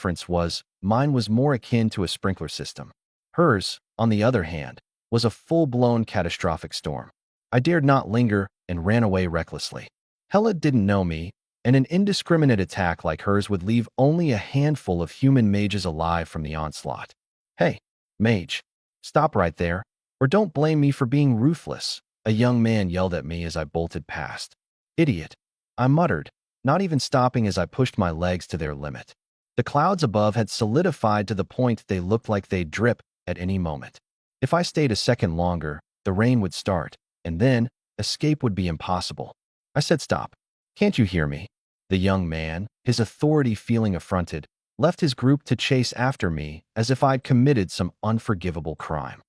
difference was, mine was more akin to a sprinkler system. Hers, on the other hand, was a full-blown catastrophic storm. I dared not linger and ran away recklessly. Hela didn't know me, and an indiscriminate attack like hers would leave only a handful of human mages alive from the onslaught. "Hey, mage, stop right there, or don't blame me for being ruthless," a young man yelled at me as I bolted past. "Idiot," I muttered, not even stopping as I pushed my legs to their limit. The clouds above had solidified to the point they looked like they'd drip at any moment. If I stayed a second longer, the rain would start, and then escape would be impossible. I said, "Stop. Can't you hear me?" The young man, his authority feeling affronted, left his group to chase after me as if I'd committed some unforgivable crime.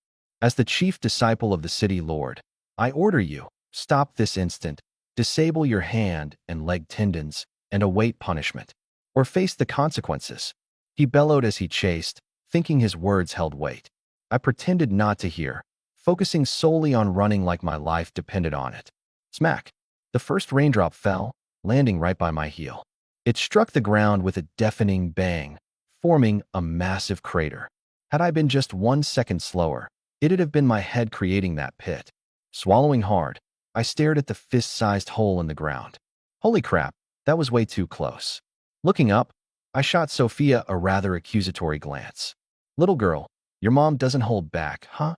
"As the chief disciple of the city lord, I order you, stop this instant, disable your hand and leg tendons, and await punishment, or face the consequences," he bellowed as he chased, thinking his words held weight. I pretended not to hear, focusing solely on running like my life depended on it. Smack! The first raindrop fell, landing right by my heel. It struck the ground with a deafening bang, forming a massive crater. Had I been just 1 second slower, it'd have been my head creating that pit. Swallowing hard, I stared at the fist-sized hole in the ground. Holy crap, that was way too close. Looking up, I shot Sophia a rather accusatory glance. "Little girl, your mom doesn't hold back, huh?"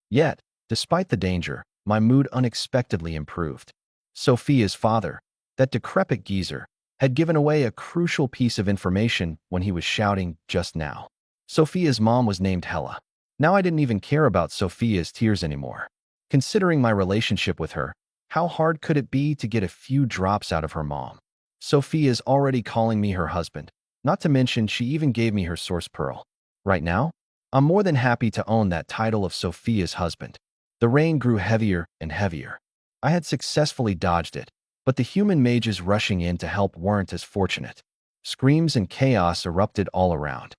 Yet, despite the danger, my mood unexpectedly improved. Sophia's father, that decrepit geezer, had given away a crucial piece of information when he was shouting just now. Sophia's mom was named Hela. Now I didn't even care about Sophia's tears anymore. Considering my relationship with her, how hard could it be to get a few drops out of her mom? Sophia's already calling me her husband, not to mention she even gave me her source pearl. Right now, I'm more than happy to own that title of Sophia's husband. The rain grew heavier and heavier. I had successfully dodged it, but the human mages rushing in to help weren't as fortunate. Screams and chaos erupted all around.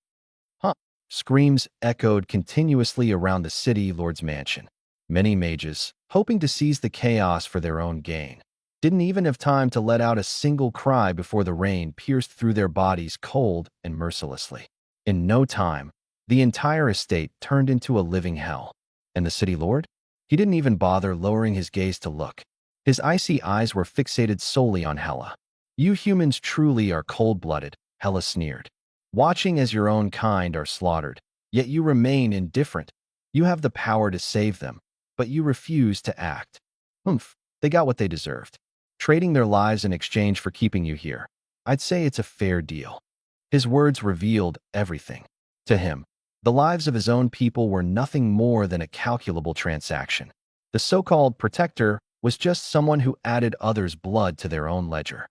Screams echoed continuously around the city lord's mansion. Many mages, hoping to seize the chaos for their own gain, didn't even have time to let out a single cry before the rain pierced through their bodies cold and mercilessly. In no time, the entire estate turned into a living hell. And the city lord? He didn't even bother lowering his gaze to look. His icy eyes were fixated solely on Hela. "You humans truly are cold-blooded," Hela sneered. "Watching as your own kind are slaughtered, yet you remain indifferent. You have the power to save them, but you refuse to act. They got what they deserved. Trading their lives in exchange for keeping you here. I'd say it's a fair deal." His words revealed everything. To him, the lives of his own people were nothing more than a calculable transaction. The so-called protector was just someone who added others' blood to their own ledger.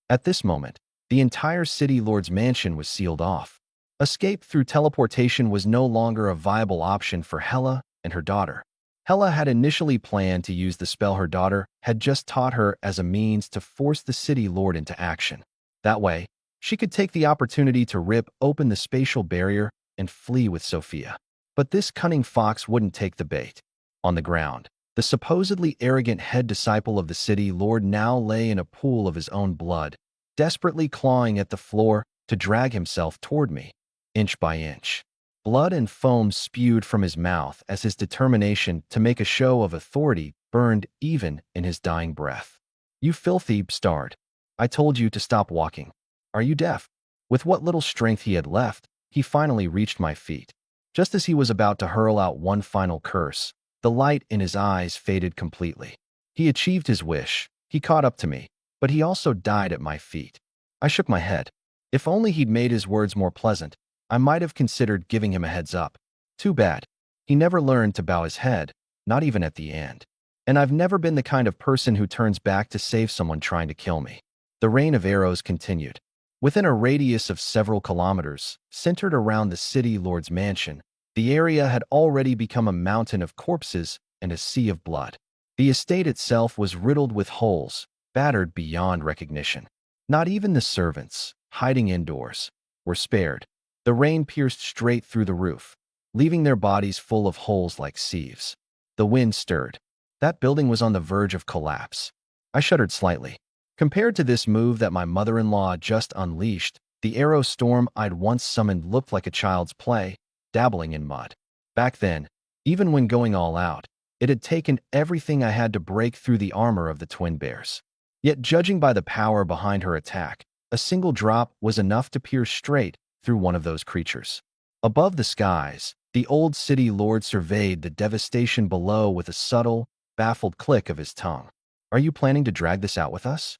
At this moment, the entire city lord's mansion was sealed off. Escape through teleportation was no longer a viable option for Hela and her daughter. Hela had initially planned to use the spell her daughter had just taught her as a means to force the city lord into action. That way, she could take the opportunity to rip open the spatial barrier and flee with Sophia. But this cunning fox wouldn't take the bait. On the ground, the supposedly arrogant head disciple of the city lord now lay in a pool of his own blood, desperately clawing at the floor to drag himself toward me, inch by inch. Blood and foam spewed from his mouth as his determination to make a show of authority burned even in his dying breath. "You filthy bastard. I told you to stop walking. Are you deaf?" With what little strength he had left, he finally reached my feet. Just as he was about to hurl out one final curse, the light in his eyes faded completely. He achieved his wish. He caught up to me, but he also died at my feet. I shook my head. If only he'd made his words more pleasant, I might have considered giving him a heads up. Too bad. He never learned to bow his head, not even at the end. And I've never been the kind of person who turns back to save someone trying to kill me. The rain of arrows continued. Within a radius of several kilometers, centered around the city lord's mansion, the area had already become a mountain of corpses and a sea of blood. The estate itself was riddled with holes, battered beyond recognition. Not even the servants, hiding indoors, were spared. The rain pierced straight through the roof, leaving their bodies full of holes like sieves. The wind stirred. That building was on the verge of collapse. I shuddered slightly. Compared to this move that my mother-in-law just unleashed, The arrow storm I'd once summoned looked like a child's play, dabbling in mud. Back then, even when going all out, it had taken everything I had to break through the armor of the twin bears. Yet judging by the power behind her attack, a single drop was enough to pierce straight through one of those creatures. Above the skies, the old city lord surveyed the devastation below with a subtle, baffled click of his tongue. Are you planning to drag this out with us?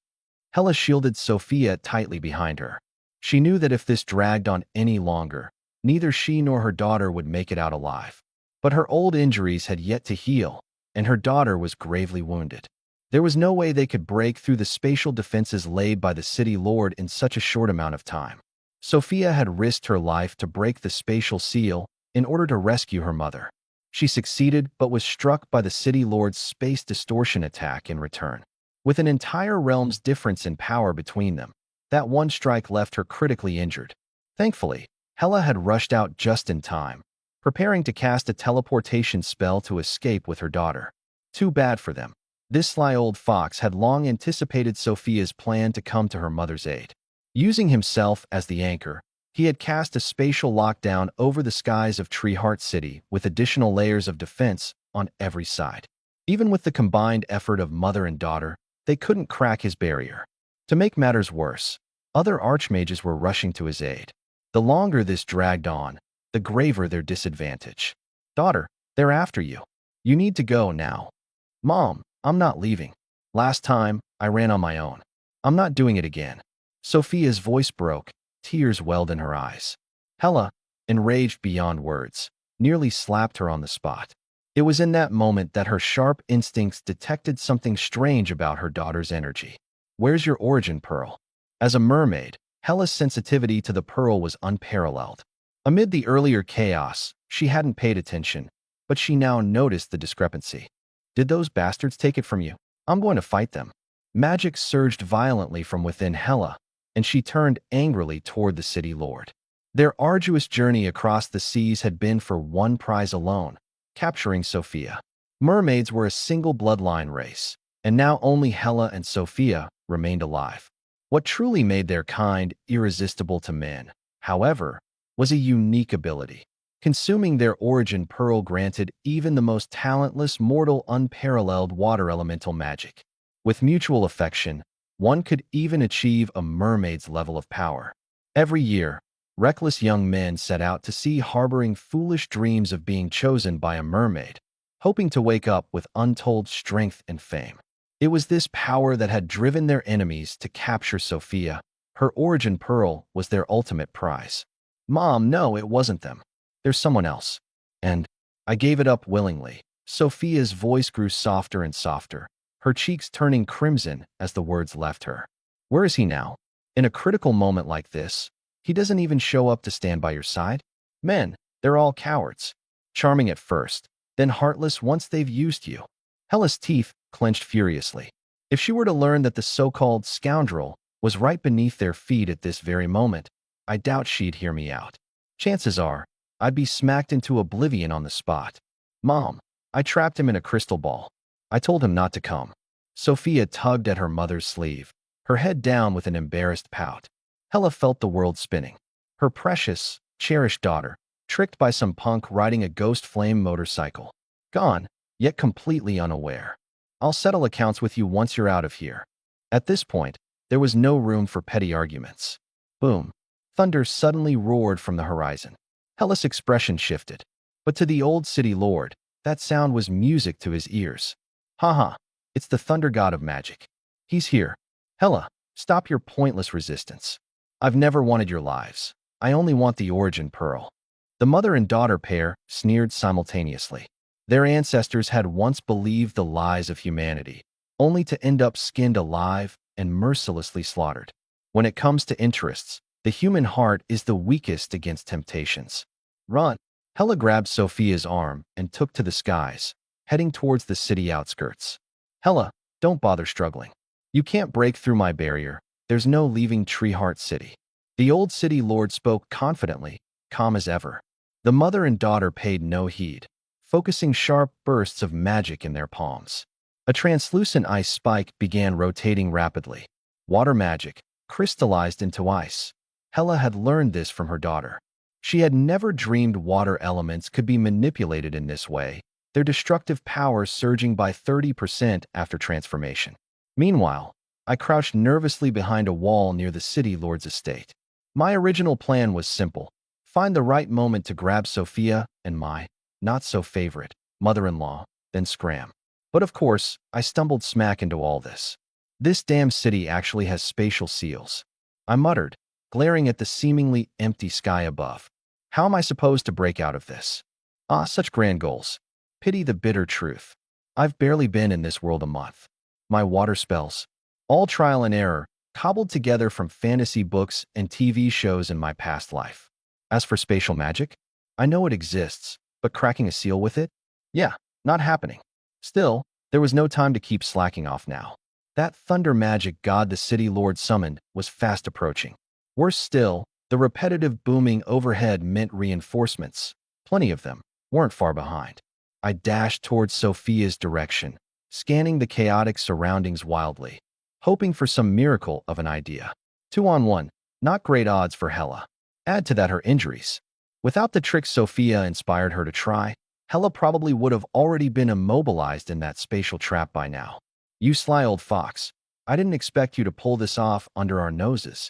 Hela shielded Sophia tightly behind her. She knew that if this dragged on any longer, neither she nor her daughter would make it out alive. But her old injuries had yet to heal, and her daughter was gravely wounded. There was no way they could break through the spatial defenses laid by the city lord in such a short amount of time. Sophia had risked her life to break the spatial seal in order to rescue her mother. She succeeded but was struck by the city lord's space distortion attack in return. With an entire realm's difference in power between them, that one strike left her critically injured. Thankfully, Hela had rushed out just in time, preparing to cast a teleportation spell to escape with her daughter. Too bad for them. This sly old fox had long anticipated Sophia's plan to come to her mother's aid. Using himself as the anchor, he had cast a spatial lockdown over the skies of Treeheart City with additional layers of defense on every side. Even with the combined effort of mother and daughter, they couldn't crack his barrier. To make matters worse, other archmages were rushing to his aid. The longer this dragged on, the graver their disadvantage. Daughter, they're after you. You need to go now. Mom, I'm not leaving. Last time, I ran on my own. I'm not doing it again. Sophia's voice broke, tears welled in her eyes. Hela, enraged beyond words, nearly slapped her on the spot. It was in that moment that her sharp instincts detected something strange about her daughter's energy. Where's your origin pearl? As a mermaid, Hela's sensitivity to the pearl was unparalleled. Amid the earlier chaos, she hadn't paid attention, but she now noticed the discrepancy. Did those bastards take it from you? I'm going to fight them. Magic surged violently from within Hela, and she turned angrily toward the city lord. Their arduous journey across the seas had been for one prize alone, capturing Sophia. Mermaids were a single bloodline race, and now only Hela and Sophia remained alive. What truly made their kind irresistible to men, however, was a unique ability. Consuming their origin pearl granted even the most talentless mortal unparalleled water elemental magic. With mutual affection, one could even achieve a mermaid's level of power. Every year, reckless young men set out to sea harboring foolish dreams of being chosen by a mermaid, hoping to wake up with untold strength and fame. It was this power that had driven their enemies to capture Sophia. Her origin pearl was their ultimate prize. Mom, no, it wasn't them. There's someone else. And I gave it up willingly. Sophia's voice grew softer and softer, her cheeks turning crimson as the words left her. Where is he now? In a critical moment like this, he doesn't even show up to stand by your side? Men, they're all cowards. Charming at first, then heartless once they've used you. Hela's teeth clenched furiously. If she were to learn that the so-called scoundrel was right beneath their feet at this very moment, I doubt she'd hear me out. Chances are, I'd be smacked into oblivion on the spot. Mom, I trapped him in a crystal ball. I told him not to come. Sophia tugged at her mother's sleeve, her head down with an embarrassed pout. Hela felt the world spinning. Her precious, cherished daughter, tricked by some punk riding a ghost flame motorcycle. Gone, yet completely unaware. I'll settle accounts with you once you're out of here. At this point, there was no room for petty arguments. Boom. Thunder suddenly roared from the horizon. Hela's expression shifted. But to the old city lord, that sound was music to his ears. Haha, it's the thunder god of magic. He's here. Hela, stop your pointless resistance. I've never wanted your lives. I only want the origin pearl. The mother and daughter pair sneered simultaneously. Their ancestors had once believed the lies of humanity, only to end up skinned alive and mercilessly slaughtered. When it comes to interests, the human heart is the weakest against temptations. Run! Hela grabbed Sophia's arm and took to the skies, heading towards the city outskirts. Hela, don't bother struggling. You can't break through my barrier. There's no leaving Treeheart City. The old city lord spoke confidently, calm as ever. The mother and daughter paid no heed, focusing sharp bursts of magic in their palms. A translucent ice spike began rotating rapidly. Water magic crystallized into ice. Hela had learned this from her daughter. She had never dreamed water elements could be manipulated in this way, their destructive powers surging by 30% after transformation. Meanwhile, I crouched nervously behind a wall near the city lord's estate. My original plan was simple: find the right moment to grab Sophia and my not-so-favorite mother-in-law, then scram. But of course, I stumbled smack into all this. This damn city actually has spatial seals, I muttered, glaring at the seemingly empty sky above. How am I supposed to break out of this? Ah, such grand goals. Pity the bitter truth. I've barely been in this world a month. My water spells, all trial and error, cobbled together from fantasy books and TV shows in my past life. As for spatial magic, I know it exists, but cracking a seal with it? Yeah, not happening. Still, there was no time to keep slacking off now. That thunder magic god the city lord summoned was fast approaching. Worse still, the repetitive booming overhead meant reinforcements, plenty of them, weren't far behind. I dashed towards Sophia's direction, scanning the chaotic surroundings wildly, hoping for some miracle of an idea. 2-on-1, not great odds for Hela. Add to that her injuries. Without the tricks Sophia inspired her to try, Hela probably would have already been immobilized in that spatial trap by now. You sly old fox, I didn't expect you to pull this off under our noses.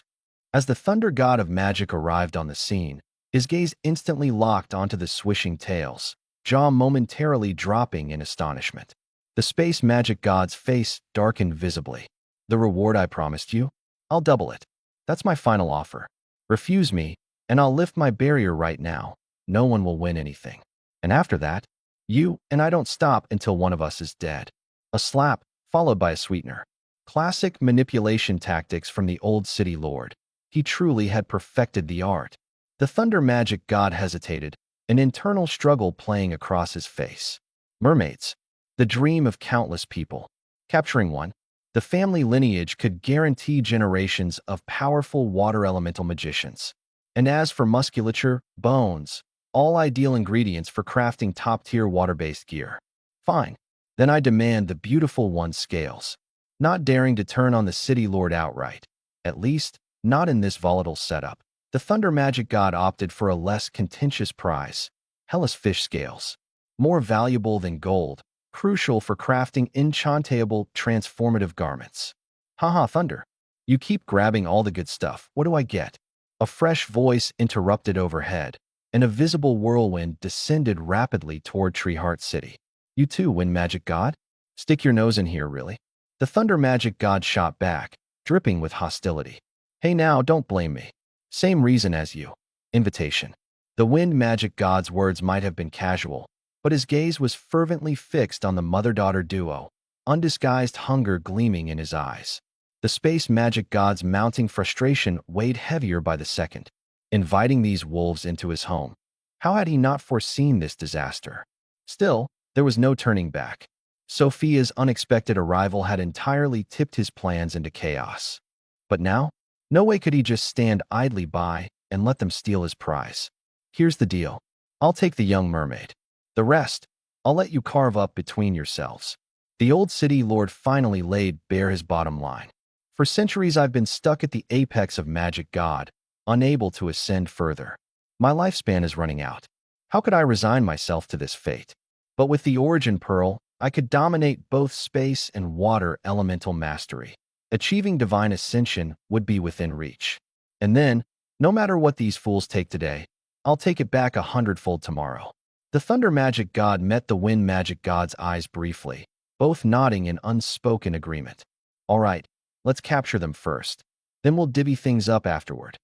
As the thunder god of magic arrived on the scene, his gaze instantly locked onto the swishing tails, jaw momentarily dropping in astonishment. The space magic god's face darkened visibly. The reward I promised you? I'll double it. That's my final offer. Refuse me, and I'll lift my barrier right now. No one will win anything. And after that, you and I don't stop until one of us is dead. A slap, followed by a sweetener. Classic manipulation tactics from the old city lord. He truly had perfected the art. The thunder magic god hesitated, an internal struggle playing across his face. Mermaids, the dream of countless people. Capturing one, the family lineage could guarantee generations of powerful water elemental magicians. And as for musculature, bones, all ideal ingredients for crafting top-tier water-based gear. Fine. Then I demand the beautiful one's scales. Not daring to turn on the city lord outright. At least, not in this volatile setup. The thunder magic god opted for a less contentious prize. Hela's fish scales. More valuable than gold. Crucial for crafting enchantable, transformative garments. Haha, thunder. You keep grabbing all the good stuff. What do I get? A fresh voice interrupted overhead, and a visible whirlwind descended rapidly toward Treeheart City. You too, wind magic god? Stick your nose in here, really? The thunder magic god shot back, dripping with hostility. Hey now, don't blame me. Same reason as you. Invitation. The wind magic god's words might have been casual, but his gaze was fervently fixed on the mother-daughter duo, undisguised hunger gleaming in his eyes. The space magic god's mounting frustration weighed heavier by the second, inviting these wolves into his home. How had he not foreseen this disaster? Still, there was no turning back. Sophia's unexpected arrival had entirely tipped his plans into chaos. But now, no way could he just stand idly by and let them steal his prize. Here's the deal. I'll take the young mermaid. The rest, I'll let you carve up between yourselves. The old city lord finally laid bare his bottom line. For centuries I've been stuck at the apex of magic god, unable to ascend further. My lifespan is running out. How could I resign myself to this fate? But with the origin pearl, I could dominate both space and water elemental mastery. Achieving divine ascension would be within reach. And then, no matter what these fools take today, I'll take it back 100-fold tomorrow. The thunder magic god met the wind magic god's eyes briefly, both nodding in unspoken agreement. All right, let's capture them first. Then we'll divvy things up afterward.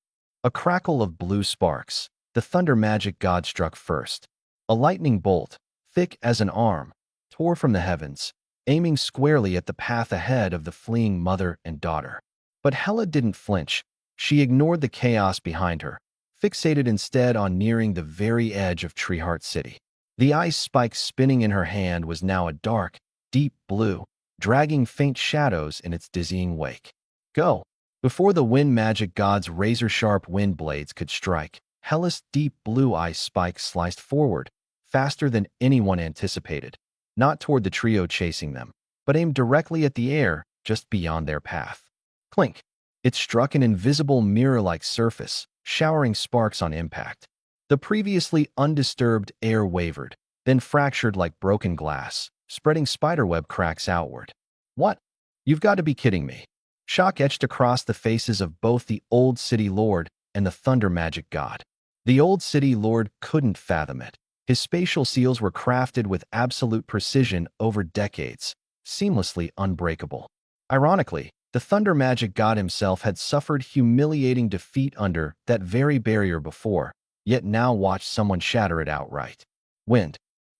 A crackle of blue sparks. The thunder magic god struck first. A lightning bolt, thick as an arm, tore from the heavens, aiming squarely at the path ahead of the fleeing mother and daughter. But Hela didn't flinch. She ignored the chaos behind her, fixated instead on nearing the very edge of Treeheart City. The ice spike spinning in her hand was now a dark, deep blue, dragging faint shadows in its dizzying wake. Go! Before the wind magic god's razor-sharp wind blades could strike, Hela's deep blue ice spike sliced forward, faster than anyone anticipated, not toward the trio chasing them, but aimed directly at the air just beyond their path. Clink! It struck an invisible mirror-like surface, showering sparks on impact. The previously undisturbed air wavered, then fractured like broken glass, spreading spiderweb cracks outward. What? You've got to be kidding me. Shock etched across the faces of both the Old City Lord and the Thunder Magic God. The Old City Lord couldn't fathom it. His spatial seals were crafted with absolute precision over decades, seamlessly unbreakable. Ironically, the Thunder Magic God himself had suffered humiliating defeat under that very barrier before, yet now watched someone shatter it outright. Wind.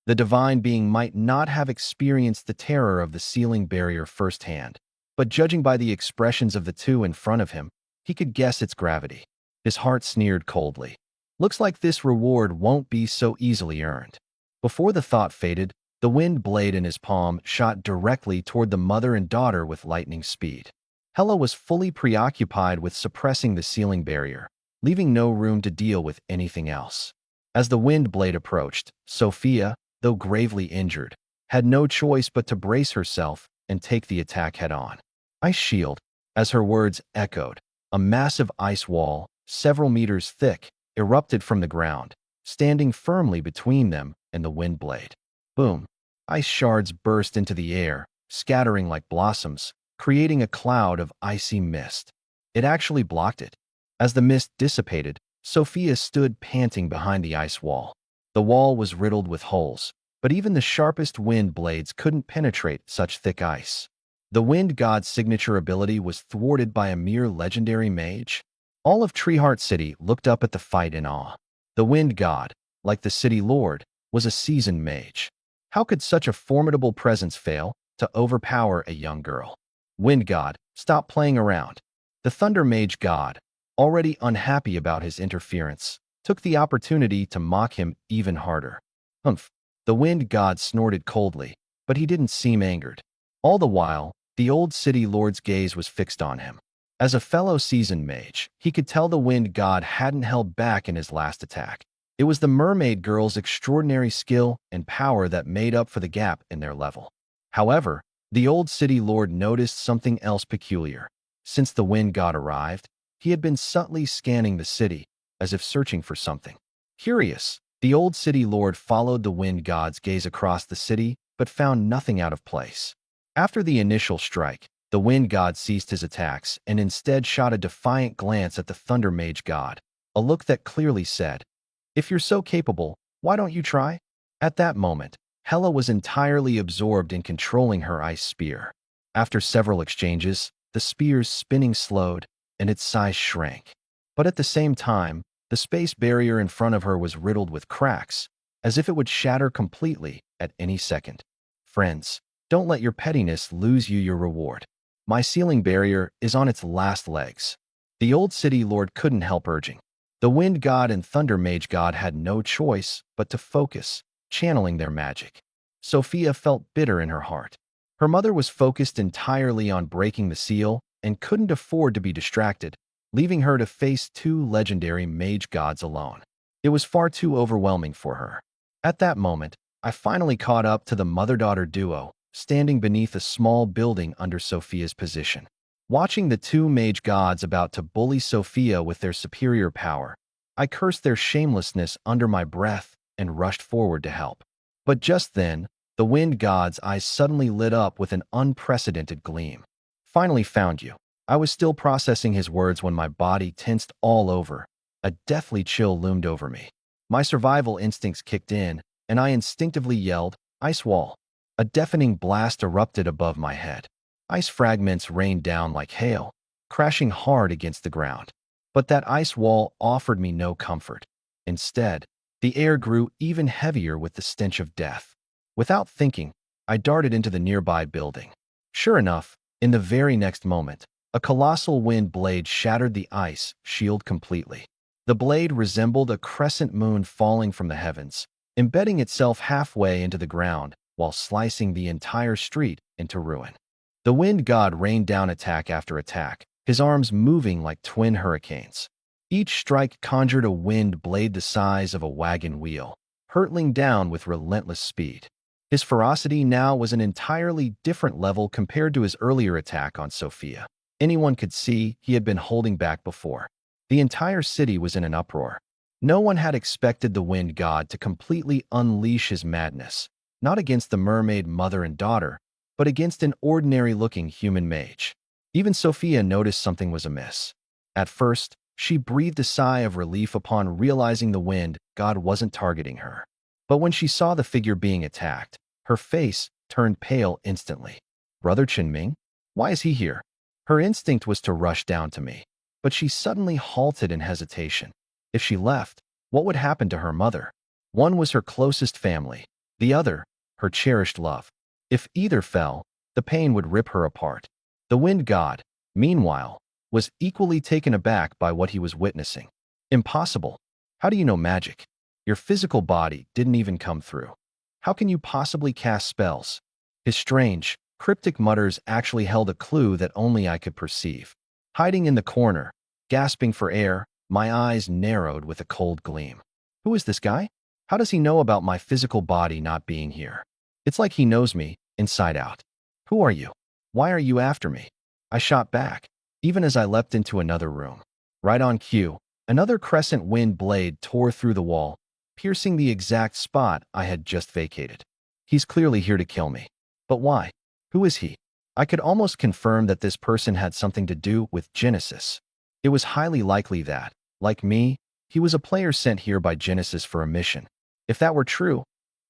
The divine being might not have experienced the terror of the sealing barrier firsthand, but judging by the expressions of the two in front of him, he could guess its gravity. His heart sneered coldly. Looks like this reward won't be so easily earned. Before the thought faded, the wind blade in his palm shot directly toward the mother and daughter with lightning speed. Hela was fully preoccupied with suppressing the sealing barrier, leaving no room to deal with anything else. As the wind blade approached, Sophia, though gravely injured, had no choice but to brace herself and take the attack head-on. Ice shield, as her words echoed, a massive ice wall, several meters thick, erupted from the ground, standing firmly between them and the wind blade. Boom! Ice shards burst into the air, scattering like blossoms, creating a cloud of icy mist. It actually blocked it. As the mist dissipated, Sophia stood panting behind the ice wall. The wall was riddled with holes, but even the sharpest wind blades couldn't penetrate such thick ice. The wind god's signature ability was thwarted by a mere legendary mage. All of Treeheart City looked up at the fight in awe. The wind god, like the city lord, was a seasoned mage. How could such a formidable presence fail to overpower a young girl? Wind god, stop playing around. The Thunder Mage god, already unhappy about his interference, took the opportunity to mock him even harder. Humph! The wind god snorted coldly, but he didn't seem angered. All the while, the Old City Lord's gaze was fixed on him. As a fellow seasoned mage, he could tell the wind god hadn't held back in his last attack. It was the mermaid girl's extraordinary skill and power that made up for the gap in their level. However, the Old City Lord noticed something else peculiar. Since the wind god arrived, he had been subtly scanning the city, as if searching for something. Curious, the Old City Lord followed the wind god's gaze across the city, but found nothing out of place. After the initial strike, the wind god ceased his attacks and instead shot a defiant glance at the Thunder Mage god, a look that clearly said, "If you're so capable, why don't you try?" At that moment, Hela was entirely absorbed in controlling her ice spear. After several exchanges, the spear's spinning slowed and its size shrank. But at the same time, the space barrier in front of her was riddled with cracks, as if it would shatter completely at any second. Friends, don't let your pettiness lose you your reward. My sealing barrier is on its last legs. The Old City Lord couldn't help urging. The Wind God and Thunder Mage God had no choice but to focus, channeling their magic. Sophia felt bitter in her heart. Her mother was focused entirely on breaking the seal and couldn't afford to be distracted, leaving her to face two legendary mage gods alone. It was far too overwhelming for her. At that moment, I finally caught up to the mother-daughter duo, standing beneath a small building under Sophia's position. Watching the two mage gods about to bully Sophia with their superior power, I cursed their shamelessness under my breath and rushed forward to help. But just then, the wind god's eyes suddenly lit up with an unprecedented gleam. "Finally found you." I was still processing his words when my body tensed all over. A deathly chill loomed over me. My survival instincts kicked in, and I instinctively yelled, "Ice wall!" A deafening blast erupted above my head. Ice fragments rained down like hail, crashing hard against the ground. But that ice wall offered me no comfort. Instead, the air grew even heavier with the stench of death. Without thinking, I darted into the nearby building. Sure enough, in the very next moment, a colossal wind blade shattered the ice shield completely. The blade resembled a crescent moon falling from the heavens, embedding itself halfway into the ground while slicing the entire street into ruin. The wind god rained down attack after attack, his arms moving like twin hurricanes. Each strike conjured a wind blade the size of a wagon wheel, hurtling down with relentless speed. His ferocity now was an entirely different level compared to his earlier attack on Sophia. Anyone could see he had been holding back before. The entire city was in an uproar. No one had expected the wind god to completely unleash his madness, not against the mermaid mother and daughter, but against an ordinary-looking human mage. Even Sophia noticed something was amiss. At first, she breathed a sigh of relief upon realizing the wind god wasn't targeting her. But when she saw the figure being attacked, her face turned pale instantly. Brother Qinming? Why is he here? Her instinct was to rush down to me, but she suddenly halted in hesitation. If she left, what would happen to her mother? One was her closest family, the other, her cherished love. If either fell, the pain would rip her apart. The wind god, meanwhile, was equally taken aback by what he was witnessing. Impossible. How do you know magic? Your physical body didn't even come through. How can you possibly cast spells? His strange, cryptic mutters actually held a clue that only I could perceive. Hiding in the corner, gasping for air, my eyes narrowed with a cold gleam. Who is this guy? How does he know about my physical body not being here? It's like he knows me, inside out. Who are you? Why are you after me? I shot back, even as I leapt into another room. Right on cue, another crescent wind blade tore through the wall, piercing the exact spot I had just vacated. He's clearly here to kill me. But why? Who is he? I could almost confirm that this person had something to do with Genesis. It was highly likely that, like me, he was a player sent here by Genesis for a mission. If that were true,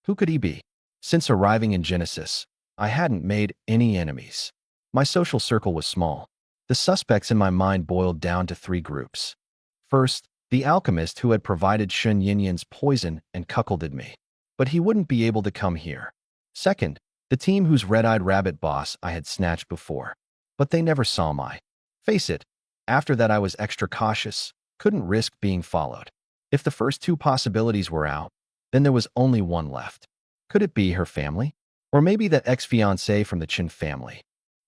who could he be? Since arriving in Genesis, I hadn't made any enemies. My social circle was small. The suspects in my mind boiled down to three groups. First, the alchemist who had provided Shun Yinyan's poison and cuckolded me. But he wouldn't be able to come here. Second, the team whose red-eyed rabbit boss I had snatched before. But they never saw my face. After that I was extra cautious, couldn't risk being followed. If the first two possibilities were out, then there was only one left. Could it be her family? Or maybe that ex-fiancé from the Qin family?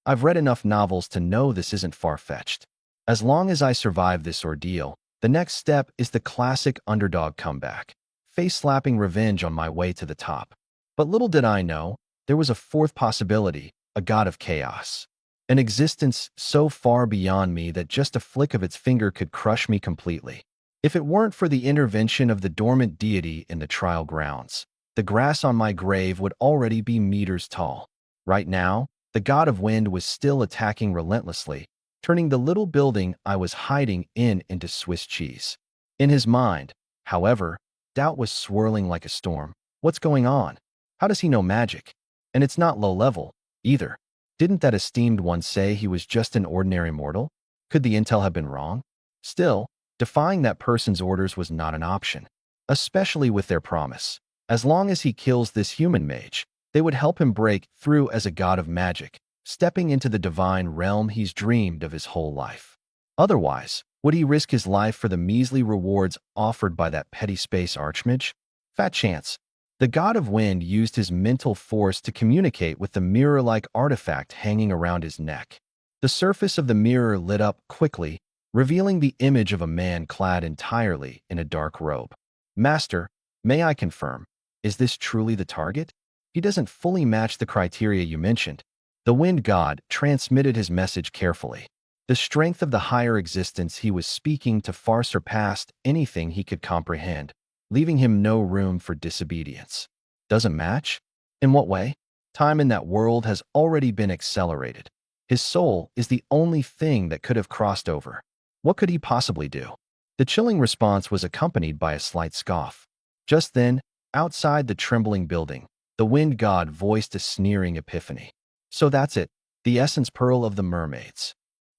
I've read enough novels to know this isn't far-fetched. As long as I survive this ordeal, the next step is the classic underdog comeback, face-slapping revenge on my way to the top. But little did I know, there was a fourth possibility, a god of chaos. An existence so far beyond me that just a flick of its finger could crush me completely. If it weren't for the intervention of the dormant deity in the trial grounds, the grass on my grave would already be meters tall. Right now, the god of wind was still attacking relentlessly, turning the little building I was hiding in into Swiss cheese. In his mind, however, doubt was swirling like a storm. What's going on? How does he know magic? And it's not low level, either. Didn't that esteemed one say he was just an ordinary mortal? Could the intel have been wrong? Still, defying that person's orders was not an option, especially with their promise. As long as he kills this human mage, they would help him break through as a god of magic, stepping into the divine realm he's dreamed of his whole life. Otherwise, would he risk his life for the measly rewards offered by that petty space archmage? Fat chance. The god of wind used his mental force to communicate with the mirror-like artifact hanging around his neck. The surface of the mirror lit up quickly, revealing the image of a man clad entirely in a dark robe. Master, may I confirm, is this truly the target? He doesn't fully match the criteria you mentioned. The wind god transmitted his message carefully. The strength of the higher existence he was speaking to far surpassed anything he could comprehend, leaving him no room for disobedience. Doesn't match? In what way? Time in that world has already been accelerated. His soul is the only thing that could have crossed over. What could he possibly do? The chilling response was accompanied by a slight scoff. Just then, outside the trembling building, the wind god voiced a sneering epiphany. So that's it, the essence pearl of the mermaids.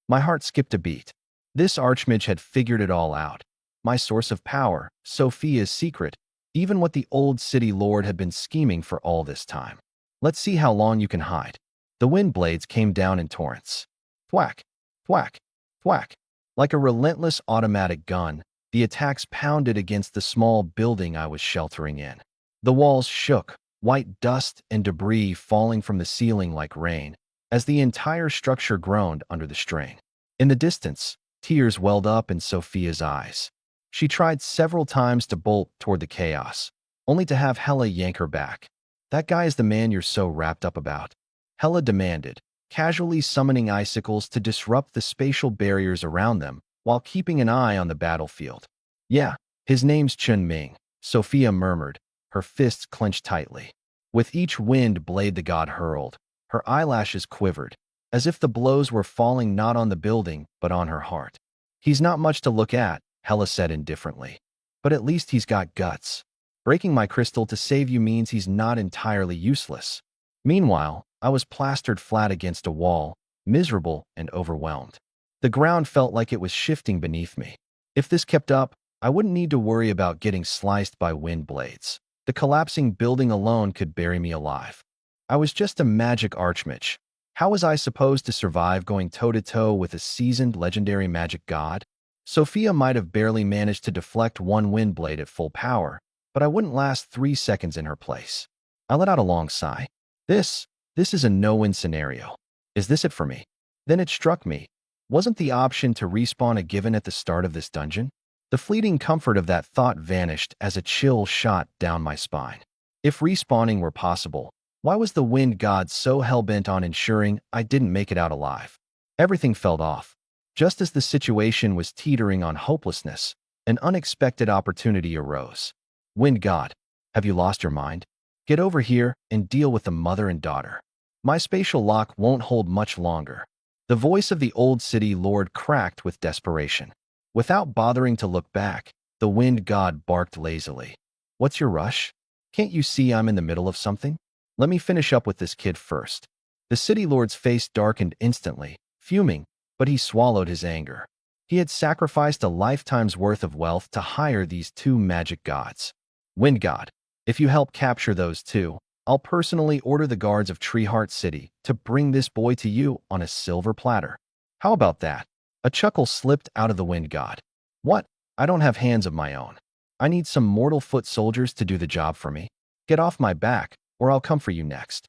My heart skipped a beat. This archmage had figured it all out. My source of power, Sophia's secret, even what the old city lord had been scheming for all this time. Let's see how long you can hide. The wind blades came down in torrents. Thwack, thwack, thwack. Like a relentless automatic gun, the attacks pounded against the small building I was sheltering in. The walls shook, white dust and debris falling from the ceiling like rain, as the entire structure groaned under the strain. In the distance, tears welled up in Sophia's eyes. She tried several times to bolt toward the chaos, only to have Hela yank her back. That guy is the man you're so wrapped up about, Hela demanded, casually summoning icicles to disrupt the spatial barriers around them while keeping an eye on the battlefield. Yeah, his name's Chun Ming, Sophia murmured, her fists clenched tightly. With each wind blade the god hurled, her eyelashes quivered, as if the blows were falling not on the building, but on her heart. He's not much to look at, Hela said indifferently. But at least he's got guts. Breaking my crystal to save you means he's not entirely useless. Meanwhile, I was plastered flat against a wall, miserable and overwhelmed. The ground felt like it was shifting beneath me. If this kept up, I wouldn't need to worry about getting sliced by wind blades. The collapsing building alone could bury me alive. I was just a magic archmage. How was I supposed to survive going toe-to-toe with a seasoned legendary magic god? Sophia might have barely managed to deflect one wind blade at full power, but I wouldn't last 3 seconds in her place. I let out a long sigh. This is a no-win scenario. Is this it for me? Then it struck me. Wasn't the option to respawn a given at the start of this dungeon? The fleeting comfort of that thought vanished as a chill shot down my spine. If respawning were possible, why was the wind god so hell-bent on ensuring I didn't make it out alive? Everything felt off. Just as the situation was teetering on hopelessness, an unexpected opportunity arose. Wind god, have you lost your mind? Get over here and deal with the mother and daughter. My spatial lock won't hold much longer. The voice of the old city lord cracked with desperation. Without bothering to look back, the wind god barked lazily. What's your rush? Can't you see I'm in the middle of something? Let me finish up with this kid first. The city lord's face darkened instantly, fuming, but he swallowed his anger. He had sacrificed a lifetime's worth of wealth to hire these 2 magic gods. Wind god, if you help capture those 2, I'll personally order the guards of Treeheart City to bring this boy to you on a silver platter. How about that? A chuckle slipped out of the wind god. What? I don't have hands of my own. I need some mortal foot soldiers to do the job for me. Get off my back, or I'll come for you next.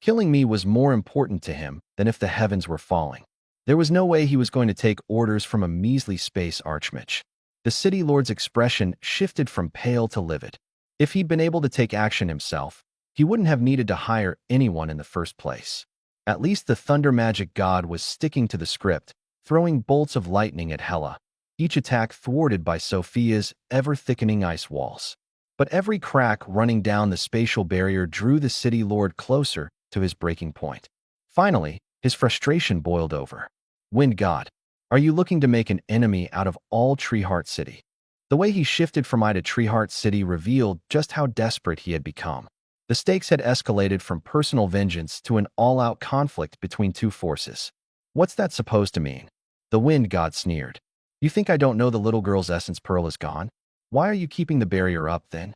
Killing me was more important to him than if the heavens were falling. There was no way he was going to take orders from a measly space archmage. The city lord's expression shifted from pale to livid. If he'd been able to take action himself, he wouldn't have needed to hire anyone in the first place. At least the thunder magic god was sticking to the script, throwing bolts of lightning at Hela, each attack thwarted by Sophia's ever-thickening ice walls. But every crack running down the spatial barrier drew the city lord closer to his breaking point. Finally, his frustration boiled over. Wind god, are you looking to make an enemy out of all Treeheart City? The way he shifted from I to Treeheart City revealed just how desperate he had become. The stakes had escalated from personal vengeance to an all-out conflict between 2 forces. What's that supposed to mean? The wind god sneered. You think I don't know the little girl's essence pearl is gone? Why are you keeping the barrier up, then?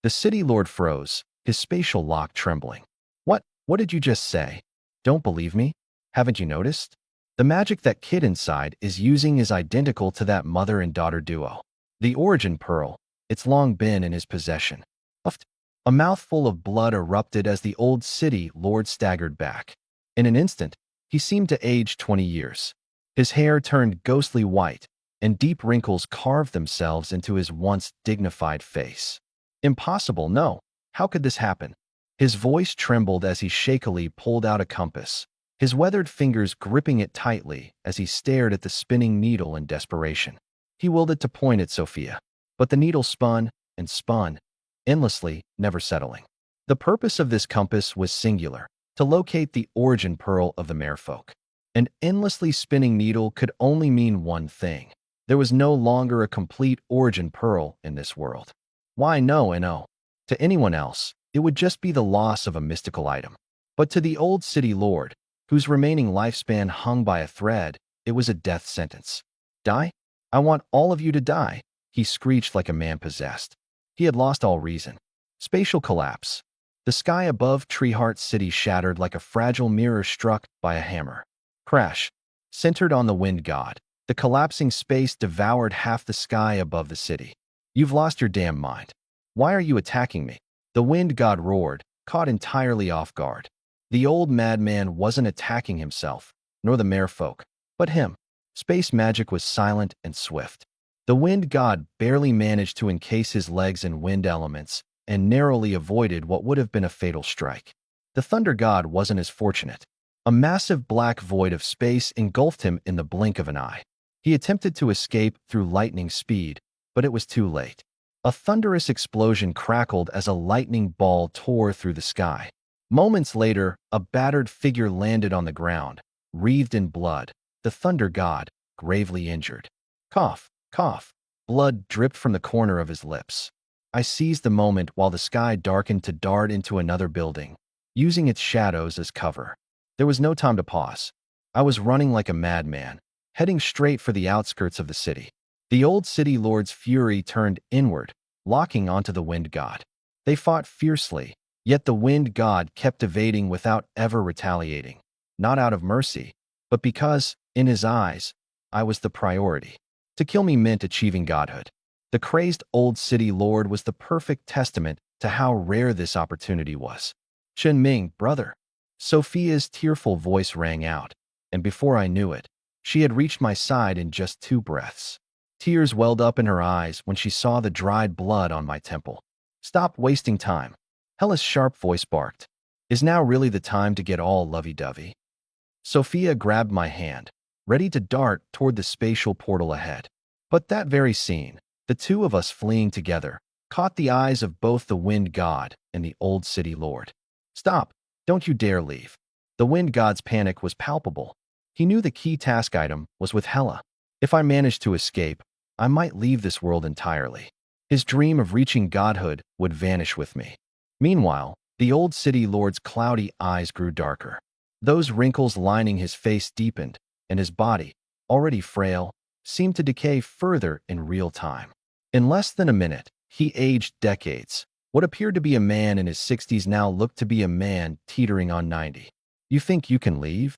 The city lord froze, his spatial lock trembling. What did you just say? Don't believe me? Haven't you noticed? The magic that kid inside is using is identical to that mother and daughter duo. The origin pearl, it's long been in his possession. A mouthful of blood erupted as the old city lord staggered back. In an instant, he seemed to age 20 years. His hair turned ghostly white, and deep wrinkles carved themselves into his once dignified face. Impossible, no. How could this happen? His voice trembled as he shakily pulled out a compass, his weathered fingers gripping it tightly as he stared at the spinning needle in desperation. He willed it to point at Sophia, but the needle spun and spun, endlessly, never settling. The purpose of this compass was singular, to locate the origin pearl of the merfolk. An endlessly spinning needle could only mean one thing. There was no longer a complete origin pearl in this world. Why, no. To anyone else, it would just be the loss of a mystical item. But to the old city lord, whose remaining lifespan hung by a thread, it was a death sentence. Die? I want all of you to die, he screeched like a man possessed. He had lost all reason. Spatial collapse. The sky above Treeheart City shattered like a fragile mirror struck by a hammer. Crash. Centered on the wind god, the collapsing space devoured half the sky above the city. You've lost your damn mind. Why are you attacking me? The wind god roared, caught entirely off guard. The old madman wasn't attacking himself, nor the merfolk, but him. Space magic was silent and swift. The wind god barely managed to encase his legs in wind elements and narrowly avoided what would have been a fatal strike. The thunder god wasn't as fortunate. A massive black void of space engulfed him in the blink of an eye. He attempted to escape through lightning speed, but it was too late. A thunderous explosion crackled as a lightning ball tore through the sky. Moments later, a battered figure landed on the ground, wreathed in blood, the thunder god, gravely injured. Cough, cough. Blood dripped from the corner of his lips. I seized the moment while the sky darkened to dart into another building, using its shadows as cover. There was no time to pause. I was running like a madman, heading straight for the outskirts of the city. The old city lord's fury turned inward, locking onto the wind god. They fought fiercely, yet the wind god kept evading without ever retaliating, not out of mercy, but because, in his eyes, I was the priority. To kill me meant achieving godhood. The crazed old city lord was the perfect testament to how rare this opportunity was. Chen Ming, brother. Sophia's tearful voice rang out, and before I knew it, she had reached my side in just 2 breaths. Tears welled up in her eyes when she saw the dried blood on my temple. Stop wasting time. Hella's sharp voice barked. Is now really the time to get all lovey-dovey? Sophia grabbed my hand, ready to dart toward the spatial portal ahead. But that very scene, the two of us fleeing together, caught the eyes of both the wind god and the old city lord. Stop! Don't you dare leave. The wind god's panic was palpable. He knew the key task item was with Hella. If I managed to escape, I might leave this world entirely. His dream of reaching godhood would vanish with me. Meanwhile, the old city lord's cloudy eyes grew darker. Those wrinkles lining his face deepened, and his body, already frail, seemed to decay further in real time. In less than a minute, he aged decades. What appeared to be a man in his 60s now looked to be a man teetering on 90. You think you can leave?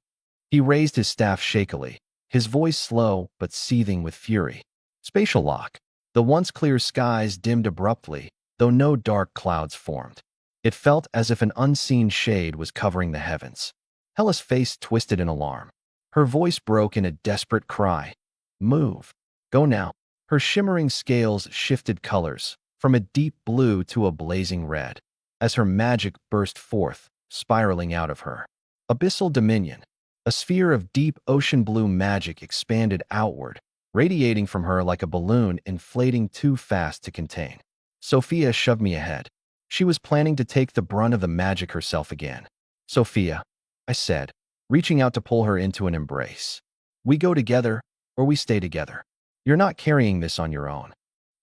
He raised his staff shakily, his voice slow but seething with fury. Spatial lock. The once clear skies dimmed abruptly, though no dark clouds formed. It felt as if an unseen shade was covering the heavens. Hella's face twisted in alarm. Her voice broke in a desperate cry. Move. Go now. Her shimmering scales shifted colors, from a deep blue to a blazing red, as her magic burst forth, spiraling out of her. Abyssal Dominion. A sphere of deep ocean blue magic expanded outward, radiating from her like a balloon inflating too fast to contain. Sophia shoved me ahead. She was planning to take the brunt of the magic herself again. Sophia, I said, reaching out to pull her into an embrace. We go together, or we stay together. You're not carrying this on your own.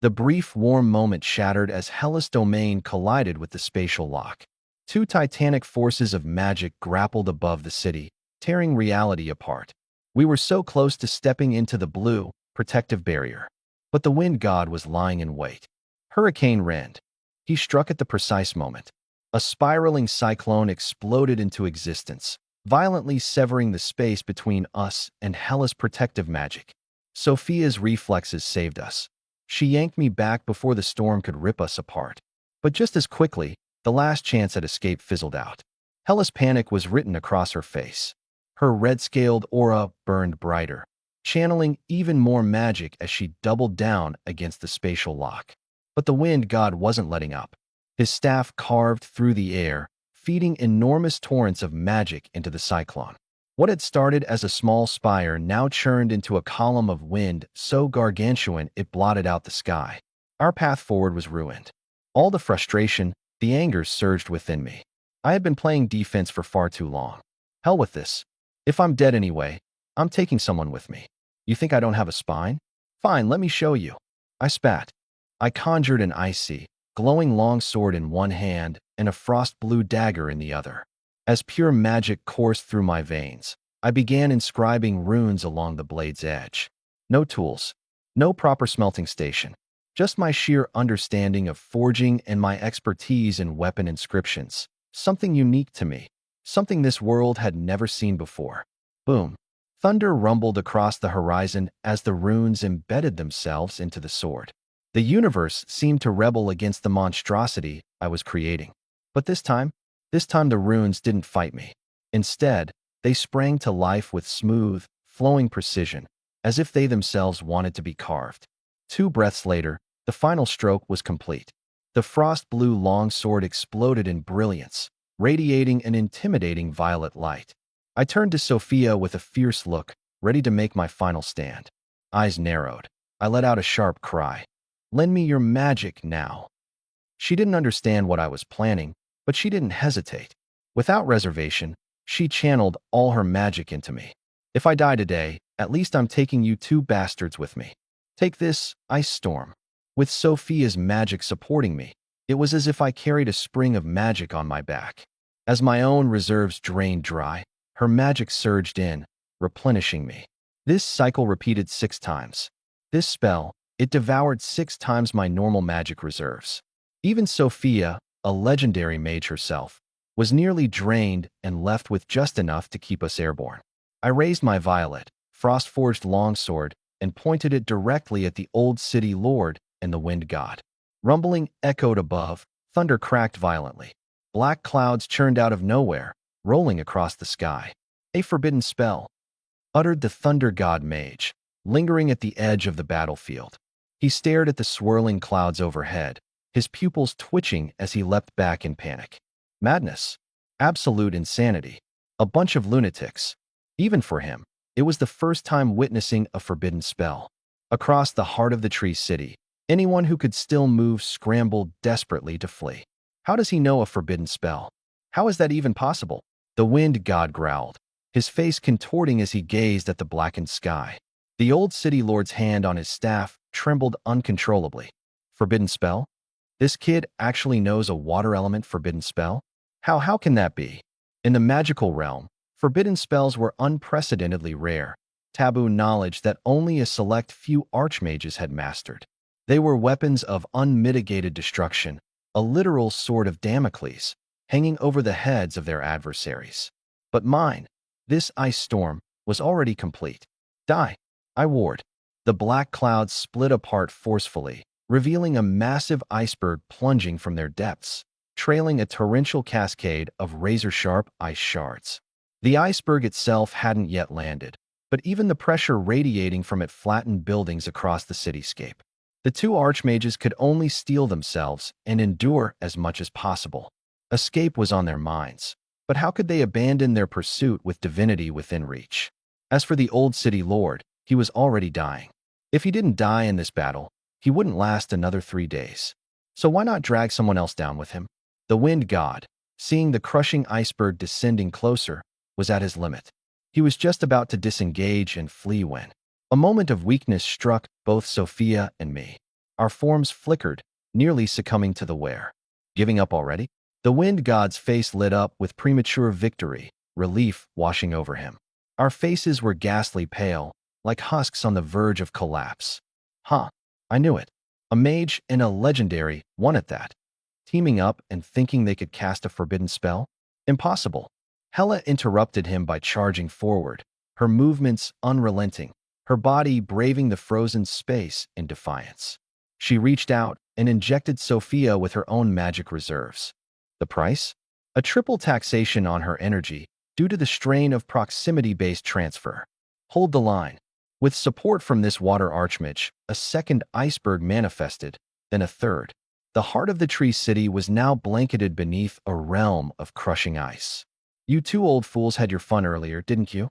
The brief, warm moment shattered as Hella's domain collided with the spatial lock. 2 titanic forces of magic grappled above the city, tearing reality apart. We were so close to stepping into the blue, protective barrier. But the wind god was lying in wait. Hurricane Rend. He struck at the precise moment. A spiraling cyclone exploded into existence, violently severing the space between us and Hella's protective magic. Sophia's reflexes saved us. She yanked me back before the storm could rip us apart. But just as quickly, the last chance at escape fizzled out. Hella's panic was written across her face. Her red-scaled aura burned brighter, channeling even more magic as she doubled down against the spatial lock. But the wind god wasn't letting up. His staff carved through the air, feeding enormous torrents of magic into the cyclone. What had started as a small spire now churned into a column of wind so gargantuan it blotted out the sky. Our path forward was ruined. All the frustration, the anger surged within me. I had been playing defense for far too long. Hell with this. If I'm dead anyway, I'm taking someone with me. You think I don't have a spine? Fine, let me show you. I spat. I conjured an icy, glowing longsword in one hand and a frost-blue dagger in the other. As pure magic coursed through my veins, I began inscribing runes along the blade's edge. No tools, no proper smelting station, just my sheer understanding of forging and my expertise in weapon inscriptions. Something unique to me, something this world had never seen before. Boom. Thunder rumbled across the horizon as the runes embedded themselves into the sword. The universe seemed to rebel against the monstrosity I was creating. But this time the runes didn't fight me. Instead, they sprang to life with smooth, flowing precision, as if they themselves wanted to be carved. 2 breaths later, the final stroke was complete. The frost-blue longsword exploded in brilliance, radiating an intimidating violet light. I turned to Sophia with a fierce look, ready to make my final stand. eyes narrowed. I let out a sharp cry. Lend me your magic now. She didn't understand what I was planning, but she didn't hesitate. Without reservation, she channeled all her magic into me. If I die today, at least I'm taking you two bastards with me. Take this, Ice Storm. With Sophia's magic supporting me, it was as if I carried a spring of magic on my back. As my own reserves drained dry, her magic surged in, replenishing me. This cycle repeated 6 times. This spell, it devoured 6 times my normal magic reserves. Even Sophia, a legendary mage herself, was nearly drained and left with just enough to keep us airborne. I raised my violet, frost-forged longsword and pointed it directly at the old city lord and the wind god. Rumbling echoed above, thunder cracked violently. Black clouds churned out of nowhere, rolling across the sky. A forbidden spell, uttered the thunder god mage, lingering at the edge of the battlefield. He stared at the swirling clouds overhead, his pupils twitching as he leapt back in panic. Madness. Absolute insanity. A bunch of lunatics. Even for him, it was the first time witnessing a forbidden spell. Across the heart of the Tree City, anyone who could still move scrambled desperately to flee. How does he know a forbidden spell? How is that even possible? The wind god growled, his face contorting as he gazed at the blackened sky. The old city lord's hand on his staff trembled uncontrollably. Forbidden spell? This kid actually knows a water element forbidden spell? How can that be? In the magical realm, forbidden spells were unprecedentedly rare, taboo knowledge that only a select few archmages had mastered. They were weapons of unmitigated destruction, a literal sword of Damocles, hanging over the heads of their adversaries. But mine, this ice storm, was already complete. Die, I warred. The black clouds split apart forcefully, revealing a massive iceberg plunging from their depths, trailing a torrential cascade of razor-sharp ice shards. The iceberg itself hadn't yet landed, but even the pressure radiating from it flattened buildings across the cityscape. The two archmages could only steel themselves and endure as much as possible. Escape was on their minds, but how could they abandon their pursuit with divinity within reach? As for the old city lord, he was already dying. If he didn't die in this battle, he wouldn't last another 3 days. So why not drag someone else down with him? The wind god, seeing the crushing iceberg descending closer, was at his limit. He was just about to disengage and flee when a moment of weakness struck both Sophia and me. Our forms flickered, nearly succumbing to the wear. Giving up already? The wind god's face lit up with premature victory, relief washing over him. Our faces were ghastly pale, like husks on the verge of collapse. I knew it. A mage and a legendary, one at that. Teaming up and thinking they could cast a forbidden spell? Impossible. Hela interrupted him by charging forward, her movements unrelenting, her body braving the frozen space in defiance. She reached out and injected Sophia with her own magic reserves. The price? A triple taxation on her energy due to the strain of proximity-based transfer. Hold the line. With support from this water archmage, a second iceberg manifested, then a third. The heart of the Tree City was now blanketed beneath a realm of crushing ice. You two old fools had your fun earlier, didn't you?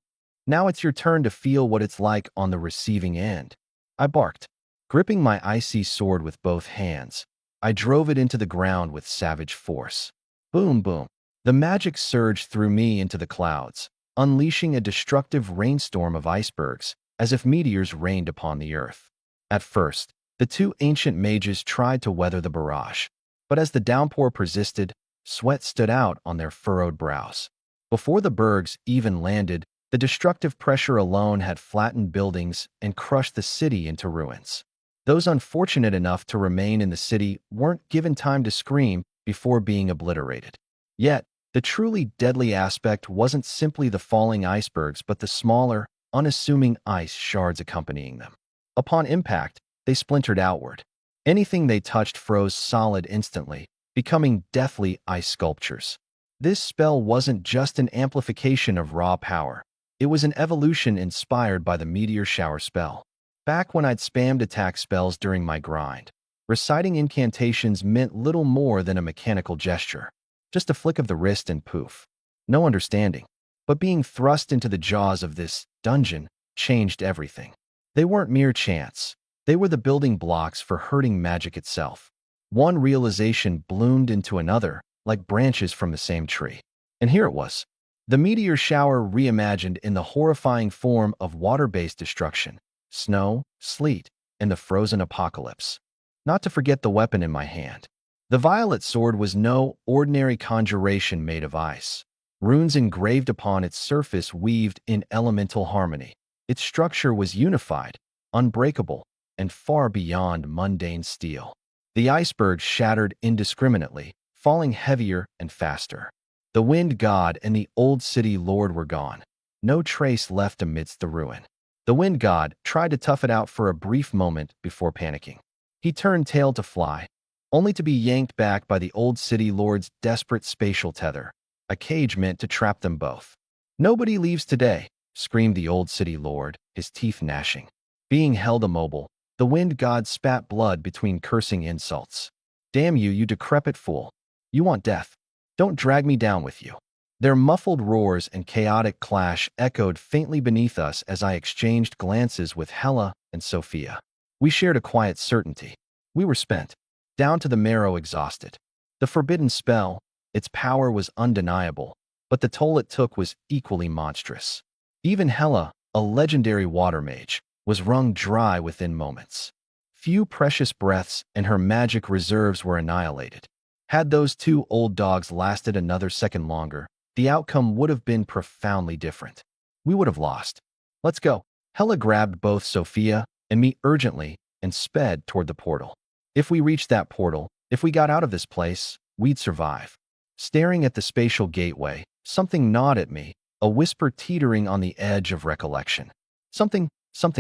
Now it's your turn to feel what it's like on the receiving end. I barked. Gripping my icy sword with both hands, I drove it into the ground with savage force. Boom, boom. The magic surged through me into the clouds, unleashing a destructive rainstorm of icebergs, as if meteors rained upon the earth. At first, the two ancient mages tried to weather the barrage, but as the downpour persisted, sweat stood out on their furrowed brows. Before the bergs even landed, the destructive pressure alone had flattened buildings and crushed the city into ruins. Those unfortunate enough to remain in the city weren't given time to scream before being obliterated. Yet, the truly deadly aspect wasn't simply the falling icebergs but the smaller, unassuming ice shards accompanying them. Upon impact, they splintered outward. Anything they touched froze solid instantly, becoming deathly ice sculptures. This spell wasn't just an amplification of raw power. It was an evolution inspired by the meteor shower spell. Back when I'd spammed attack spells during my grind, reciting incantations meant little more than a mechanical gesture. Just a flick of the wrist and poof. No understanding. But being thrust into the jaws of this dungeon changed everything. They weren't mere chance. They were the building blocks for hurting magic itself. One realization bloomed into another, like branches from the same tree. And here it was. The meteor shower reimagined in the horrifying form of water-based destruction, snow, sleet, and the frozen apocalypse. Not to forget the weapon in my hand. The violet sword was no ordinary conjuration made of ice. Runes engraved upon its surface weaved in elemental harmony. Its structure was unified, unbreakable, and far beyond mundane steel. The iceberg shattered indiscriminately, falling heavier and faster. The wind god and the old city lord were gone. No trace left amidst the ruin. The wind god tried to tough it out for a brief moment before panicking. He turned tail to fly, only to be yanked back by the old city lord's desperate spatial tether, a cage meant to trap them both. "Nobody leaves today," screamed the old city lord, his teeth gnashing. Being held immobile, the wind god spat blood between cursing insults. "Damn you, you decrepit fool. You want death. Don't drag me down with you." Their muffled roars and chaotic clash echoed faintly beneath us as I exchanged glances with Hela and Sophia. We shared a quiet certainty. We were spent, down to the marrow exhausted. The forbidden spell, its power was undeniable, but the toll it took was equally monstrous. Even Hela, a legendary water mage, was wrung dry within moments. Few precious breaths and her magic reserves were annihilated. Had those two old dogs lasted another second longer, the outcome would have been profoundly different. We would have lost. "Let's go." Hela grabbed both Sophia and me urgently and sped toward the portal. If we reached that portal, if we got out of this place, we'd survive. Staring at the spatial gateway, something gnawed at me, a whisper teetering on the edge of recollection. Something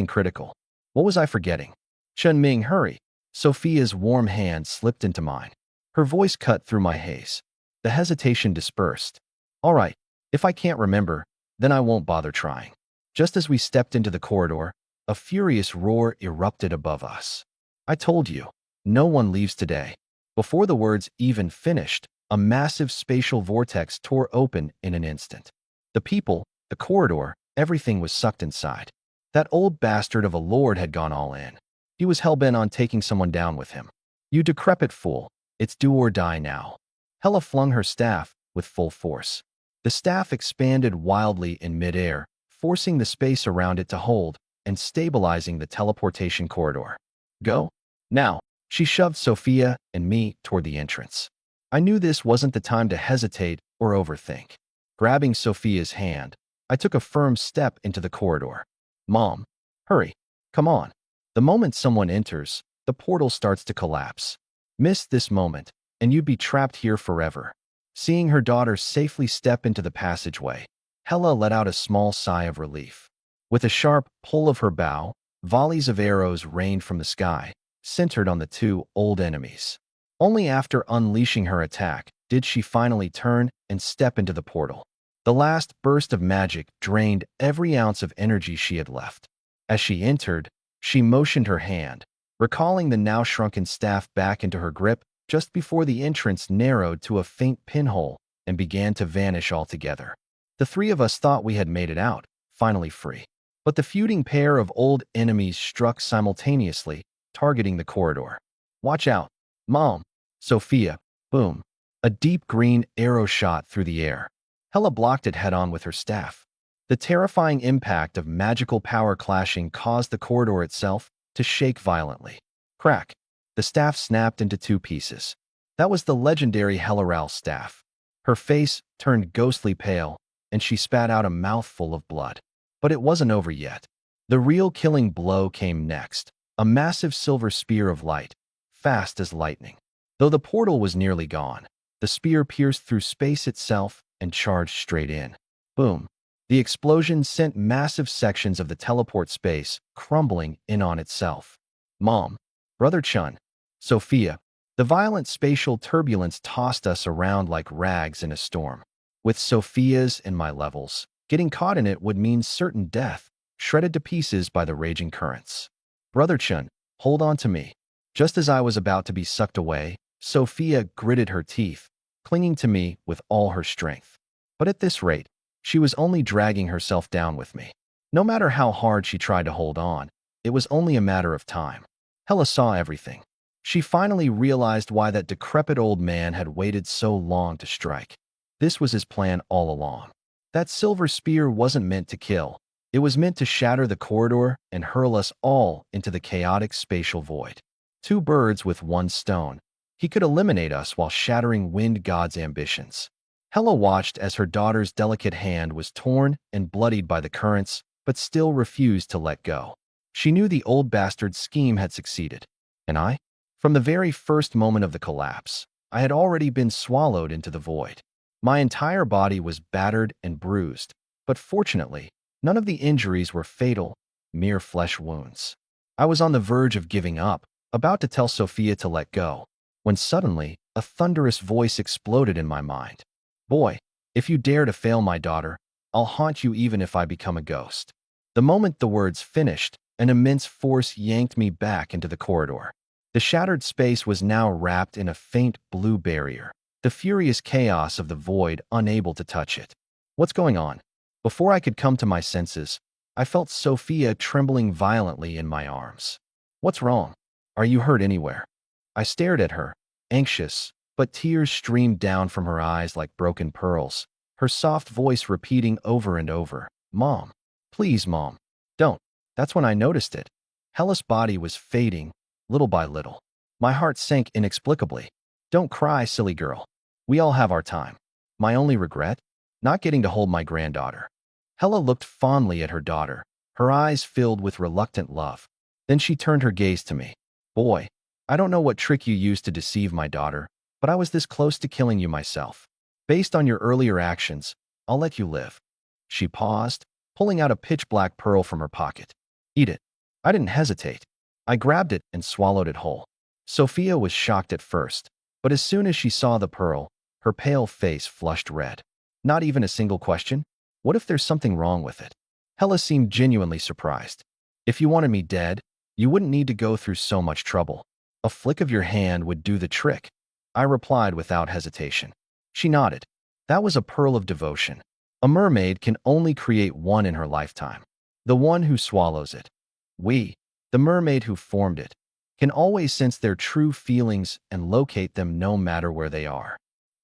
critical. What was I forgetting? "Chen Ming, hurry." Sophia's warm hand slipped into mine. Her voice cut through my haze. The hesitation dispersed. "All right, if I can't remember, then I won't bother trying." Just as we stepped into the corridor, a furious roar erupted above us. "I told you, no one leaves today." Before the words even finished, a massive spatial vortex tore open in an instant. The people, the corridor, everything was sucked inside. That old bastard of a lord had gone all in. He was hell-bent on taking someone down with him. "You decrepit fool, it's do or die now." Hela flung her staff with full force. The staff expanded wildly in midair, forcing the space around it to hold and stabilizing the teleportation corridor. "Go. Now." She shoved Sophia and me toward the entrance. I knew this wasn't the time to hesitate or overthink. Grabbing Sophia's hand, I took a firm step into the corridor. "Mom, hurry. Come on." The moment someone enters, the portal starts to collapse. Miss this moment, and you'd be trapped here forever. Seeing her daughter safely step into the passageway, Hela let out a small sigh of relief. With a sharp pull of her bow, volleys of arrows rained from the sky, centered on the two old enemies. Only after unleashing her attack did she finally turn and step into the portal. The last burst of magic drained every ounce of energy she had left. As she entered, she motioned her hand, recalling the now shrunken staff back into her grip just before the entrance narrowed to a faint pinhole and began to vanish altogether. The three of us thought we had made it out, finally free. But the feuding pair of old enemies struck simultaneously, targeting the corridor. "Watch out, Mom." "Sophia." Boom. A deep green arrow shot through the air. Hela blocked it head-on with her staff. The terrifying impact of magical power clashing caused the corridor itself to shake violently. Crack. The staff snapped into two pieces. That was the legendary Helaral staff. Her face turned ghostly pale, and she spat out a mouthful of blood. But it wasn't over yet. The real killing blow came next. A massive silver spear of light, fast as lightning. Though the portal was nearly gone, the spear pierced through space itself and charged straight in. Boom. The explosion sent massive sections of the teleport space crumbling in on itself. "Mom." "Brother Chun." "Sophia." The violent spatial turbulence tossed us around like rags in a storm. With Sophia's and my levels, getting caught in it would mean certain death, shredded to pieces by the raging currents. "Brother Chun, hold on to me." Just as I was about to be sucked away, Sophia gritted her teeth, clinging to me with all her strength. But at this rate, she was only dragging herself down with me. No matter how hard she tried to hold on, It was only a matter of time. Hella saw everything. She finally realized why that decrepit old man had waited so long to strike. This was his plan all along. That silver spear wasn't meant to kill. It was meant to shatter the corridor and hurl us all into the chaotic spatial void. Two birds with one stone. He could eliminate us while shattering Wind God's ambitions. Hela watched as her daughter's delicate hand was torn and bloodied by the currents, but still refused to let go. She knew the old bastard's scheme had succeeded. And I? From the very first moment of the collapse, I had already been swallowed into the void. My entire body was battered and bruised, but fortunately, none of the injuries were fatal, mere flesh wounds. I was on the verge of giving up, about to tell Sophia to let go, when suddenly a thunderous voice exploded in my mind. Boy, if you dare to fail my daughter, I'll haunt you even if I become a ghost. The moment the words finished, an immense force yanked me back into the corridor. The shattered space was now wrapped in a faint blue barrier, the furious chaos of the void unable to touch it. What's going on? Before I could come to my senses, I felt Sophia trembling violently in my arms. What's wrong? Are you hurt anywhere? I stared at her, anxious, but tears streamed down from her eyes like broken pearls, her soft voice repeating over and over, Mom, please, Mom, don't. That's when I noticed it. Hela's body was fading, little by little. My heart sank inexplicably. Don't cry, silly girl. We all have our time. My only regret? Not getting to hold my granddaughter. Hela looked fondly at her daughter, her eyes filled with reluctant love. Then she turned her gaze to me. Boy, I don't know what trick you used to deceive my daughter, but I was this close to killing you myself. Based on your earlier actions, I'll let you live. She paused, pulling out a pitch-black pearl from her pocket. Eat it. I didn't hesitate. I grabbed it and swallowed it whole. Sophia was shocked at first, but as soon as she saw the pearl, her pale face flushed red. Not even a single question? What if there's something wrong with it? Hela seemed genuinely surprised. If you wanted me dead, you wouldn't need to go through so much trouble. A flick of your hand would do the trick. I replied without hesitation. She nodded. That was a pearl of devotion. A mermaid can only create one in her lifetime. The one who swallows it. We, the mermaid who formed it, can always sense their true feelings and locate them no matter where they are.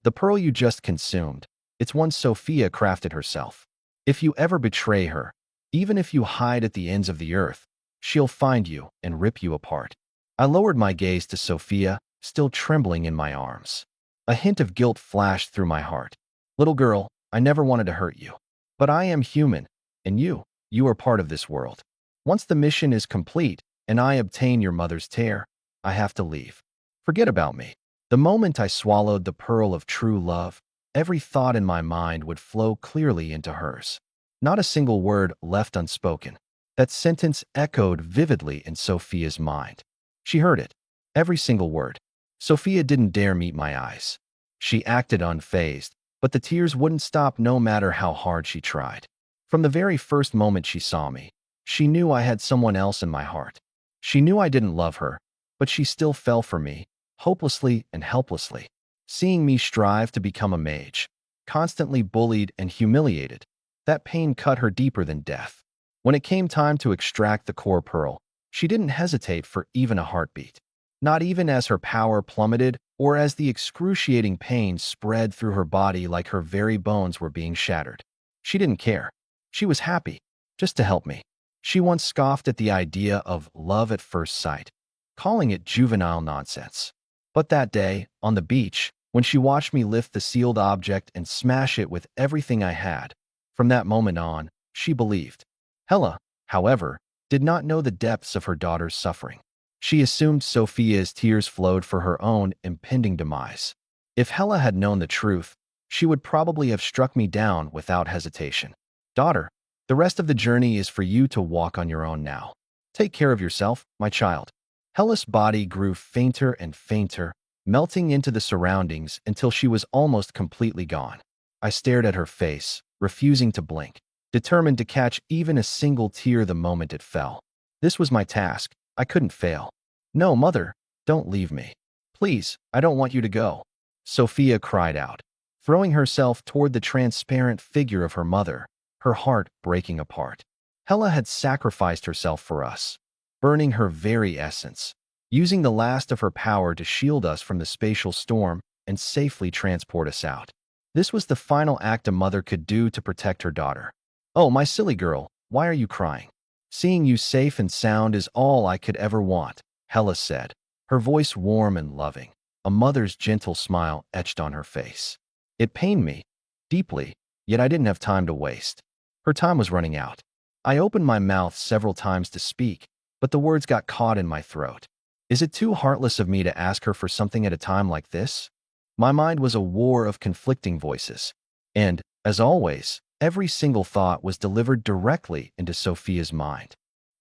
The pearl you just consumed, it's one Sophia crafted herself. If you ever betray her, even if you hide at the ends of the earth, she'll find you and rip you apart. I lowered my gaze to Sophia, still trembling in my arms. A hint of guilt flashed through my heart. Little girl, I never wanted to hurt you. But I am human, and you are part of this world. Once the mission is complete and I obtain your mother's tear, I have to leave. Forget about me. The moment I swallowed the pearl of true love, every thought in my mind would flow clearly into hers. Not a single word left unspoken. That sentence echoed vividly in Sophia's mind. She heard it. Every single word. Sophia didn't dare meet my eyes. She acted unfazed, but the tears wouldn't stop no matter how hard she tried. From the very first moment she saw me, she knew I had someone else in my heart. She knew I didn't love her, but she still fell for me, hopelessly and helplessly. Seeing me strive to become a mage, constantly bullied and humiliated, that pain cut her deeper than death. When it came time to extract the core pearl, she didn't hesitate for even a heartbeat. Not even as her power plummeted or as the excruciating pain spread through her body like her very bones were being shattered. She didn't care. She was happy, just to help me. She once scoffed at the idea of love at first sight, calling it juvenile nonsense. But that day, on the beach, when she watched me lift the sealed object and smash it with everything I had, from that moment on, she believed. Hela, however, did not know the depths of her daughter's suffering. She assumed Sophia's tears flowed for her own impending demise. If Hela had known the truth, she would probably have struck me down without hesitation. Daughter, the rest of the journey is for you to walk on your own now. Take care of yourself, my child. Hela's body grew fainter and fainter, melting into the surroundings until she was almost completely gone. I stared at her face, refusing to blink, determined to catch even a single tear the moment it fell. This was my task. I couldn't fail. No, Mother, don't leave me. Please, I don't want you to go. Sophia cried out, throwing herself toward the transparent figure of her mother, her heart breaking apart. Hela had sacrificed herself for us. burning her very essence, using the last of her power to shield us from the spatial storm and safely transport us out. This was the final act a mother could do to protect her daughter. "Oh, my silly girl, why are you crying? Seeing you safe and sound is all I could ever want," Hella said, her voice warm and loving, a mother's gentle smile etched on her face. It pained me deeply, yet I didn't have time to waste. Her time was running out. I opened my mouth several times to speak, but the words got caught in my throat. Is it too heartless of me to ask her for something at a time like this? My mind was a war of conflicting voices, and, as always, every single thought was delivered directly into Sophia's mind.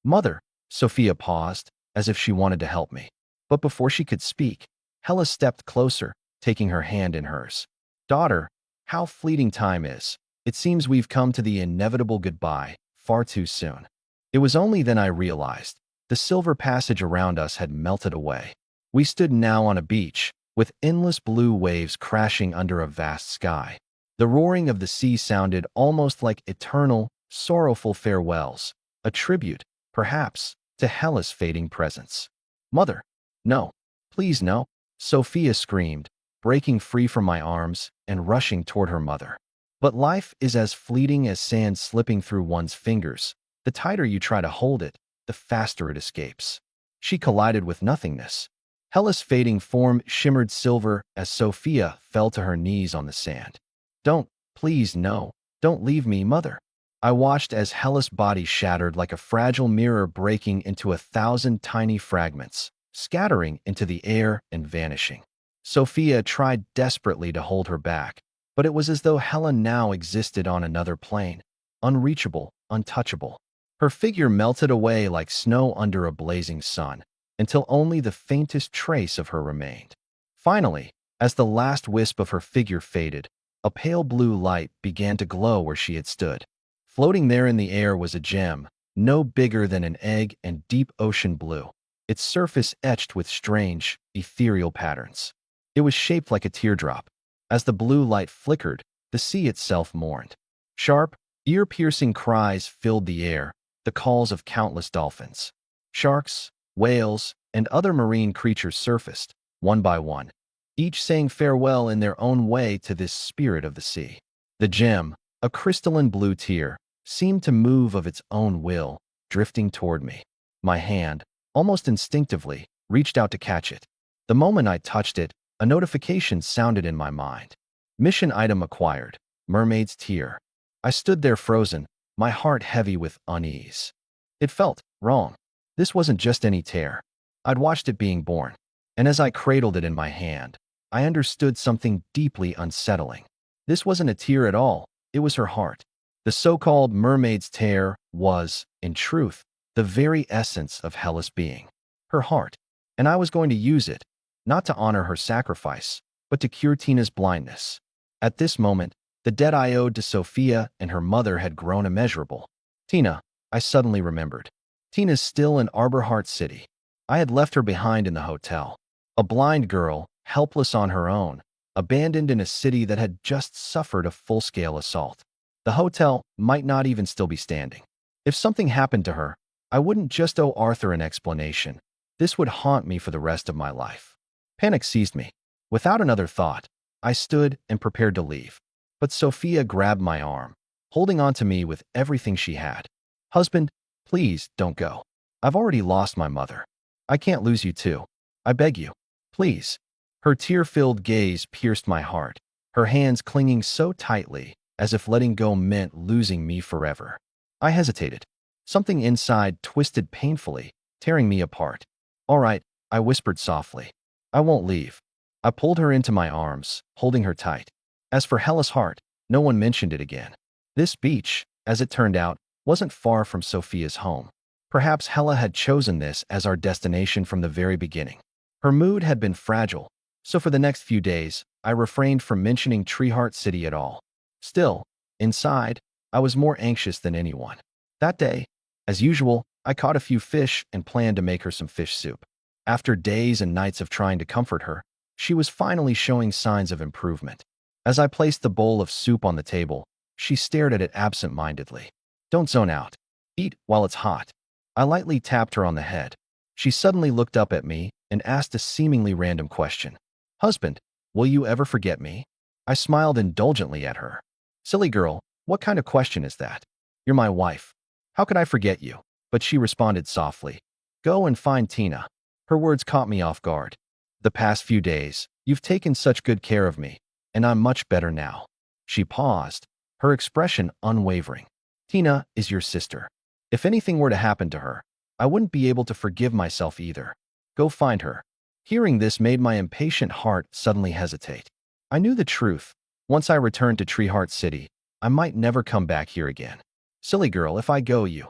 "Mother," Sophia paused, as if she wanted to help me. But before she could speak, Hella stepped closer, taking her hand in hers. "Daughter, how fleeting time is. It seems we've come to the inevitable goodbye far too soon." It was only then I realized the silver passage around us had melted away. We stood now on a beach, with endless blue waves crashing under a vast sky. The roaring of the sea sounded almost like eternal, sorrowful farewells, a tribute, perhaps, to Hella's fading presence. "Mother, no, please no," Sophia screamed, breaking free from my arms and rushing toward her mother. But life is as fleeting as sand slipping through one's fingers. The tighter you try to hold it, the faster it escapes. She collided with nothingness. Hella's fading form shimmered silver as Sophia fell to her knees on the sand. "Don't, please no, don't leave me, mother." I watched as Hella's body shattered like a fragile mirror, breaking into 1,000 tiny fragments, scattering into the air and vanishing. Sophia tried desperately to hold her back, but it was as though Hella now existed on another plane, unreachable, untouchable. Her figure melted away like snow under a blazing sun, until only the faintest trace of her remained. Finally, as the last wisp of her figure faded, a pale blue light began to glow where she had stood. Floating there in the air was a gem, no bigger than an egg and deep ocean blue, its surface etched with strange, ethereal patterns. It was shaped like a teardrop. As the blue light flickered, the sea itself mourned. Sharp, ear-piercing cries filled the air, the calls of countless dolphins. Sharks, whales, and other marine creatures surfaced, one by one, each saying farewell in their own way to this spirit of the sea. The gem, a crystalline blue tear, seemed to move of its own will, drifting toward me. My hand, almost instinctively, reached out to catch it. The moment I touched it, a notification sounded in my mind. "Mission item acquired, Mermaid's Tear." I stood there frozen, my heart heavy with unease. It felt wrong. This wasn't just any tear. I'd watched it being born, and as I cradled it in my hand, I understood something deeply unsettling. This wasn't a tear at all, it was her heart. The so-called Mermaid's Tear was, in truth, the very essence of Hella's being. Her heart. And I was going to use it, not to honor her sacrifice, but to cure Tina's blindness. At this moment, the debt I owed to Sophia and her mother had grown immeasurable. Tina, I suddenly remembered. Tina's still in Arbor Heart City. I had left her behind in the hotel. A blind girl, helpless on her own, abandoned in a city that had just suffered a full-scale assault. The hotel might not even still be standing. If something happened to her, I wouldn't just owe Arthur an explanation. This would haunt me for the rest of my life. Panic seized me. Without another thought, I stood and prepared to leave. But Sophia grabbed my arm, holding on to me with everything she had. "Husband, please don't go. I've already lost my mother. I can't lose you too. I beg you. Please." Her tear-filled gaze pierced my heart, her hands clinging so tightly, as if letting go meant losing me forever. I hesitated. Something inside twisted painfully, tearing me apart. "All right," I whispered softly. "I won't leave." I pulled her into my arms, holding her tight. As for Hella's heart, no one mentioned it again. This beach, as it turned out, wasn't far from Sophia's home. Perhaps Hella had chosen this as our destination from the very beginning. Her mood had been fragile, so for the next few days, I refrained from mentioning Treeheart City at all. Still, inside, I was more anxious than anyone. That day, as usual, I caught a few fish and planned to make her some fish soup. After days and nights of trying to comfort her, she was finally showing signs of improvement. As I placed the bowl of soup on the table, she stared at it absent-mindedly. "Don't zone out. Eat while it's hot." I lightly tapped her on the head. She suddenly looked up at me and asked a seemingly random question. Husband, will you ever forget me? I smiled indulgently at her. Silly girl, what kind of question is that? You're my wife. How could I forget you? But she responded softly. Go and find Tina. Her words caught me off guard. The past few days, you've taken such good care of me, and I'm much better now. She paused, her expression unwavering. Tina is your sister. If anything were to happen to her, I wouldn't be able to forgive myself either. Go find her. Hearing this made my impatient heart suddenly hesitate. I knew the truth. Once I returned to Treeheart City, I might never come back here again. Silly girl, if I go, you.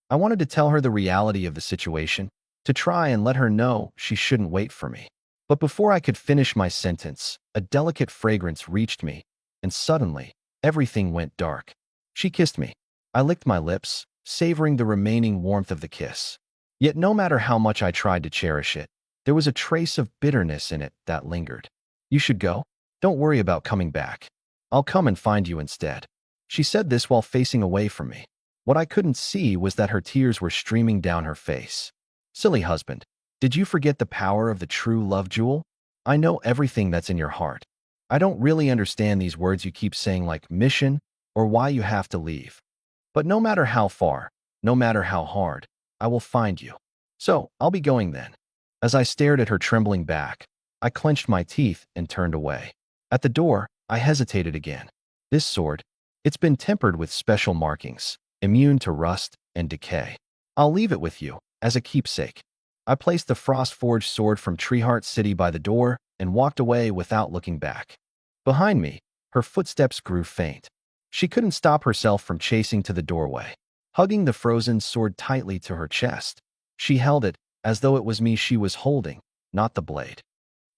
I wanted to tell her the reality of the situation, to try and let her know she shouldn't wait for me. But before I could finish my sentence, a delicate fragrance reached me, and suddenly, everything went dark. She kissed me. I licked my lips, savoring the remaining warmth of the kiss. Yet no matter how much I tried to cherish it, there was a trace of bitterness in it that lingered. You should go. Don't worry about coming back. I'll come and find you instead. She said this while facing away from me. What I couldn't see was that her tears were streaming down her face. Silly husband, did you forget the power of the true love jewel? I know everything that's in your heart. I don't really understand these words you keep saying like mission or why you have to leave. But no matter how far, no matter how hard, I will find you. So, I'll be going then. As I stared at her trembling back, I clenched my teeth and turned away. At the door, I hesitated again. This sword, it's been tempered with special markings, immune to rust and decay. I'll leave it with you, as a keepsake. I placed the frost-forged sword from Treeheart City by the door and walked away without looking back. Behind me, her footsteps grew faint. She couldn't stop herself from chasing to the doorway. Hugging the frozen sword tightly to her chest, she held it as though it was me she was holding, not the blade.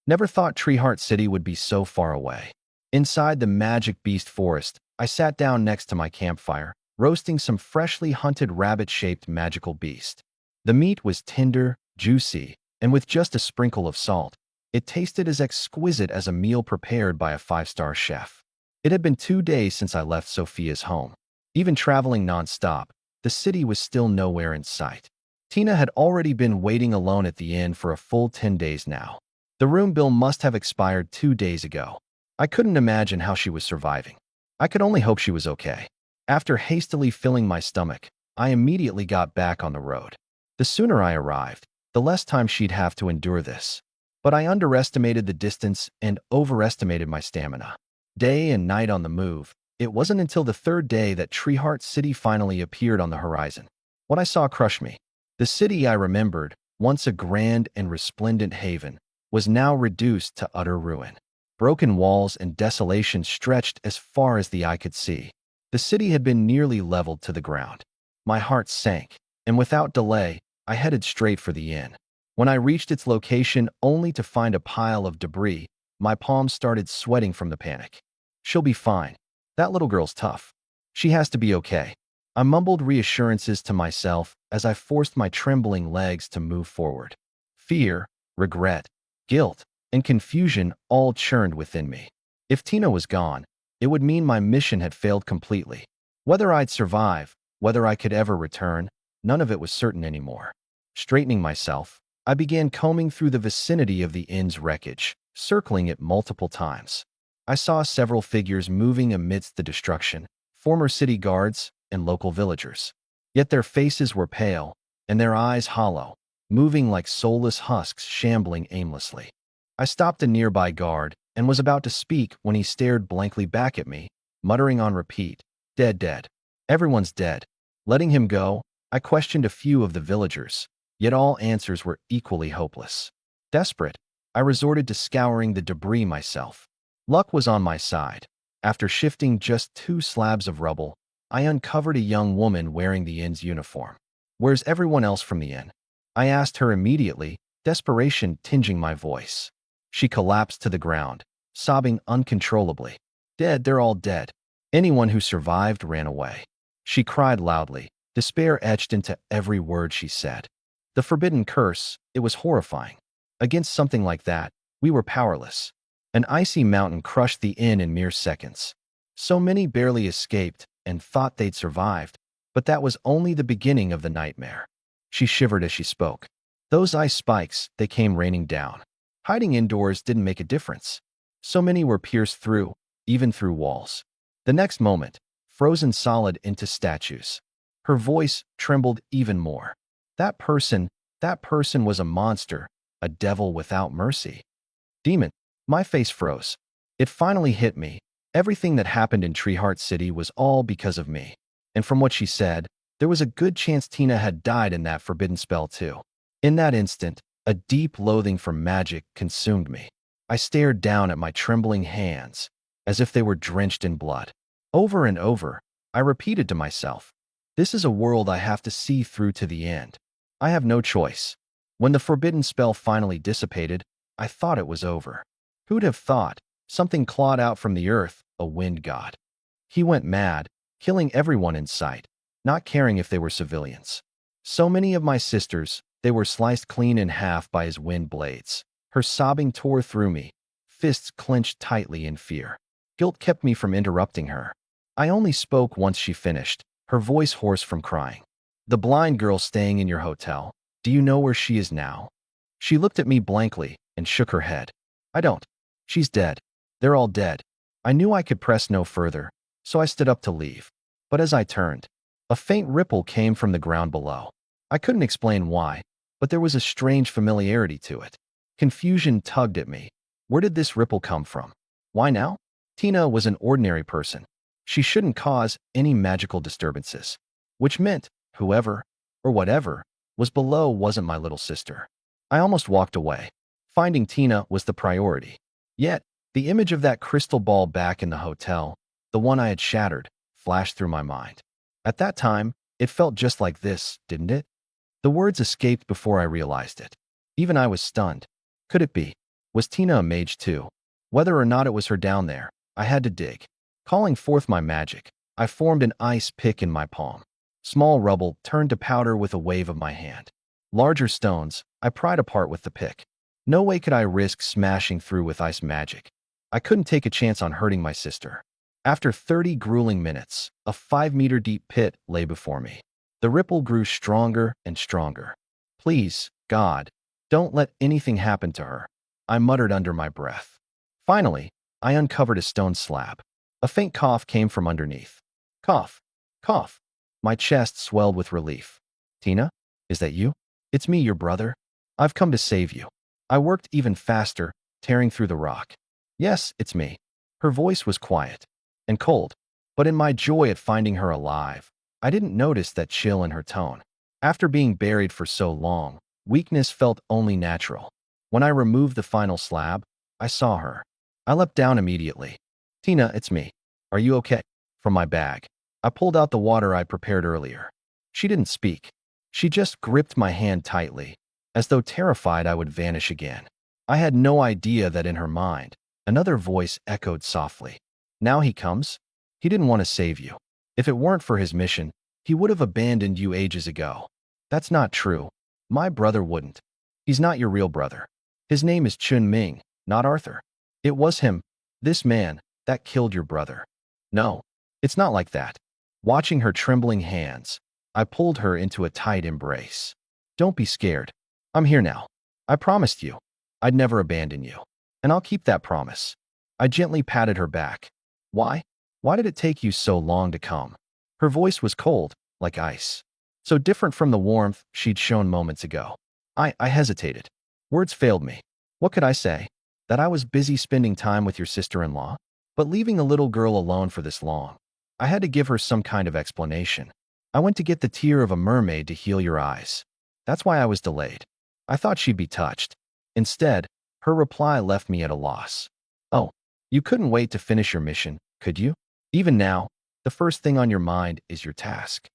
Never thought Treeheart City would be so far away. Inside the Magic Beast Forest, I sat down next to my campfire, roasting some freshly hunted rabbit-shaped magical beast. The meat was tender, juicy, and with just a sprinkle of salt, it tasted as exquisite as a meal prepared by a five-star chef. It had been 2 days since I left Sophia's home. Even traveling non-stop, the city was still nowhere in sight. Tina had already been waiting alone at the inn for a full 10 days now. The room bill must have expired 2 days ago. I couldn't imagine how she was surviving. I could only hope she was okay. After hastily filling my stomach, I immediately got back on the road. The sooner I arrived, the less time she'd have to endure this. But I underestimated the distance and overestimated my stamina. Day and night on the move, it wasn't until the 3rd day that Treeheart City finally appeared on the horizon. What I saw crushed me. The city I remembered, once a grand and resplendent haven, was now reduced to utter ruin. Broken walls and desolation stretched as far as the eye could see. The city had been nearly leveled to the ground. My heart sank, and without delay, I headed straight for the inn. When I reached its location only to find a pile of debris, my palms started sweating from the panic. She'll be fine. That little girl's tough. She has to be okay. I mumbled reassurances to myself as I forced my trembling legs to move forward. Fear, regret, guilt, and confusion all churned within me. If Tina was gone, it would mean my mission had failed completely. Whether I'd survive, whether I could ever return, none of it was certain anymore. Straightening myself, I began combing through the vicinity of the inn's wreckage, circling it multiple times. I saw several figures moving amidst the destruction, former city guards and local villagers. Yet their faces were pale, and their eyes hollow, moving like soulless husks shambling aimlessly. I stopped a nearby guard and was about to speak when he stared blankly back at me, muttering on repeat, "Dead, dead. Everyone's dead." Letting him go, I questioned a few of the villagers, yet all answers were equally hopeless. Desperate, I resorted to scouring the debris myself. Luck was on my side. After shifting just 2 slabs of rubble, I uncovered a young woman wearing the inn's uniform. "Where's everyone else from the inn?" I asked her immediately, desperation tinging my voice. She collapsed to the ground, sobbing uncontrollably. "Dead, they're all dead. Anyone who survived ran away." She cried loudly, despair etched into every word she said. The forbidden curse, it was horrifying. Against something like that, we were powerless. An icy mountain crushed the inn in mere seconds. So many barely escaped and thought they'd survived, but that was only the beginning of the nightmare. She shivered as she spoke. Those ice spikes, they came raining down. Hiding indoors didn't make a difference. So many were pierced through, even through walls. The next moment, frozen solid into statues. Her voice trembled even more. That person was a monster, a devil without mercy. Demon. My face froze. It finally hit me. Everything that happened in Treeheart City was all because of me. And from what she said, there was a good chance Tina had died in that forbidden spell too. In that instant, a deep loathing for magic consumed me. I stared down at my trembling hands, as if they were drenched in blood. Over and over, I repeated to myself, this is a world I have to see through to the end. I have no choice. When the forbidden spell finally dissipated, I thought it was over. Who'd have thought? Something clawed out from the earth, a wind god. He went mad, killing everyone in sight, not caring if they were civilians. So many of my sisters, they were sliced clean in half by his wind blades. Her sobbing tore through me, fists clenched tightly in fear. Guilt kept me from interrupting her. I only spoke once she finished, her voice hoarse from crying. The blind girl staying in your hotel, do you know where she is now? She looked at me blankly and shook her head. I don't. She's dead. They're all dead. I knew I could press no further, so I stood up to leave. But as I turned, a faint ripple came from the ground below. I couldn't explain why, but there was a strange familiarity to it. Confusion tugged at me. Where did this ripple come from? Why now? Tina was an ordinary person. She shouldn't cause any magical disturbances, which meant whoever, or whatever, was below wasn't my little sister. I almost walked away. Finding Tina was the priority. Yet, the image of that crystal ball back in the hotel, the one I had shattered, flashed through my mind. At that time, it felt just like this, didn't it? The words escaped before I realized it. Even I was stunned. Could it be? Was Tina a mage too? Whether or not it was her down there, I had to dig. Calling forth my magic, I formed an ice pick in my palm. Small rubble turned to powder with a wave of my hand. Larger stones, I pried apart with the pick. No way could I risk smashing through with ice magic. I couldn't take a chance on hurting my sister. After 30 grueling minutes, a 5-meter deep pit lay before me. The ripple grew stronger and stronger. Please, God, don't let anything happen to her, I muttered under my breath. Finally, I uncovered a stone slab. A faint cough came from underneath. Cough, cough. My chest swelled with relief. Tina, is that you? It's me, your brother. I've come to save you. I worked even faster, tearing through the rock. Yes, it's me. Her voice was quiet and cold, but in my joy at finding her alive, I didn't notice that chill in her tone. After being buried for so long, weakness felt only natural. When I removed the final slab, I saw her. I leapt down immediately. Tina, it's me. Are you okay? From my bag, I pulled out the water I'd prepared earlier. She didn't speak. She just gripped my hand tightly, as though terrified I would vanish again. I had no idea that in her mind, another voice echoed softly. Now he comes? He didn't want to save you. If it weren't for his mission, he would have abandoned you ages ago. That's not true. My brother wouldn't. He's not your real brother. His name is Chun Ming, not Arthur. It was him, this man, that killed your brother. No, it's not like that. Watching her trembling hands, I pulled her into a tight embrace. Don't be scared. I'm here now. I promised you. I'd never abandon you. And I'll keep that promise. I gently patted her back. Why? Why did it take you so long to come? Her voice was cold, like ice. So different from the warmth she'd shown moments ago. I hesitated. Words failed me. What could I say? That I was busy spending time with your sister-in-law? But leaving a little girl alone for this long. I had to give her some kind of explanation. I went to get the tear of a mermaid to heal your eyes. That's why I was delayed. I thought she'd be touched. Instead, her reply left me at a loss. Oh, you couldn't wait to finish your mission, could you? Even now, the first thing on your mind is your task.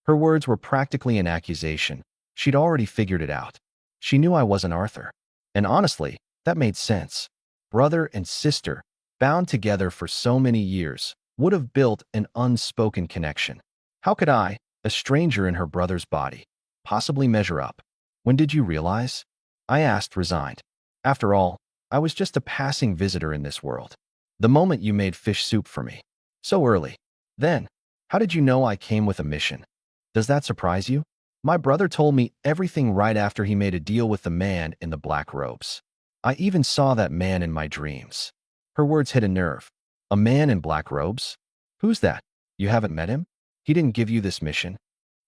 Her words were practically an accusation. She'd already figured it out. She knew I wasn't Arthur. And honestly, that made sense. Brother and sister, bound together for so many years, would have built an unspoken connection. How could I, a stranger in her brother's body, possibly measure up? When did you realize? I asked, resigned. After all, I was just a passing visitor in this world. The moment you made fish soup for me. So early. Then, how did you know I came with a mission? Does that surprise you? My brother told me everything right after he made a deal with the man in the black robes. I even saw that man in my dreams. Her words hit a nerve. A man in black robes? Who's that? You haven't met him? He didn't give you this mission?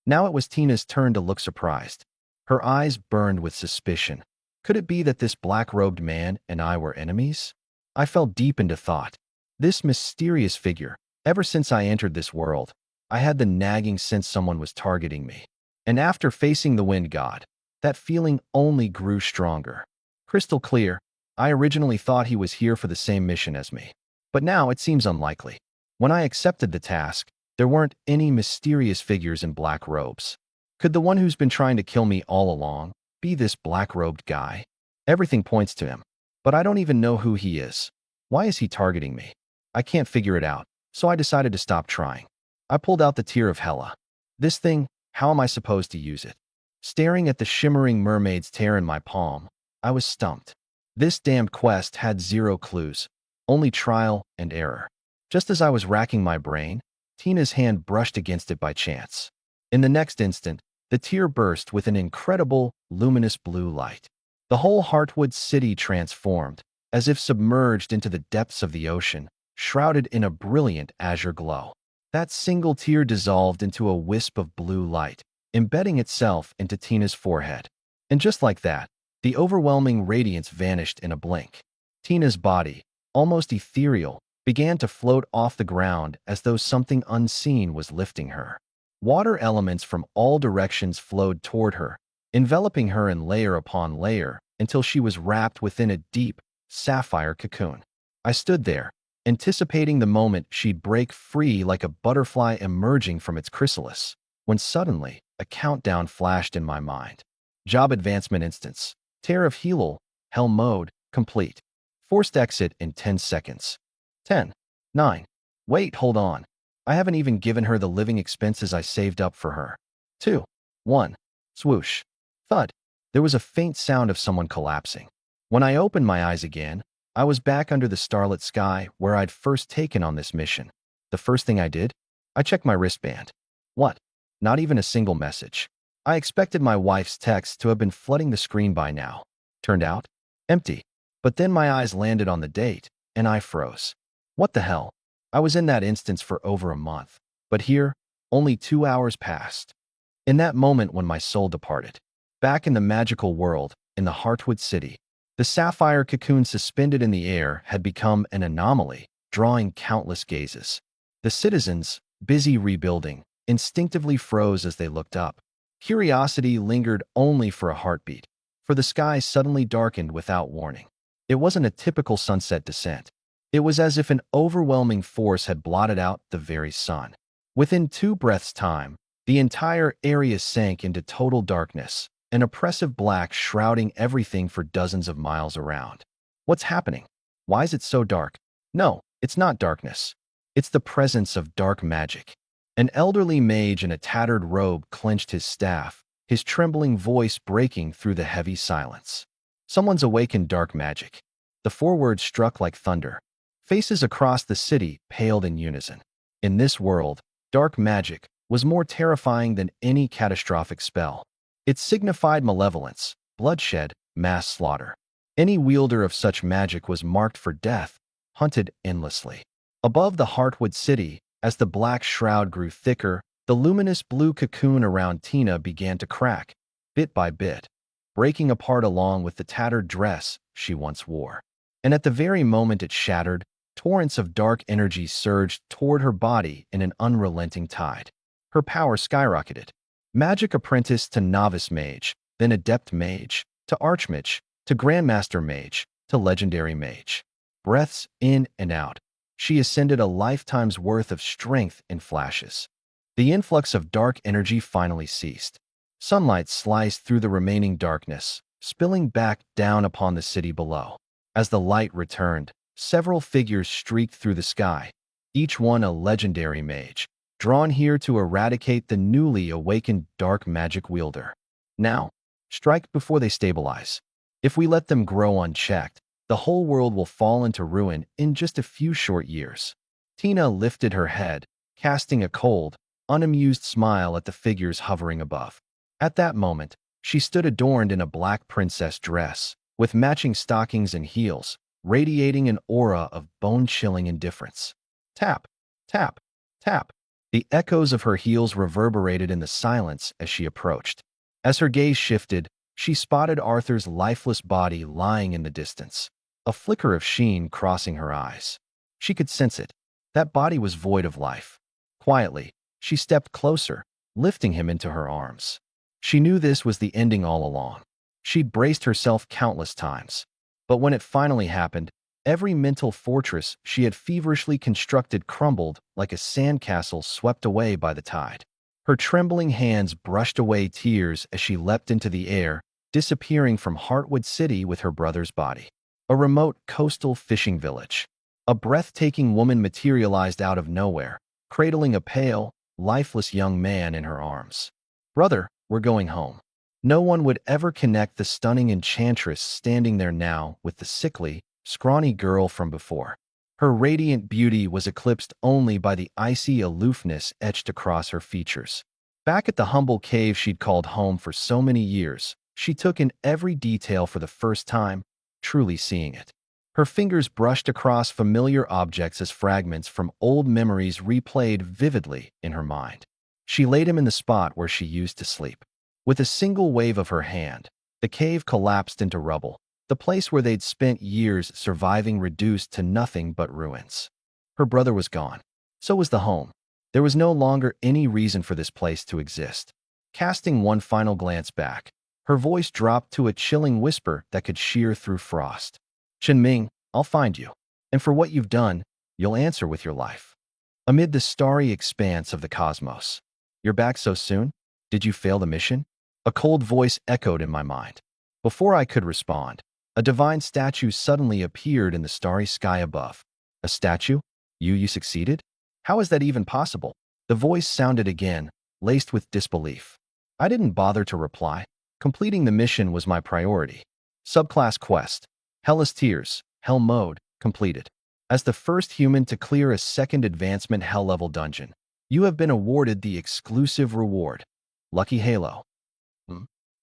Now it was Tina's turn to look surprised. Her eyes burned with suspicion. Could it be that this black-robed man and I were enemies? I fell deep into thought. This mysterious figure, ever since I entered this world, I had the nagging sense someone was targeting me. And after facing the wind god, that feeling only grew stronger. Crystal clear, I originally thought he was here for the same mission as me. But now it seems unlikely. When I accepted the task, there weren't any mysterious figures in black robes. Could the one who's been trying to kill me all along be this black-robed guy? Everything points to him, but I don't even know who he is. Why is he targeting me? I can't figure it out, so I decided to stop trying. I pulled out the Tear of Hela. This thing, how am I supposed to use it? Staring at the shimmering mermaid's tear in my palm, I was stumped. This damned quest had zero clues, only trial and error. Just as I was racking my brain, Tina's hand brushed against it by chance. In the next instant, the tear burst with an incredible, luminous blue light. The whole Heartwood city transformed, as if submerged into the depths of the ocean, shrouded in a brilliant azure glow. That single tear dissolved into a wisp of blue light, embedding itself into Tina's forehead. And just like that, the overwhelming radiance vanished in a blink. Tina's body, almost ethereal, began to float off the ground as though something unseen was lifting her. Water elements from all directions flowed toward her, enveloping her in layer upon layer until she was wrapped within a deep, sapphire cocoon. I stood there, anticipating the moment she'd break free like a butterfly emerging from its chrysalis, when suddenly a countdown flashed in my mind. Job advancement instance. Tear of Hela, Hell mode, complete. Forced exit in 10 seconds. 10. 9. Wait, hold on. I haven't even given her the living expenses I saved up for her. 2. 1. Swoosh. Thud. There was a faint sound of someone collapsing. When I opened my eyes again, I was back under the starlit sky where I'd first taken on this mission. The first thing I did? I checked my wristband. What? Not even a single message. I expected my wife's texts to have been flooding the screen by now. Turned out, empty. But then my eyes landed on the date, and I froze. What the hell? I was in that instance for over a month. But here, only 2 hours passed. In that moment when my soul departed, back in the magical world, in the Heartwood city, the sapphire cocoon suspended in the air had become an anomaly, drawing countless gazes. The citizens, busy rebuilding, instinctively froze as they looked up. Curiosity lingered only for a heartbeat, for the sky suddenly darkened without warning. It wasn't a typical sunset descent. It was as if an overwhelming force had blotted out the very sun. Within 2 breaths' time, the entire area sank into total darkness, an oppressive black shrouding everything for dozens of miles around. What's happening? Why is it so dark? No, it's not darkness. It's the presence of dark magic. An elderly mage in a tattered robe clenched his staff, his trembling voice breaking through the heavy silence. Someone's awakened dark magic. The 4 words struck like thunder. Faces across the city paled in unison. In this world, dark magic was more terrifying than any catastrophic spell. It signified malevolence, bloodshed, mass slaughter. Any wielder of such magic was marked for death, hunted endlessly. Above the Heartwood city, as the black shroud grew thicker, the luminous blue cocoon around Tina began to crack, bit by bit, breaking apart along with the tattered dress she once wore. And at the very moment it shattered, torrents of dark energy surged toward her body in an unrelenting tide. Her power skyrocketed. Magic apprentice to novice mage, then adept mage, to archmage, to grandmaster mage, to legendary mage. Breaths in and out, she ascended a lifetime's worth of strength in flashes. The influx of dark energy finally ceased. Sunlight sliced through the remaining darkness, spilling back down upon the city below. As the light returned, several figures streaked through the sky, each one a legendary mage, drawn here to eradicate the newly awakened dark magic wielder. Now, strike before they stabilize. If we let them grow unchecked, the whole world will fall into ruin in just a few short years. Tina lifted her head, casting a cold, unamused smile at the figures hovering above. At that moment, she stood adorned in a black princess dress, with matching stockings and heels, radiating an aura of bone-chilling indifference. Tap, tap, tap. The echoes of her heels reverberated in the silence as she approached. As her gaze shifted, she spotted Arthur's lifeless body lying in the distance, a flicker of sheen crossing her eyes. She could sense it. That body was void of life. Quietly, she stepped closer, lifting him into her arms. She knew this was the ending all along. She'd braced herself countless times. But when it finally happened, every mental fortress she had feverishly constructed crumbled like a sandcastle swept away by the tide. Her trembling hands brushed away tears as she leapt into the air, disappearing from Heartwood City with her brother's body. A remote coastal fishing village. A breathtaking woman materialized out of nowhere, cradling a pale, lifeless young man in her arms. "Brother, we're going home." No one would ever connect the stunning enchantress standing there now with the sickly, scrawny girl from before. Her radiant beauty was eclipsed only by the icy aloofness etched across her features. Back at the humble cave she'd called home for so many years, she took in every detail for the first time, truly seeing it. Her fingers brushed across familiar objects as fragments from old memories replayed vividly in her mind. She laid him in the spot where she used to sleep. With a single wave of her hand, the cave collapsed into rubble, the place where they'd spent years surviving reduced to nothing but ruins. Her brother was gone. So was the home. There was no longer any reason for this place to exist. Casting one final glance back, her voice dropped to a chilling whisper that could shear through frost. "Chen-Ming, I'll find you. And for what you've done, you'll answer with your life." Amid the starry expanse of the cosmos. "You're back so soon? Did you fail the mission?" A cold voice echoed in my mind. Before I could respond, a divine statue suddenly appeared in the starry sky above. "A statue? You succeeded? How is that even possible?" The voice sounded again, laced with disbelief. I didn't bother to reply. Completing the mission was my priority. Subclass Quest. Hellas Tears, Hell Mode, completed. As the first human to clear a second advancement Hell-level dungeon, you have been awarded the exclusive reward, Lucky Halo.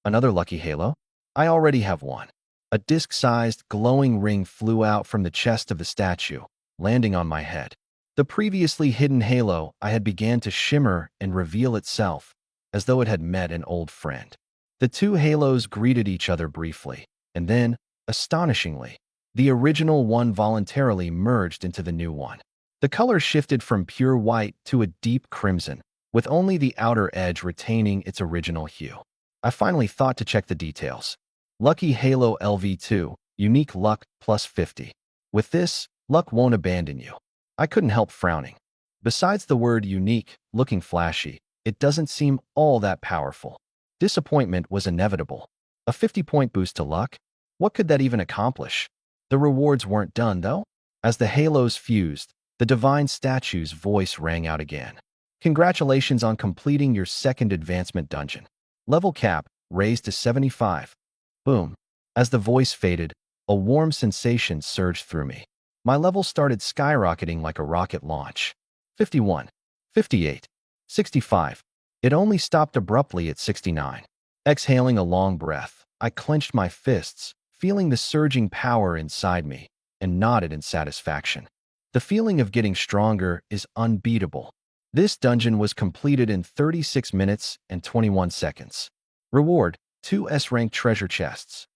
Another Lucky Halo? I already have one. A disc-sized, glowing ring flew out from the chest of the statue, landing on my head. The previously hidden halo I had began to shimmer and reveal itself, as though it had met an old friend. The two halos greeted each other briefly, and then, astonishingly, the original one voluntarily merged into the new one. The color shifted from pure white to a deep crimson, with only the outer edge retaining its original hue. I finally thought to check the details. Lucky Halo LV2, unique luck plus 50. With this, luck won't abandon you. I couldn't help frowning. Besides the word unique, looking flashy, it doesn't seem all that powerful. Disappointment was inevitable. A 50-point boost to luck? What could that even accomplish? The rewards weren't done, though. As the halos fused, the divine statue's voice rang out again. "Congratulations on completing your second advancement dungeon. Level cap raised to 75. Boom. As the voice faded, a warm sensation surged through me. My level started skyrocketing like a rocket launch. 51, 58, 65. It only stopped abruptly at 69. Exhaling a long breath, I clenched my fists, feeling the surging power inside me, and nodded in satisfaction. The feeling of getting stronger is unbeatable. This dungeon was completed in 36 minutes and 21 seconds. Reward, 2 S-rank treasure chests.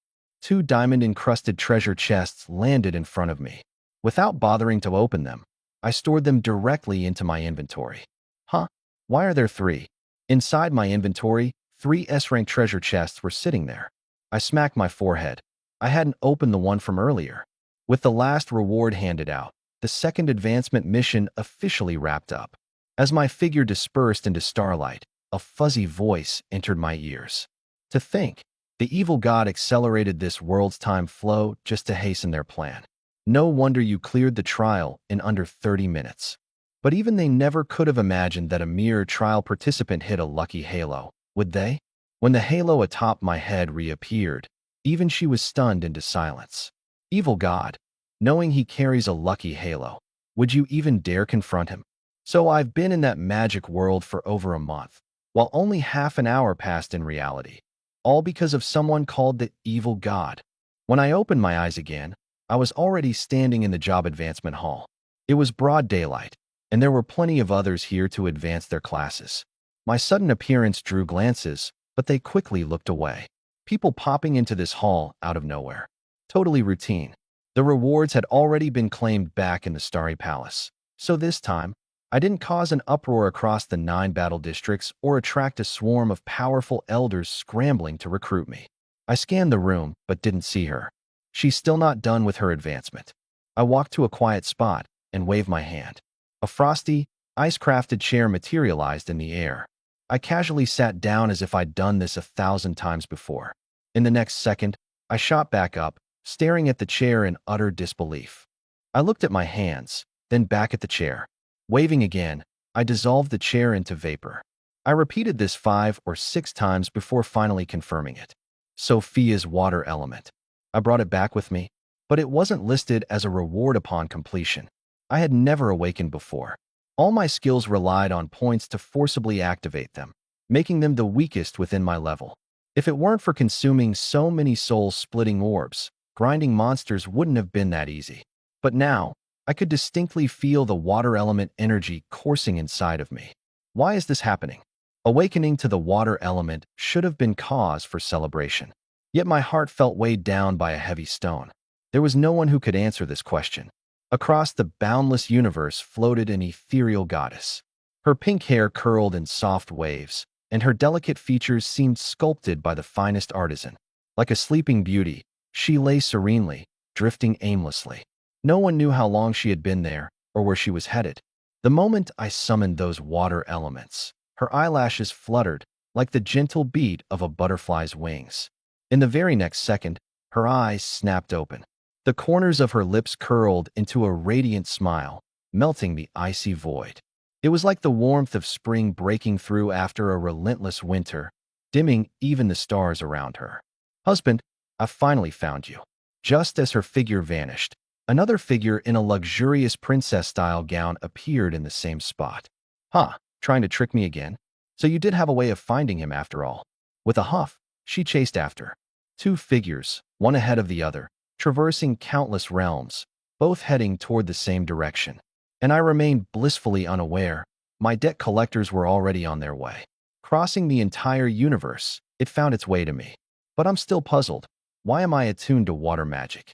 2 diamond-encrusted treasure chests landed in front of me. Without bothering to open them, I stored them directly into my inventory. Huh? Why are there 3? Inside my inventory, 3 S-rank treasure chests were sitting there. I smacked my forehead. I hadn't opened the one from earlier. With the last reward handed out, the second advancement mission officially wrapped up. As my figure dispersed into starlight, a fuzzy voice entered my ears. To think, the evil god accelerated this world's time flow just to hasten their plan. No wonder you cleared the trial in under 30 minutes. But even they never could have imagined that a mere trial participant hit a lucky halo, would they? When the halo atop my head reappeared, even she was stunned into silence. Evil god, knowing he carries a lucky halo, would you even dare confront him? So I've been in that magic world for over a month. while only half an hour passed in reality, all because of someone called the evil god. When I opened my eyes again, I was already standing in the job advancement hall. It was broad daylight, and there were plenty of others here to advance their classes. My sudden appearance drew glances, but they quickly looked away. People popping into this hall out of nowhere. Totally routine. The rewards had already been claimed back in the Starry Palace. So this time, I didn't cause an uproar across the 9 battle districts or attract a swarm of powerful elders scrambling to recruit me. I scanned the room, but didn't see her. She's still not done with her advancement. I walked to a quiet spot and waved my hand. A frosty, ice-crafted chair materialized in the air. I casually sat down as if I'd done this 1,000 times before. In the next second, I shot back up, staring at the chair in utter disbelief. I looked at my hands, then back at the chair. Waving again, I dissolved the chair into vapor. I repeated this 5 or 6 times before finally confirming it. Sophia's water element. I brought it back with me, but it wasn't listed as a reward upon completion. I had never awakened before. All my skills relied on points to forcibly activate them, making them the weakest within my level. If it weren't for consuming so many soul-splitting orbs, grinding monsters wouldn't have been that easy. But now, I could distinctly feel the water element energy coursing inside of me. Why is this happening? Awakening to the water element should have been cause for celebration. Yet my heart felt weighed down by a heavy stone. There was no one who could answer this question. Across the boundless universe floated an ethereal goddess. Her pink hair curled in soft waves, and her delicate features seemed sculpted by the finest artisan. Like a sleeping beauty, she lay serenely, drifting aimlessly. No one knew how long she had been there or where she was headed. The moment I summoned those water elements, her eyelashes fluttered like the gentle beat of a butterfly's wings. In the very next second, her eyes snapped open. The corners of her lips curled into a radiant smile, melting the icy void. It was like the warmth of spring breaking through after a relentless winter, dimming even the stars around her. Husband, I finally found you. Just as her figure vanished, another figure in a luxurious princess-style gown appeared in the same spot. Huh, trying to trick me again? So you did have a way of finding him after all. With a huff, she chased after. 2 figures, one ahead of the other, traversing countless realms, both heading toward the same direction. And I remained blissfully unaware. My debt collectors were already on their way. Crossing the entire universe, it found its way to me. But I'm still puzzled. Why am I attuned to water magic?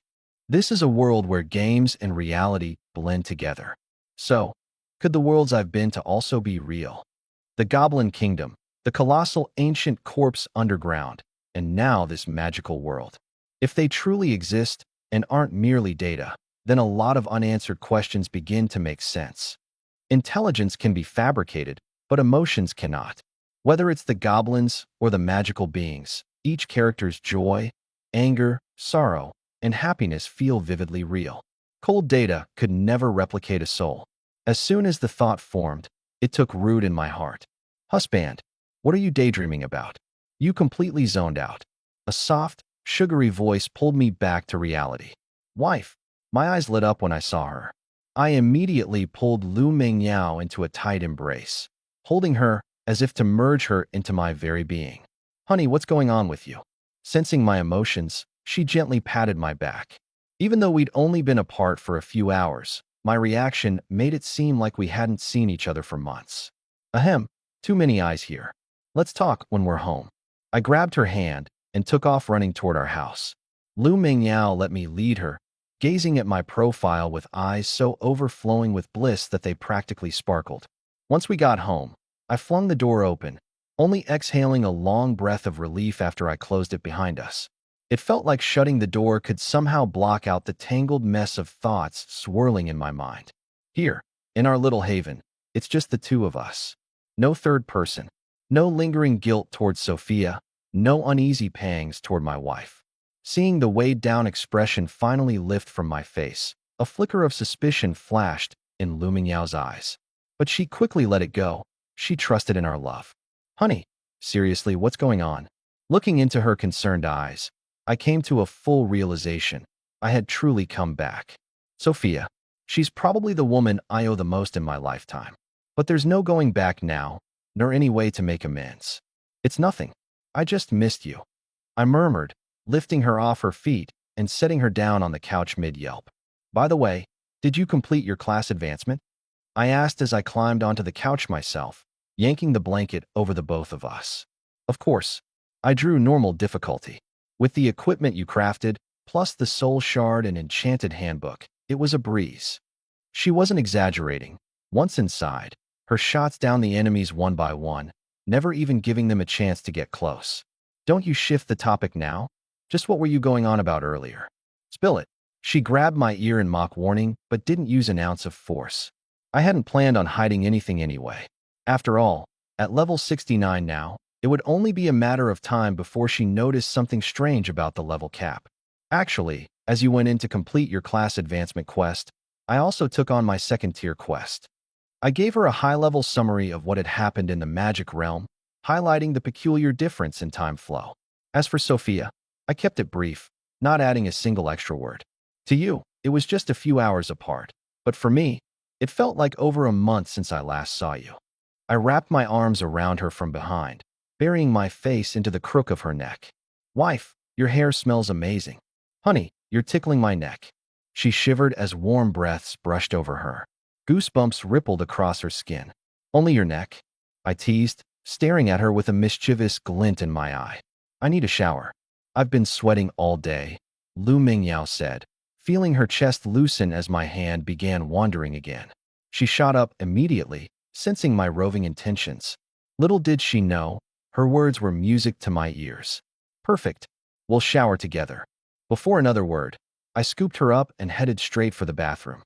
This is a world where games and reality blend together. So, could the worlds I've been to also be real? The Goblin Kingdom, the colossal ancient corpse underground, and now this magical world. If they truly exist and aren't merely data, then a lot of unanswered questions begin to make sense. Intelligence can be fabricated, but emotions cannot. Whether it's the goblins or the magical beings, each character's joy, anger, sorrow, and happiness feel vividly real. Cold data could never replicate a soul. As soon as the thought formed, it took root in my heart. Husband, what are you daydreaming about? You completely zoned out. A soft, sugary voice pulled me back to reality. Wife, my eyes lit up when I saw her. I immediately pulled Lu Mingyao into a tight embrace, holding her as if to merge her into my very being. Honey, what's going on with you? Sensing my emotions, she gently patted my back. Even though we'd only been apart for a few hours, my reaction made it seem like we hadn't seen each other for months. Ahem, too many eyes here. Let's talk when we're home. I grabbed her hand and took off running toward our house. Lu Mingyao let me lead her, gazing at my profile with eyes so overflowing with bliss that they practically sparkled. Once we got home, I flung the door open, only exhaling a long breath of relief after I closed it behind us. It felt like shutting the door could somehow block out the tangled mess of thoughts swirling in my mind. Here, in our little haven, it's just the 2 of us. No third person, no lingering guilt towards Sophia, no uneasy pangs toward my wife. Seeing the weighed-down expression finally lift from my face, a flicker of suspicion flashed in Lu Mingyao's eyes. But she quickly let it go. She trusted in our love. Honey, seriously, what's going on? Looking into her concerned eyes, I came to a full realization. I had truly come back. Sophia, she's probably the woman I owe the most in my lifetime. But there's no going back now, nor any way to make amends. It's nothing. I just missed you, I murmured, lifting her off her feet and setting her down on the couch mid-yelp. By the way, did you complete your class advancement? I asked as I climbed onto the couch myself, yanking the blanket over the both of us. Of course, I drew normal difficulty. With the equipment you crafted, plus the soul shard and enchanted handbook, it was a breeze. She wasn't exaggerating. Once inside, her shots down the enemies one by one, never even giving them a chance to get close. Don't you shift the topic now? Just what were you going on about earlier? Spill it. She grabbed my ear in mock warning, but didn't use an ounce of force. I hadn't planned on hiding anything anyway. After all, at level 69 now, it would only be a matter of time before she noticed something strange about the level cap. Actually, as you went in to complete your class advancement quest, I also took on my second-tier quest. I gave her a high-level summary of what had happened in the magic realm, highlighting the peculiar difference in time flow. As for Sophia, I kept it brief, not adding a single extra word. To you, it was just a few hours apart, but for me, it felt like over a month since I last saw you. I wrapped my arms around her from behind, burying my face into the crook of her neck. Wife, your hair smells amazing. Honey, you're tickling my neck. She shivered as warm breaths brushed over her. Goosebumps rippled across her skin. Only your neck? I teased, staring at her with a mischievous glint in my eye. I need a shower. I've been sweating all day, Lu Mingyao said, feeling her chest loosen as my hand began wandering again. She shot up immediately, sensing my roving intentions. Little did she know, her words were music to my ears. Perfect. We'll shower together. Before another word, I scooped her up and headed straight for the bathroom.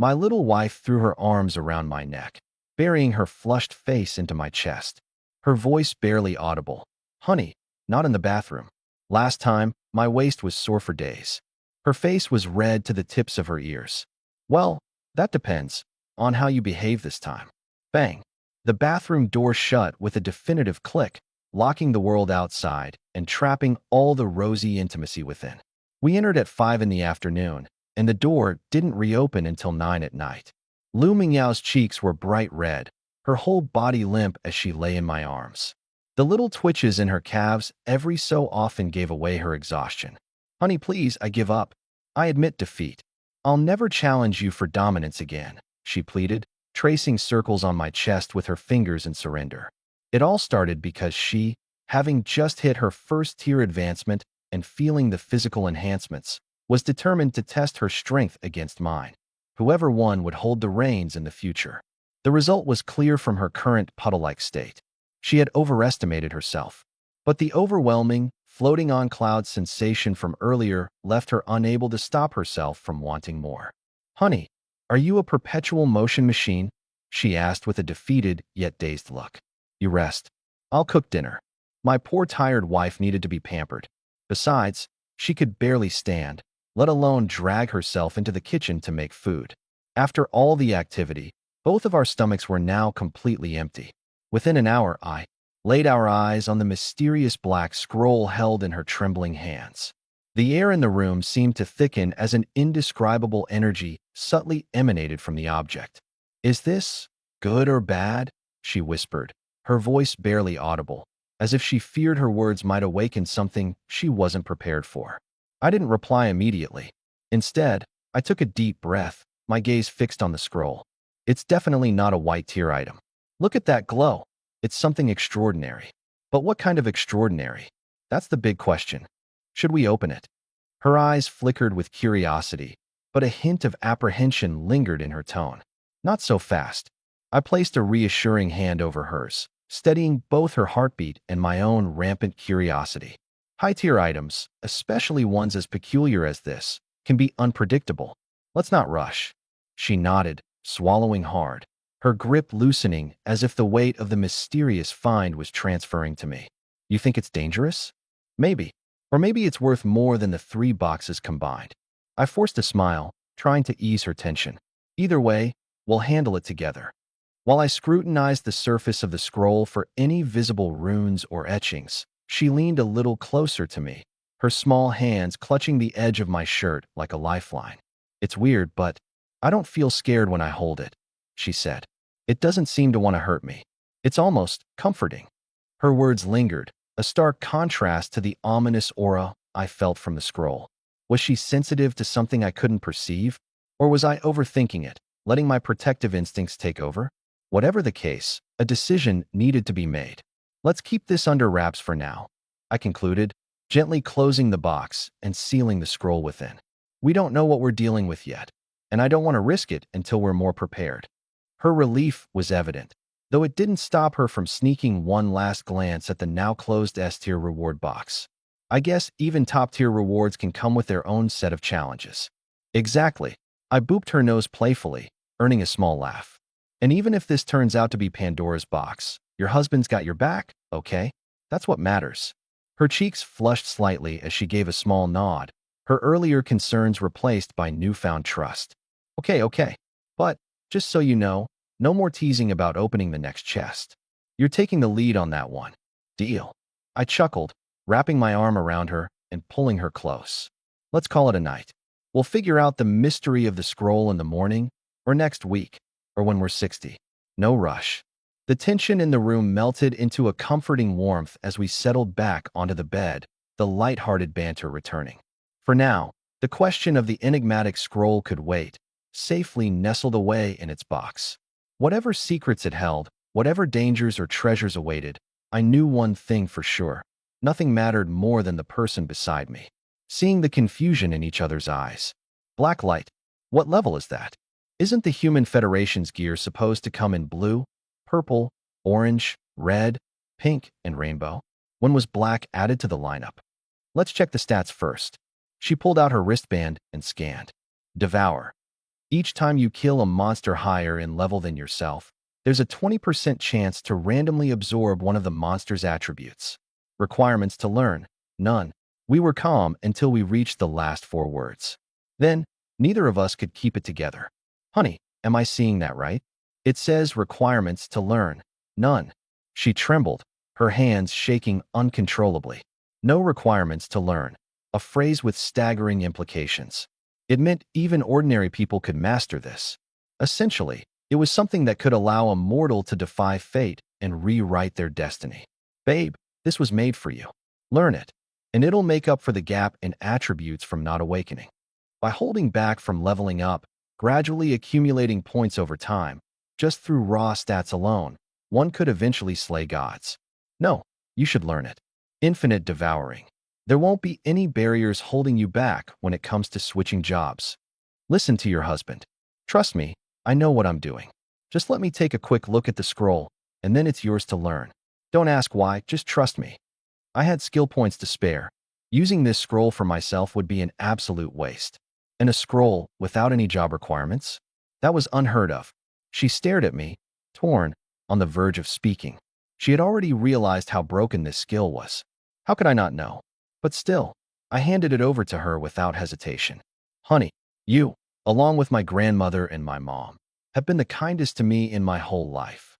My little wife threw her arms around my neck, burying her flushed face into my chest. Her voice barely audible. Honey, not in the bathroom. Last time, my waist was sore for days. Her face was red to the tips of her ears. Well, that depends on how you behave this time. Bang. The bathroom door shut with a definitive click, locking the world outside and trapping all the rosy intimacy within. We entered at 5 in the afternoon, and the door didn't reopen until 9 at night. Lu Mingyao's cheeks were bright red, her whole body limp as she lay in my arms. The little twitches in her calves every so often gave away her exhaustion. Honey, please, I give up. I admit defeat. I'll never challenge you for dominance again, she pleaded, tracing circles on my chest with her fingers in surrender. It all started because she, having just hit her first-tier advancement and feeling the physical enhancements, was determined to test her strength against mine. Whoever won would hold the reins in the future. The result was clear from her current puddle-like state. She had overestimated herself. But the overwhelming, floating on clouds sensation from earlier left her unable to stop herself from wanting more. Honey, are you a perpetual motion machine? She asked with a defeated yet dazed look. You rest. I'll cook dinner. My poor tired wife needed to be pampered. Besides, she could barely stand, let alone drag herself into the kitchen to make food. After all the activity, both of our stomachs were now completely empty. Within an hour, I laid our eyes on the mysterious black scroll held in her trembling hands. The air in the room seemed to thicken as an indescribable energy subtly emanated from the object. Is this good or bad? She whispered, her voice barely audible, as if she feared her words might awaken something she wasn't prepared for. I didn't reply immediately. Instead, I took a deep breath, my gaze fixed on the scroll. It's definitely not a white-tier item. Look at that glow. It's something extraordinary. But what kind of extraordinary? That's the big question. Should we open it? Her eyes flickered with curiosity, but a hint of apprehension lingered in her tone. Not so fast. I placed a reassuring hand over hers, steadying both her heartbeat and my own rampant curiosity. High-tier items, especially ones as peculiar as this, can be unpredictable. Let's not rush. She nodded, swallowing hard, her grip loosening as if the weight of the mysterious find was transferring to me. You think it's dangerous? Maybe. Or maybe it's worth more than the 3 boxes combined. I forced a smile, trying to ease her tension. Either way, we'll handle it together. While I scrutinized the surface of the scroll for any visible runes or etchings, she leaned a little closer to me, her small hands clutching the edge of my shirt like a lifeline. It's weird, but I don't feel scared when I hold it, she said. It doesn't seem to want to hurt me. It's almost comforting. Her words lingered, a stark contrast to the ominous aura I felt from the scroll. Was she sensitive to something I couldn't perceive? Or was I overthinking it, letting my protective instincts take over? Whatever the case, a decision needed to be made. Let's keep this under wraps for now, I concluded, gently closing the box and sealing the scroll within. We don't know what we're dealing with yet, and I don't want to risk it until we're more prepared. Her relief was evident, though it didn't stop her from sneaking one last glance at the now-closed S-tier reward box. I guess even top-tier rewards can come with their own set of challenges. Exactly. I booped her nose playfully, earning a small laugh. And even if this turns out to be Pandora's box, your husband's got your back, okay? That's what matters. Her cheeks flushed slightly as she gave a small nod, her earlier concerns replaced by newfound trust. Okay. But, just so you know, no more teasing about opening the next chest. You're taking the lead on that one. Deal. I chuckled, wrapping my arm around her and pulling her close. Let's call it a night. We'll figure out the mystery of the scroll in the morning, or next week, or when we're 60. No rush. The tension in the room melted into a comforting warmth as we settled back onto the bed, the light-hearted banter returning. For now, the question of the enigmatic scroll could wait, safely nestled away in its box. Whatever secrets it held, whatever dangers or treasures awaited, I knew one thing for sure. Nothing mattered more than the person beside me. Seeing the confusion in each other's eyes. Black light. What level is that? Isn't the Human Federation's gear supposed to come in blue, purple, orange, red, pink, and rainbow? When was black added to the lineup? Let's check the stats first. She pulled out her wristband and scanned. Devour. Each time you kill a monster higher in level than yourself, there's a 20% chance to randomly absorb one of the monster's attributes. Requirements to learn. None. We were calm until we reached the last 4 words. Then, neither of us could keep it together. Honey, am I seeing that right? It says requirements to learn. None. She trembled, her hands shaking uncontrollably. No requirements to learn. A phrase with staggering implications. It meant even ordinary people could master this. Essentially, it was something that could allow a mortal to defy fate and rewrite their destiny. Babe, this was made for you. Learn it, and it'll make up for the gap in attributes from not awakening. By holding back from leveling up, gradually accumulating points over time, just through raw stats alone, one could eventually slay gods. No, you should learn it. Infinite devouring. There won't be any barriers holding you back when it comes to switching jobs. Listen to your husband. Trust me, I know what I'm doing. Just let me take a quick look at the scroll, and then it's yours to learn. Don't ask why, just trust me. I had skill points to spare. Using this scroll for myself would be an absolute waste. And a scroll without any job requirements? That was unheard of. She stared at me, torn, on the verge of speaking. She had already realized how broken this skill was. How could I not know? But still, I handed it over to her without hesitation. Honey, you, along with my grandmother and my mom, have been the kindest to me in my whole life.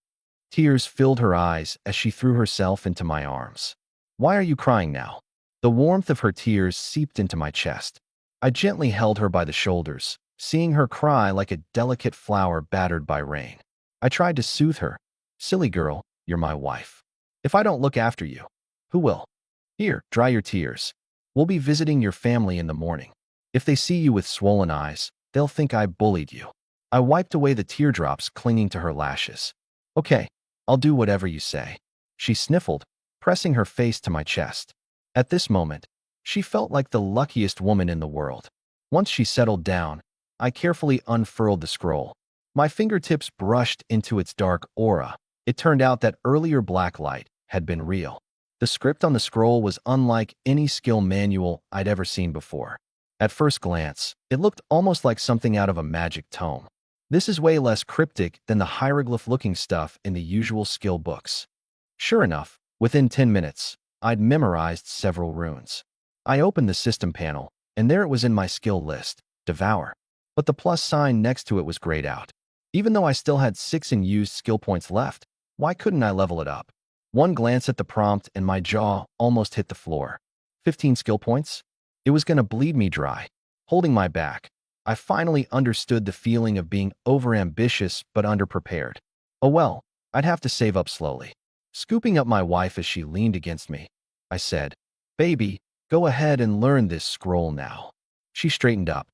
Tears filled her eyes as she threw herself into my arms. Why are you crying now? The warmth of her tears seeped into my chest. I gently held her by the shoulders, seeing her cry like a delicate flower battered by rain. I tried to soothe her. Silly girl, you're my wife. If I don't look after you, who will? Here, dry your tears. We'll be visiting your family in the morning. If they see you with swollen eyes, they'll think I bullied you. I wiped away the teardrops clinging to her lashes. Okay, I'll do whatever you say. She sniffled, pressing her face to my chest. At this moment, she felt like the luckiest woman in the world. Once she settled down, I carefully unfurled the scroll. My fingertips brushed into its dark aura. It turned out that earlier black light had been real. The script on the scroll was unlike any skill manual I'd ever seen before. At first glance, it looked almost like something out of a magic tome. This is way less cryptic than the hieroglyph-looking stuff in the usual skill books. Sure enough, within 10 minutes, I'd memorized several runes. I opened the system panel, and there it was in my skill list, Devour. But the plus sign next to it was grayed out. Even though I still had 6 unused skill points left, why couldn't I level it up? One glance at the prompt and my jaw almost hit the floor. 15 skill points? It was going to bleed me dry. Holding my back, I finally understood the feeling of being overambitious but underprepared. Oh well, I'd have to save up slowly. Scooping up my wife as she leaned against me, I said, "Baby, go ahead and learn this scroll now." She straightened up.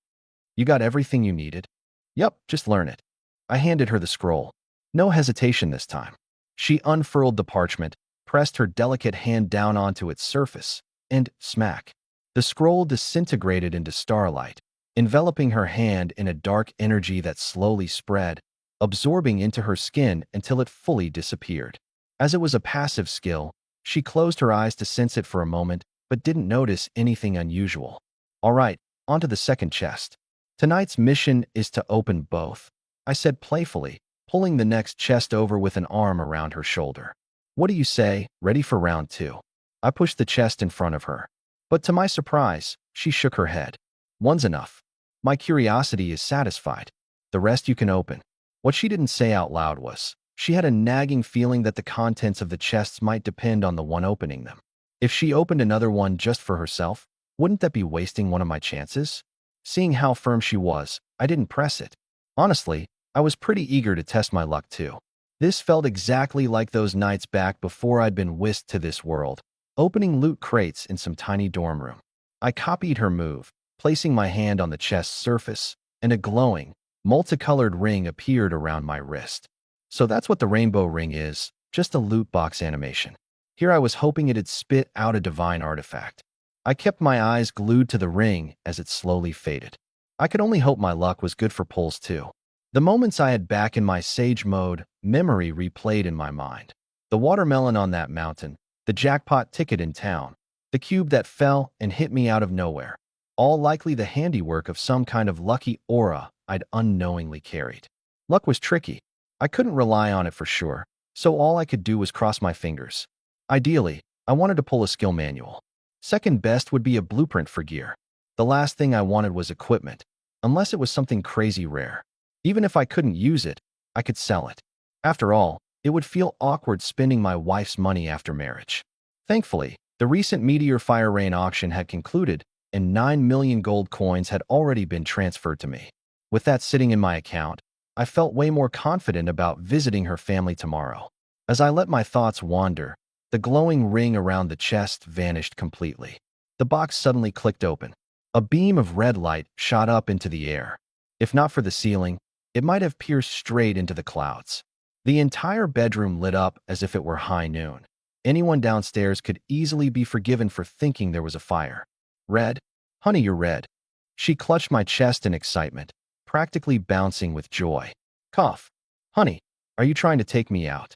"You got everything you needed?" "Yup, just learn it." I handed her the scroll. No hesitation this time. She unfurled the parchment, pressed her delicate hand down onto its surface, and smack. The scroll disintegrated into starlight, enveloping her hand in a dark energy that slowly spread, absorbing into her skin until it fully disappeared. As it was a passive skill, she closed her eyes to sense it for a moment, but didn't notice anything unusual. "All right, onto the second chest. Tonight's mission is to open both," I said playfully, pulling the next chest over with an arm around her shoulder. "What do you say, ready for round two?" I pushed the chest in front of her. But to my surprise, she shook her head. "One's enough. My curiosity is satisfied. The rest you can open." What she didn't say out loud was, she had a nagging feeling that the contents of the chests might depend on the one opening them. If she opened another one just for herself, wouldn't that be wasting one of my chances? Seeing how firm she was, I didn't press it. Honestly, I was pretty eager to test my luck too. This felt exactly like those nights back before I'd been whisked to this world, opening loot crates in some tiny dorm room. I copied her move, placing my hand on the chest's surface, and a glowing, multicolored ring appeared around my wrist. So that's what the rainbow ring is, just a loot box animation. Here I was hoping it'd spit out a divine artifact. I kept my eyes glued to the ring as it slowly faded. I could only hope my luck was good for pulls too. The moments I had back in my sage mode, memory replayed in my mind. The watermelon on that mountain, the jackpot ticket in town, the cube that fell and hit me out of nowhere. All likely the handiwork of some kind of lucky aura I'd unknowingly carried. Luck was tricky. I couldn't rely on it for sure, so all I could do was cross my fingers. Ideally, I wanted to pull a skill manual. Second best would be a blueprint for gear. The last thing I wanted was equipment, unless it was something crazy rare. Even if I couldn't use it, I could sell it. After all, it would feel awkward spending my wife's money after marriage. Thankfully, the recent Meteor Fire Rain auction had concluded, and 9 million gold coins had already been transferred to me. With that sitting in my account, I felt way more confident about visiting her family tomorrow. As I let my thoughts wander, the glowing ring around the chest vanished completely. The box suddenly clicked open. A beam of red light shot up into the air. If not for the ceiling, it might have pierced straight into the clouds. The entire bedroom lit up as if it were high noon. Anyone downstairs could easily be forgiven for thinking there was a fire. "Red? Honey, you're red." She clutched my chest in excitement, practically bouncing with joy. "Cough. Honey, are you trying to take me out?"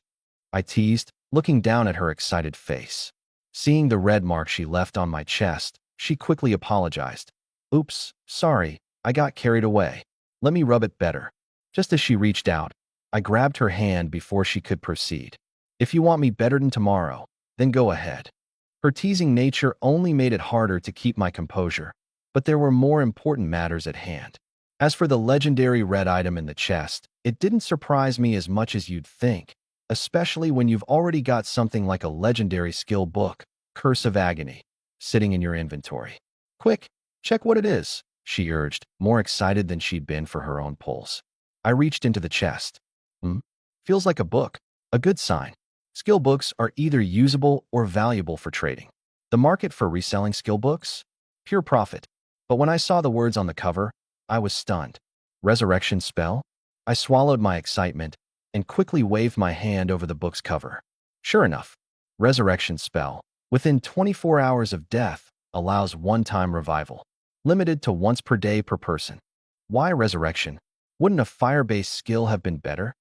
I teased, looking down at her excited face. Seeing the red mark she left on my chest, she quickly apologized. "Oops, sorry, I got carried away. Let me rub it better." Just as she reached out, I grabbed her hand before she could proceed. "If you want me better than tomorrow, then go ahead." Her teasing nature only made it harder to keep my composure, but there were more important matters at hand. As for the legendary red item in the chest, it didn't surprise me as much as you'd think, especially when you've already got something like a legendary skill book, Curse of Agony, sitting in your inventory. "Quick, check what it is," she urged, more excited than she'd been for her own pulls. I reached into the chest. Feels like a book. A good sign. Skill books are either usable or valuable for trading. The market for reselling skill books? Pure profit. But when I saw the words on the cover, I was stunned. Resurrection spell? I swallowed my excitement and quickly waved my hand over the book's cover. Sure enough, resurrection spell, within 24 hours of death, allows one-time revival, limited to once per day per person. Why resurrection? Wouldn't a fire-based skill have been better?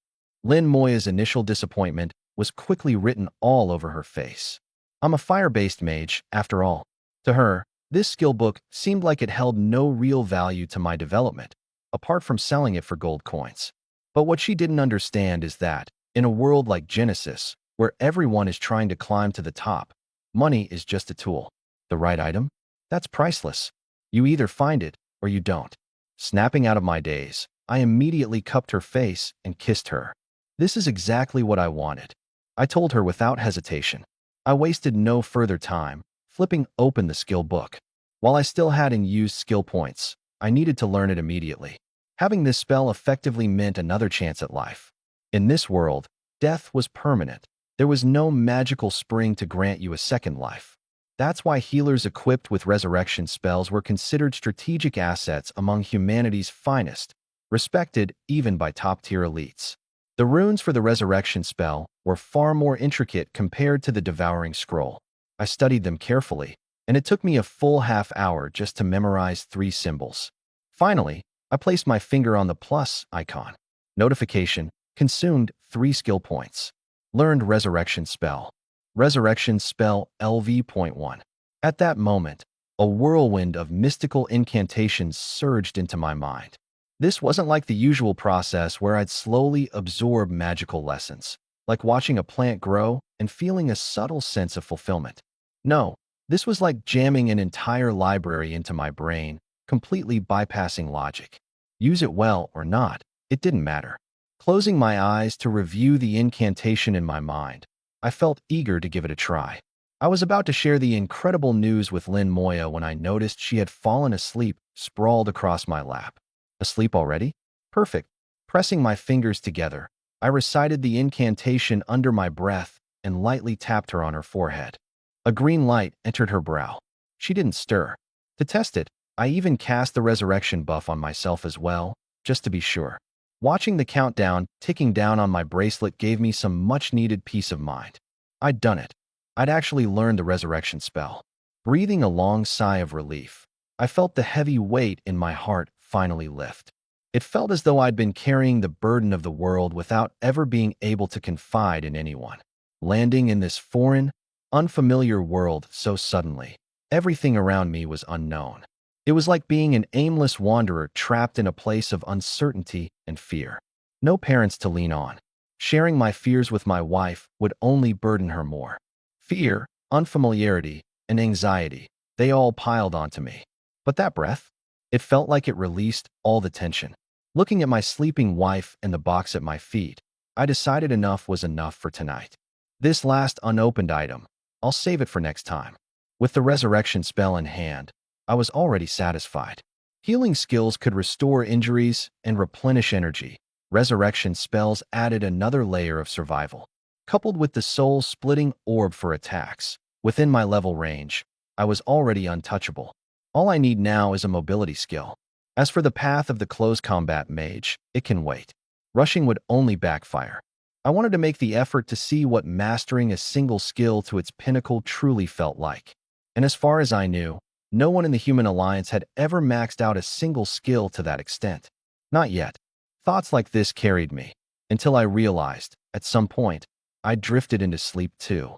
Lin Moya's initial disappointment was quickly written all over her face. I'm a fire-based mage, after all. To her, this skill book seemed like it held no real value to my development, apart from selling it for gold coins. But what she didn't understand is that, in a world like Genesis, where everyone is trying to climb to the top, money is just a tool. The right item? That's priceless. You either find it or you don't. Snapping out of my daze, I immediately cupped her face and kissed her. This is exactly what I wanted, I told her without hesitation. I wasted no further time, flipping open the skill book. While I still hadn't used skill points, I needed to learn it immediately. Having this spell effectively meant another chance at life. In this world, Death was permanent. There was no magical spring to grant you a second life. That's why healers equipped with resurrection spells were considered strategic assets among humanity's finest, respected even by top-tier elites. The runes for the resurrection spell were far more intricate compared to the devouring scroll. I studied them carefully, and it took me a full half-hour just to memorize 3 symbols. Finally, I placed my finger on the plus icon. Notification: consumed 3 skill points. Learned resurrection spell. Resurrection spell LV.1. At that moment, a whirlwind of mystical incantations surged into my mind. This wasn't like the usual process where I'd slowly absorb magical lessons, like watching a plant grow and feeling a subtle sense of fulfillment. No, this was like jamming an entire library into my brain, completely bypassing logic. Use it well or not, it didn't matter. Closing my eyes to review the incantation in my mind, I felt eager to give it a try. I was about to share the incredible news with Lynn Moya when I noticed she had fallen asleep, sprawled across my lap. Asleep already? Perfect. Pressing my fingers together, I recited the incantation under my breath and lightly tapped her on her forehead. A green light entered her brow. She didn't stir. To test it, I even cast the resurrection buff on myself as well, just to be sure. Watching the countdown ticking down on my bracelet gave me some much-needed peace of mind. I'd done it. I'd actually learned the resurrection spell. Breathing a long sigh of relief, I felt the heavy weight in my heart finally lift. It felt as though I'd been carrying the burden of the world without ever being able to confide in anyone. Landing in this foreign, unfamiliar world so suddenly, everything around me was unknown. It was like being an aimless wanderer trapped in a place of uncertainty and fear. No parents to lean on. Sharing my fears with my wife would only burden her more. Fear, unfamiliarity, and anxiety, they all piled onto me. But that breath? It felt like it released all the tension. Looking at my sleeping wife and the box at my feet, I decided enough was enough for tonight. This last unopened item, I'll save it for next time. With the resurrection spell in hand, I was already satisfied. Healing skills could restore injuries and replenish energy. Resurrection spells added another layer of survival. Coupled with the soul-splitting orb for attacks, within my level range, I was already untouchable. All I need now is a mobility skill. As for the path of the close combat mage, it can wait. Rushing would only backfire. I wanted to make the effort to see what mastering a single skill to its pinnacle truly felt like. And as far as I knew, no one in the Human Alliance had ever maxed out a single skill to that extent. Not yet. Thoughts like this carried me, until I realized, at some point, I'd drifted into sleep too.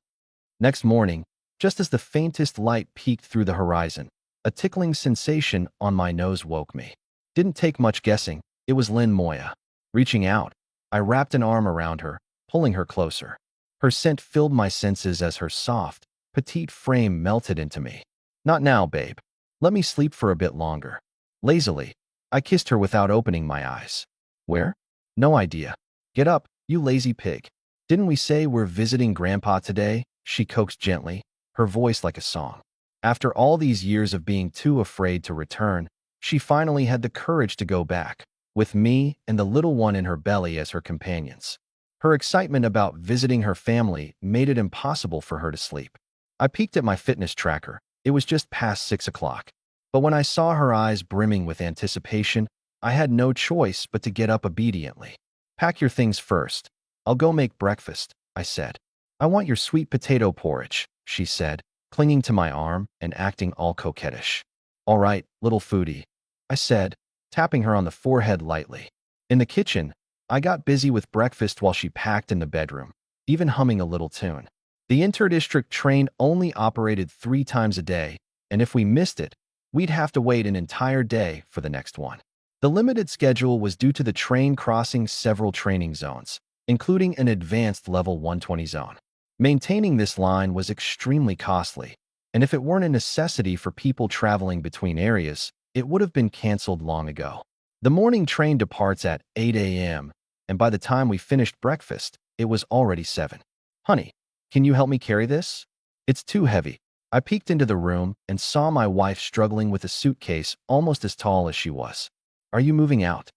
Next morning, just as the faintest light peeked through the horizon, a tickling sensation on my nose woke me. Didn't take much guessing, it was Lynn Moya. Reaching out, I wrapped an arm around her, pulling her closer. Her scent filled my senses as her soft, petite frame melted into me. Not now, babe. Let me sleep for a bit longer. Lazily, I kissed her without opening my eyes. Where? No idea. Get up, you lazy pig. Didn't we say we're visiting Grandpa today? She coaxed gently, her voice like a song. After all these years of being too afraid to return, she finally had the courage to go back, with me and the little one in her belly as her companions. Her excitement about visiting her family made it impossible for her to sleep. I peeked at my fitness tracker. It was just past 6 o'clock. But when I saw her eyes brimming with anticipation, I had no choice but to get up obediently. Pack your things first. I'll go make breakfast, I said. I want your sweet potato porridge, she said, clinging to my arm and acting all coquettish. All right, little foodie, I said, tapping her on the forehead lightly. In the kitchen, I got busy with breakfast while she packed in the bedroom, even humming a little tune. The interdistrict train only operated 3 times a day, and if we missed it, we'd have to wait an entire day for the next one. The limited schedule was due to the train crossing several training zones, including an advanced level 120 zone. Maintaining this line was extremely costly, and if it weren't a necessity for people traveling between areas, it would have been canceled long ago. The morning train departs at 8 a.m., and by the time we finished breakfast, it was already 7. Honey, can you help me carry this? It's too heavy. I peeked into the room and saw my wife struggling with a suitcase almost as tall as she was. Are you moving out?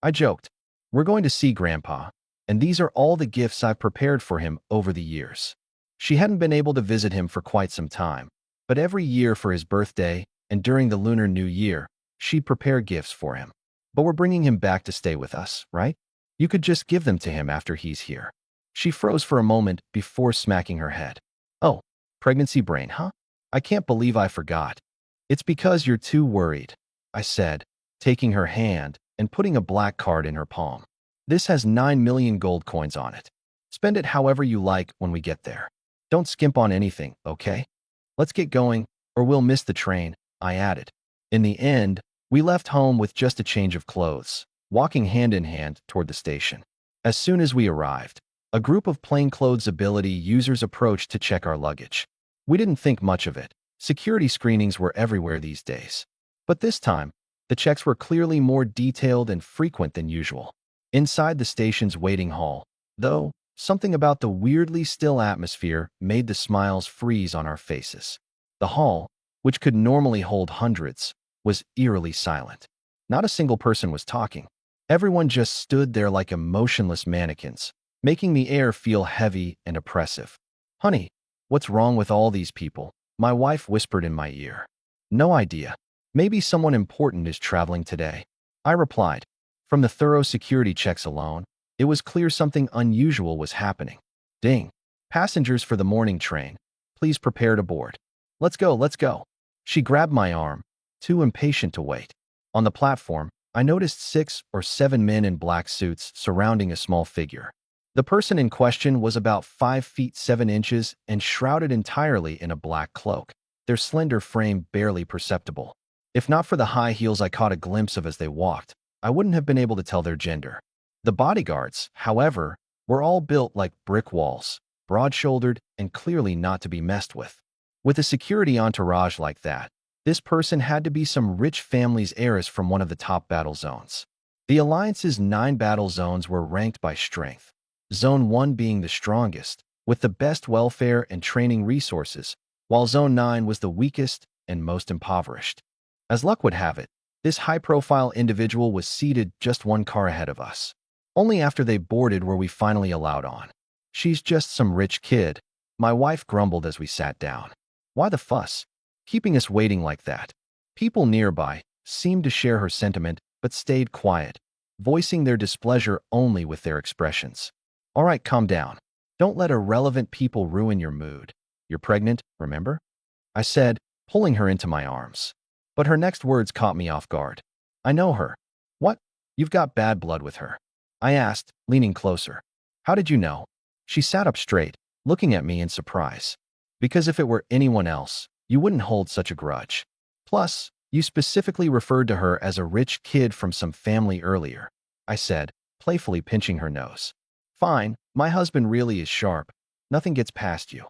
I joked. We're going to see Grandpa. and these are all the gifts I've prepared for him over the years. She hadn't been able to visit him for quite some time, but every year for his birthday and during the Lunar New Year, she'd prepare gifts for him. But we're bringing him back to stay with us, right? You could just give them to him after he's here. She froze for a moment before smacking her head. Oh, pregnancy brain, huh? I can't believe I forgot. It's because you're too worried, I said, taking her hand and putting a black card in her palm. This has 9 million gold coins on it. Spend it however you like when we get there. Don't skimp on anything, okay? Let's get going, or we'll miss the train, I added. In the end, we left home with just a change of clothes, walking hand in hand toward the station. As soon as we arrived, a group of plainclothes ability users approached to check our luggage. We didn't think much of it. Security screenings were everywhere these days. But this time, the checks were clearly more detailed and frequent than usual. Inside the station's waiting hall, though, something about the weirdly still atmosphere made the smiles freeze on our faces. The hall, which could normally hold hundreds, was eerily silent. Not a single person was talking. Everyone just stood there like emotionless mannequins, making the air feel heavy and oppressive. Honey, what's wrong with all these people? My wife whispered in my ear. No idea. Maybe someone important is traveling today. I replied. From the thorough security checks alone, it was clear something unusual was happening. Ding. Passengers for the morning train, please prepare to board. Let's go, let's go. She grabbed my arm, too impatient to wait. On the platform, I noticed 6 or 7 men in black suits surrounding a small figure. The person in question was about 5 feet 7 inches and shrouded entirely in a black cloak, their slender frame barely perceptible. If not for the high heels I caught a glimpse of as they walked, I wouldn't have been able to tell their gender. The bodyguards, however, were all built like brick walls, broad-shouldered and clearly not to be messed with. With a security entourage like that, this person had to be some rich family's heiress from one of the top battle zones. The Alliance's 9 battle zones were ranked by strength, Zone 1 being the strongest, with the best welfare and training resources, while Zone 9 was the weakest and most impoverished. As luck would have it, this high-profile individual was seated just 1 car ahead of us. Only after they boarded were we finally allowed on. She's just some rich kid, my wife grumbled as we sat down. Why the fuss? Keeping us waiting like that. People nearby seemed to share her sentiment but stayed quiet, voicing their displeasure only with their expressions. All right, calm down. Don't let irrelevant people ruin your mood. You're pregnant, remember? I said, pulling her into my arms. But her next words caught me off guard. I know her. What? You've got bad blood with her. I asked, leaning closer. How did you know? She sat up straight, looking at me in surprise. Because if it were anyone else, you wouldn't hold such a grudge. Plus, you specifically referred to her as a rich kid from some family earlier, I said, playfully pinching her nose. Fine, my husband really is sharp. Nothing gets past you.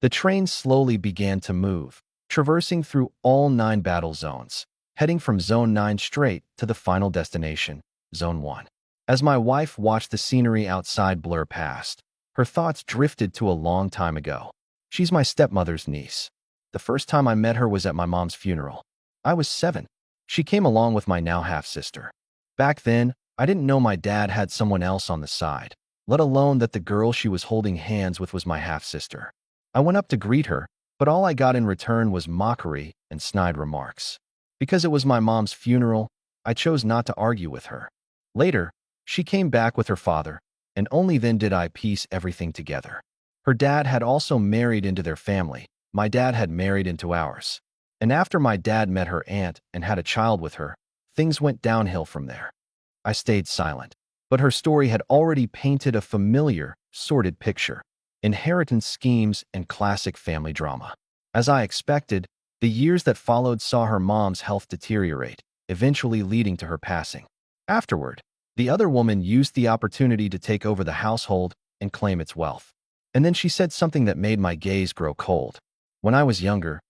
The train slowly began to move, traversing through all 9 battle zones, heading from Zone 9 straight to the final destination, Zone 1. As my wife watched the scenery outside blur past, her thoughts drifted to a long time ago. She's my stepmother's niece. The first time I met her was at my mom's funeral. I was 7. She came along with my now half-sister. Back then, I didn't know my dad had someone else on the side, let alone that the girl she was holding hands with was my half-sister. I went up to greet her, but all I got in return was mockery and snide remarks. Because it was my mom's funeral, I chose not to argue with her. Later, she came back with her father, and only then did I piece everything together. Her dad had also married into their family. My dad had married into ours. And after my dad met her aunt and had a child with her, things went downhill from there. I stayed silent, but her story had already painted a familiar, sordid picture. Inheritance schemes and classic family drama. As I expected, the years that followed saw her mom's health deteriorate, eventually leading to her passing. Afterward, the other woman used the opportunity to take over the household and claim its wealth. And then she said something that made my gaze grow cold. When I was younger,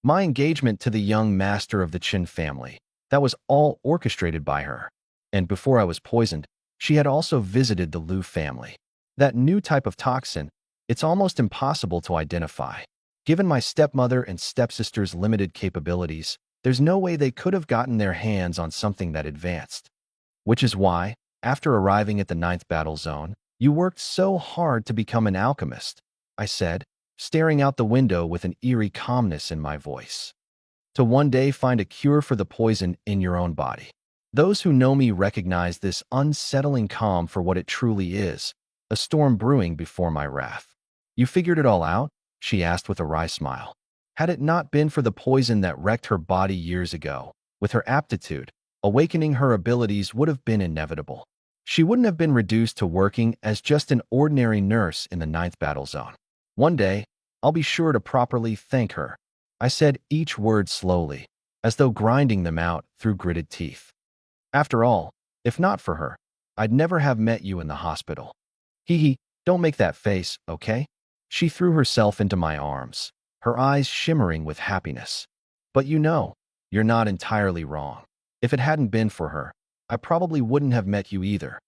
my engagement to the young master of the Qin family, that was all orchestrated by her. And before I was poisoned, she had also visited the Liu family. That new type of toxin, it's almost impossible to identify. Given my stepmother and stepsister's limited capabilities, there's no way they could have gotten their hands on something that advanced. Which is why, After arriving at the ninth battle zone, you worked so hard to become an alchemist, I said, staring out the window with an eerie calmness in my voice. To one day find a cure for the poison in your own body. Those who know me recognize this unsettling calm for what it truly is, a storm brewing before my wrath. You figured it all out? She asked with a wry smile. Had it not been for the poison that wrecked her body years ago, with her aptitude, awakening her abilities would have been inevitable. She wouldn't have been reduced to working as just an ordinary nurse in the ninth battle zone. One day, I'll be sure to properly thank her. I said each word slowly, as though grinding them out through gritted teeth. After all, if not for her, I'd never have met you in the hospital. Hee hee, don't make that face, okay? She threw herself into my arms, her eyes shimmering with happiness. But you know, you're not entirely wrong. If it hadn't been for her, I probably wouldn't have met you either.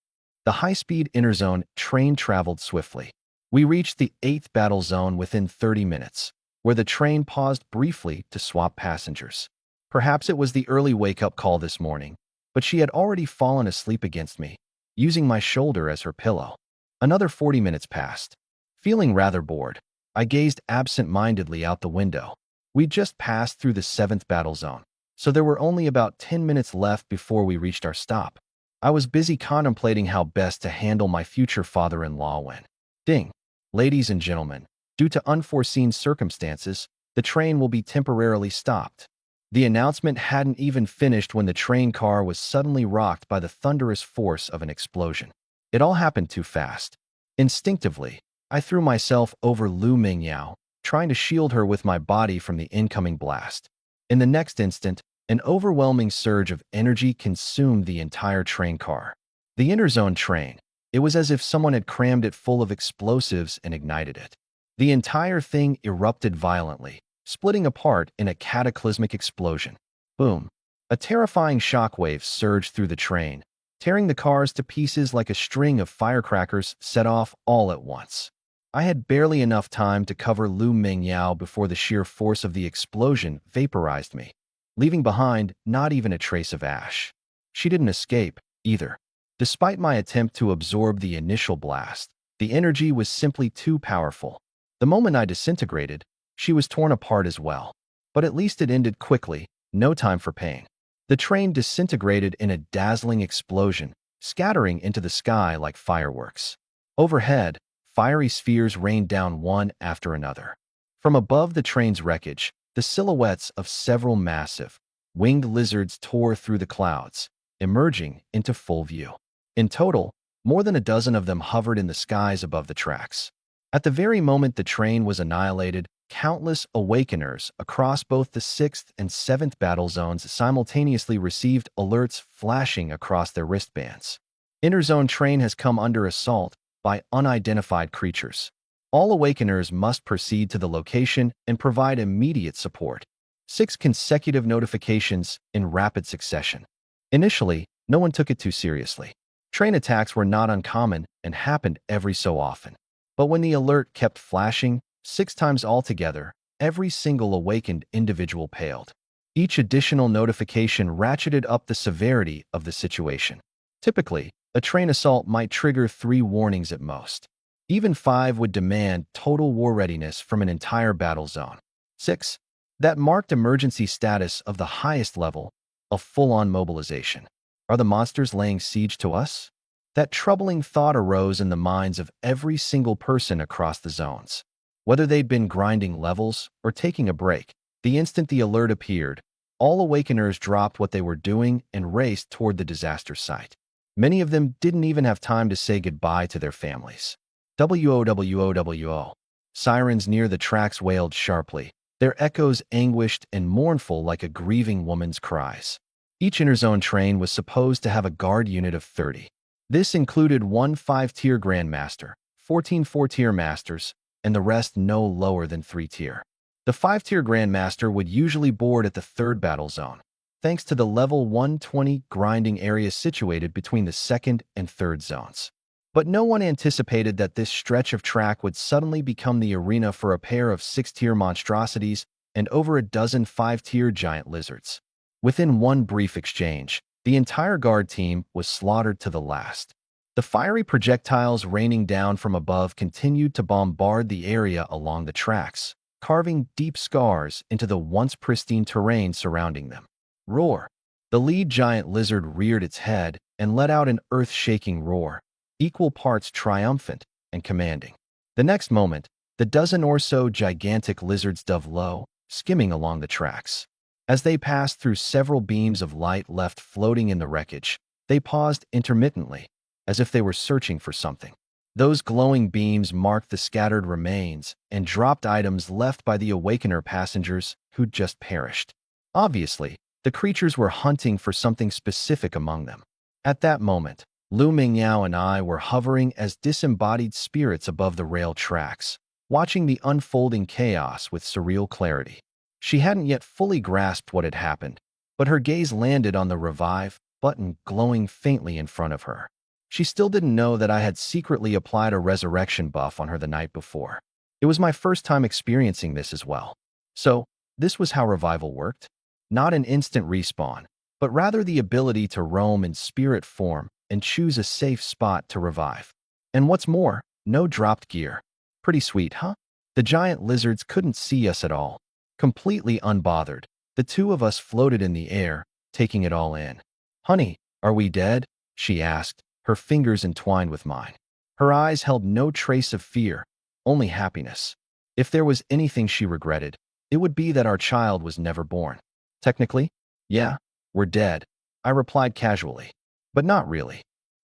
The high-speed interzone train traveled swiftly. We reached the 8th battle zone within 30 minutes, where the train paused briefly to swap passengers. Perhaps it was the early wake-up call this morning, but she had already fallen asleep against me, using my shoulder as her pillow. Another 40 minutes passed. Feeling rather bored, I gazed absent-mindedly out the window. We'd just passed through the 7th battle zone, so there were only about 10 minutes left before we reached our stop. I was busy contemplating how best to handle my future father-in-law when, ding, ladies and gentlemen, due to unforeseen circumstances, the train will be temporarily stopped. The announcement hadn't even finished when the train car was suddenly rocked by the thunderous force of an explosion. It all happened too fast. Instinctively, I threw myself over Lu Mingyao, trying to shield her with my body from the incoming blast. In the next instant, an overwhelming surge of energy consumed the entire train car. The interzone train, it was as if someone had crammed it full of explosives and ignited it. The entire thing erupted violently, splitting apart in a cataclysmic explosion. Boom! A terrifying shockwave surged through the train, tearing the cars to pieces like a string of firecrackers set off all at once. I had barely enough time to cover Lu Mingyao before the sheer force of the explosion vaporized me, leaving behind not even a trace of ash. She didn't escape, either. Despite my attempt to absorb the initial blast, the energy was simply too powerful. The moment I disintegrated, she was torn apart as well. But at least it ended quickly, no time for pain. The train disintegrated in a dazzling explosion, scattering into the sky like fireworks. Overhead, fiery spheres rained down one after another. From above the train's wreckage, the silhouettes of several massive, winged lizards tore through the clouds, emerging into full view. In total, more than a dozen of them hovered in the skies above the tracks. At the very moment the train was annihilated, countless awakeners across both the 6th and 7th battle zones simultaneously received alerts flashing across their wristbands. Interzone train has come under assault by unidentified creatures. All awakeners must proceed to the location and provide immediate support. 6 consecutive notifications in rapid succession. Initially, no one took it too seriously. Train attacks were not uncommon and happened every so often. But when the alert kept flashing, 6 times altogether, every single awakened individual paled. Each additional notification ratcheted up the severity of the situation. Typically, a train assault might trigger 3 warnings at most. Even 5 would demand total war readiness from an entire battle zone. 6. That marked emergency status of the highest level, a full-on mobilization. Are the monsters laying siege to us? That troubling thought arose in the minds of every single person across the zones. Whether they'd been grinding levels or taking a break, the instant the alert appeared, all awakeners dropped what they were doing and raced toward the disaster site. Many of them didn't even have time to say goodbye to their families. WOWOWO. Sirens near the tracks wailed sharply, their echoes anguished and mournful like a grieving woman's cries. Each interzone train was supposed to have a guard unit of 30. This included 1 5-tier Grandmaster, 14 4-tier Masters, and the rest no lower than 3-tier. The 5-tier Grandmaster would usually board at the 3rd battle zone, thanks to the level 120 grinding area situated between the 2nd and 3rd zones. But no one anticipated that this stretch of track would suddenly become the arena for a pair of 6-tier monstrosities and over a dozen 5-tier giant lizards. Within one brief exchange, The entire guard team was slaughtered to the last. The fiery projectiles raining down from above continued to bombard the area along the tracks, carving deep scars into the once pristine terrain surrounding them. Roar! The lead giant lizard reared its head and let out an earth-shaking roar, equal parts triumphant and commanding. The next moment, the dozen or so gigantic lizards dove low, skimming along the tracks. As they passed through several beams of light left floating in the wreckage, they paused intermittently, as if they were searching for something. Those glowing beams marked the scattered remains and dropped items left by the Awakener passengers who'd just perished. Obviously, the creatures were hunting for something specific among them. At that moment, Lu Mingyao and I were hovering as disembodied spirits above the rail tracks, watching the unfolding chaos with surreal clarity. She hadn't yet fully grasped what had happened, but her gaze landed on the revive button glowing faintly in front of her. She still didn't know that I had secretly applied a resurrection buff on her the night before. It was my first time experiencing this as well. So, this was how revival worked? Not an instant respawn, but rather the ability to roam in spirit form and choose a safe spot to revive. And what's more, no dropped gear. Pretty sweet, huh? The giant lizards couldn't see us at all. Completely unbothered, the two of us floated in the air, taking it all in. "Honey, are we dead?" she asked, her fingers entwined with mine. Her eyes held no trace of fear, only happiness. If there was anything she regretted, it would be that our child was never born. Technically, yeah, we're dead, I replied casually. But not really.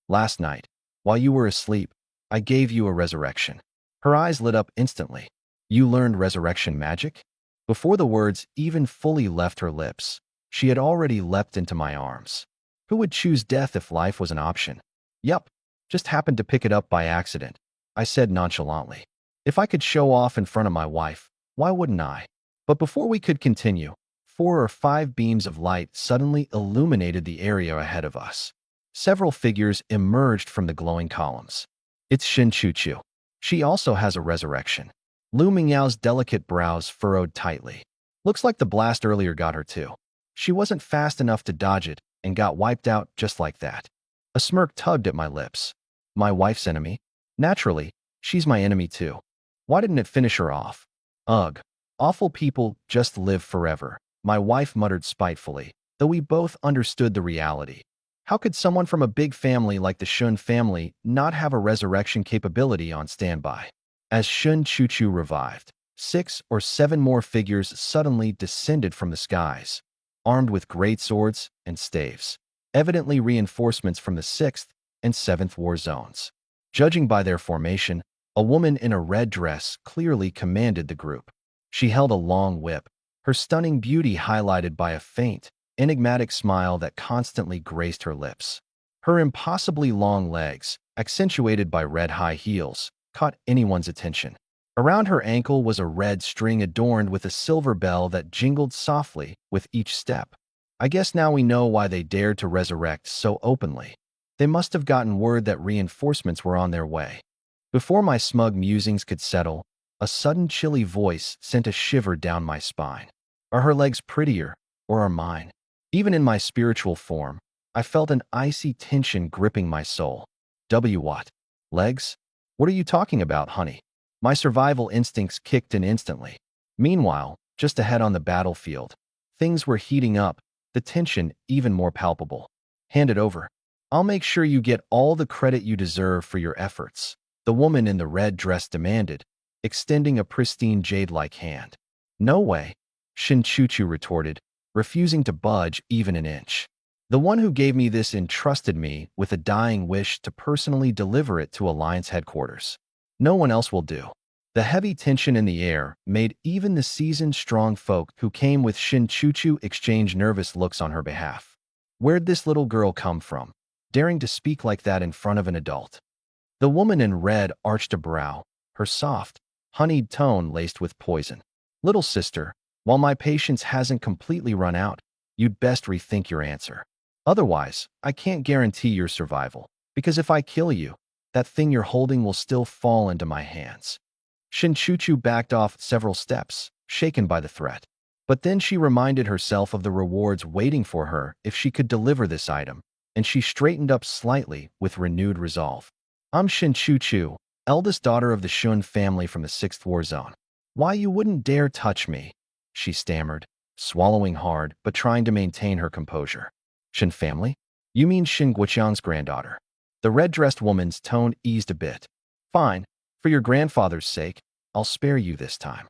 Last night, while you were asleep, I gave you a resurrection. Her eyes lit up instantly. You learned resurrection magic? Before the words even fully left her lips, she had already leapt into my arms. Who would choose death if life was an option? Yup, just happened to pick it up by accident, I said nonchalantly. If I could show off in front of my wife, why wouldn't I? But before we could continue, 4 or 5 beams of light suddenly illuminated the area ahead of us. Several figures emerged from the glowing columns. It's Shin Chuchu. She also has a resurrection. Lu Mingyao's delicate brows furrowed tightly. Looks like the blast earlier got her too. She wasn't fast enough to dodge it and got wiped out just like that. A smirk tugged at my lips. My wife's enemy? Naturally, she's my enemy too. Why didn't it finish her off? Ugh. Awful people just live forever, my wife muttered spitefully, though we both understood the reality. How could someone from a big family like the Shun family not have a resurrection capability on standby? As Shun Chuchu revived, 6 or 7 more figures suddenly descended from the skies, armed with great swords and staves, evidently reinforcements from the 6th and 7th war zones. Judging by their formation, a woman in a red dress clearly commanded the group. She held a long whip, her stunning beauty highlighted by a faint, enigmatic smile that constantly graced her lips. Her impossibly long legs, accentuated by red high heels, caught anyone's attention. Around her ankle was a red string adorned with a silver bell that jingled softly with each step. I guess now we know why they dared to resurrect so openly. They must have gotten word that reinforcements were on their way. Before my smug musings could settle, a sudden chilly voice sent a shiver down my spine. Are her legs prettier, or are mine? Even in my spiritual form, I felt an icy tension gripping my soul. What? Legs? What are you talking about, honey? My survival instincts kicked in instantly. Meanwhile, just ahead on the battlefield, things were heating up, the tension even more palpable. Hand it over. I'll make sure you get all the credit you deserve for your efforts, the woman in the red dress demanded, extending a pristine jade-like hand. No way, Shin Chuchu retorted, refusing to budge even an inch. The one who gave me this entrusted me with a dying wish to personally deliver it to Alliance headquarters. No one else will do. The heavy tension in the air made even the seasoned strong folk who came with Shin Chuchu exchange nervous looks on her behalf. Where'd this little girl come from, daring to speak like that in front of an adult? The woman in red arched a brow, her soft, honeyed tone laced with poison. Little sister, while my patience hasn't completely run out, you'd best rethink your answer. Otherwise, I can't guarantee your survival, because if I kill you, that thing you're holding will still fall into my hands. Shin Chuchu backed off several steps, shaken by the threat. But then she reminded herself of the rewards waiting for her if she could deliver this item, and she straightened up slightly with renewed resolve. I'm Shin Chu, eldest daughter of the Shun family from the 6th War Zone. Why you wouldn't dare touch me? She stammered, swallowing hard but trying to maintain her composure. Shin family? You mean Shin Guoqiang's granddaughter? The red-dressed woman's tone eased a bit. Fine, for your grandfather's sake, I'll spare you this time.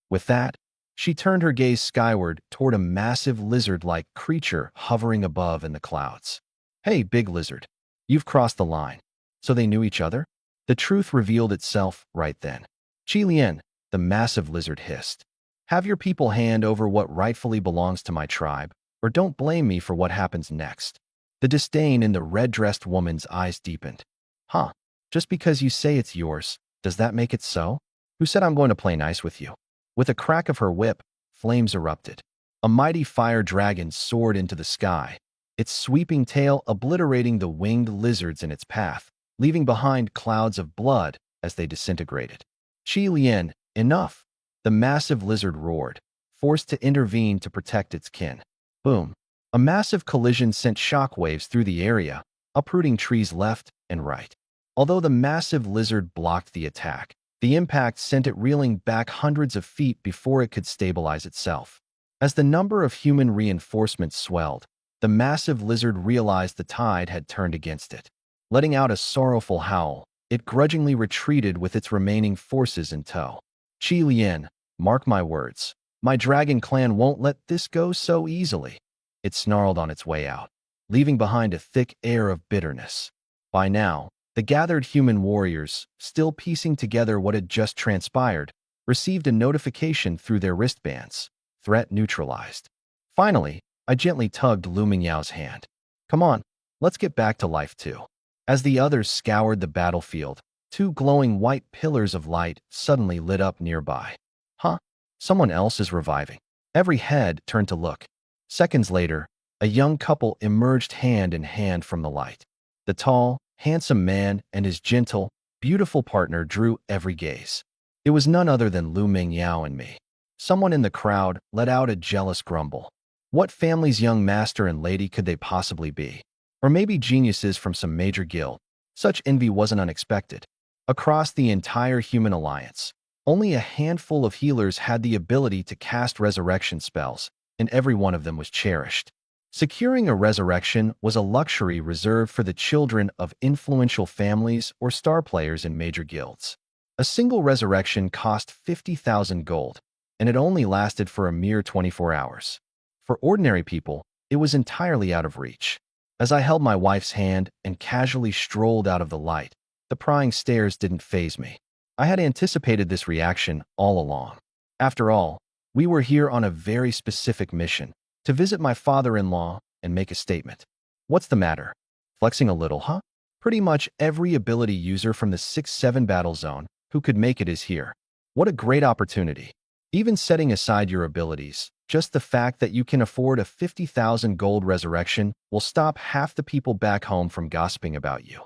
With that, she turned her gaze skyward toward a massive lizard-like creature hovering above in the clouds. Hey, big lizard, you've crossed the line. So they knew each other? The truth revealed itself right then. Qi Lian, the massive lizard hissed. Have your people hand over what rightfully belongs to my tribe, or don't blame me for what happens next. The disdain in the red-dressed woman's eyes deepened. Huh, just because you say it's yours, does that make it so? Who said I'm going to play nice with you? With a crack of her whip, flames erupted. A mighty fire dragon soared into the sky, its sweeping tail obliterating the winged lizards in its path, leaving behind clouds of blood as they disintegrated. Qi Lian, enough! The massive lizard roared, forced to intervene to protect its kin. Boom! A massive collision sent shockwaves through the area, uprooting trees left and right. Although the massive lizard blocked the attack, the impact sent it reeling back hundreds of feet before it could stabilize itself. As the number of human reinforcements swelled, the massive lizard realized the tide had turned against it. Letting out a sorrowful howl, it grudgingly retreated with its remaining forces in tow. Qi Lian, mark my words, my dragon clan won't let this go so easily. It snarled on its way out, leaving behind a thick air of bitterness. By now, the gathered human warriors, still piecing together what had just transpired, received a notification through their wristbands. Threat neutralized. Finally, I gently tugged Lu Mingyao's hand. Come on, let's get back to life too. As the others scoured the battlefield, two glowing white pillars of light suddenly lit up nearby. Huh? Someone else is reviving. Every head turned to look. Seconds later, a young couple emerged hand in hand from the light. The tall, handsome man and his gentle, beautiful partner drew every gaze. It was none other than Lu Mingyao and me. Someone in the crowd let out a jealous grumble. What family's young master and lady could they possibly be? Or maybe geniuses from some major guild. Such envy wasn't unexpected. Across the entire human alliance, only a handful of healers had the ability to cast resurrection spells, and every one of them was cherished. Securing a resurrection was a luxury reserved for the children of influential families or star players in major guilds. A single resurrection cost 50,000 gold, and it only lasted for a mere 24 hours. For ordinary people, it was entirely out of reach. As I held my wife's hand and casually strolled out of the light, the prying stares didn't faze me. I had anticipated this reaction all along. After all, we were here on a very specific mission, to visit my father-in-law and make a statement. What's the matter? Flexing a little, huh? Pretty much every ability user from the 6-7 battle zone who could make it is here. What a great opportunity. Even setting aside your abilities, just the fact that you can afford a 50,000 gold resurrection will stop half the people back home from gossiping about you.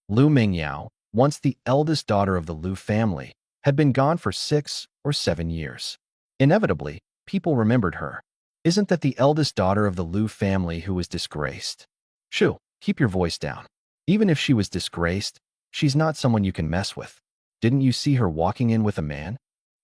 Lu Mingyao, once the eldest daughter of the Lu family, had been gone for 6 or 7 years. Inevitably, people remembered her. Isn't that the eldest daughter of the Lu family who was disgraced? Shoo, keep your voice down. Even if she was disgraced, she's not someone you can mess with. Didn't you see her walking in with a man?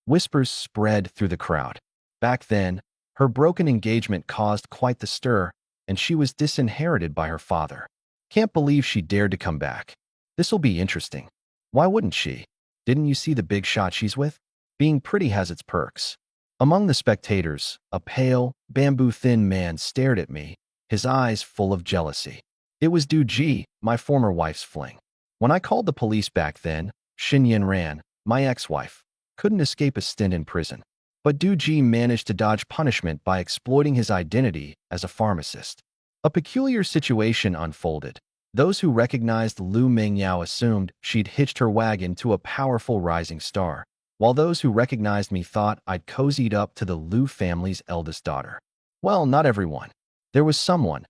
Whispers spread through the crowd. Back then, her broken engagement caused quite the stir, and she was disinherited by her father. Can't believe she dared to come back. This'll be interesting. Why wouldn't she? Didn't you see the big shot she's with? Being pretty has its perks. Among the spectators, a pale, bamboo-thin man stared at me, his eyes full of jealousy. It was Du Ji, my former wife's fling. When I called the police back then, Xin Yanran, my ex-wife, couldn't escape a stint in prison. But Du Ji managed to dodge punishment by exploiting his identity as a pharmacist. A peculiar situation unfolded. Those who recognized Lu Mingyao assumed she'd hitched her wagon to a powerful rising star, while those who recognized me thought I'd cozied up to the Lu family's eldest daughter. Well, not everyone. There was someone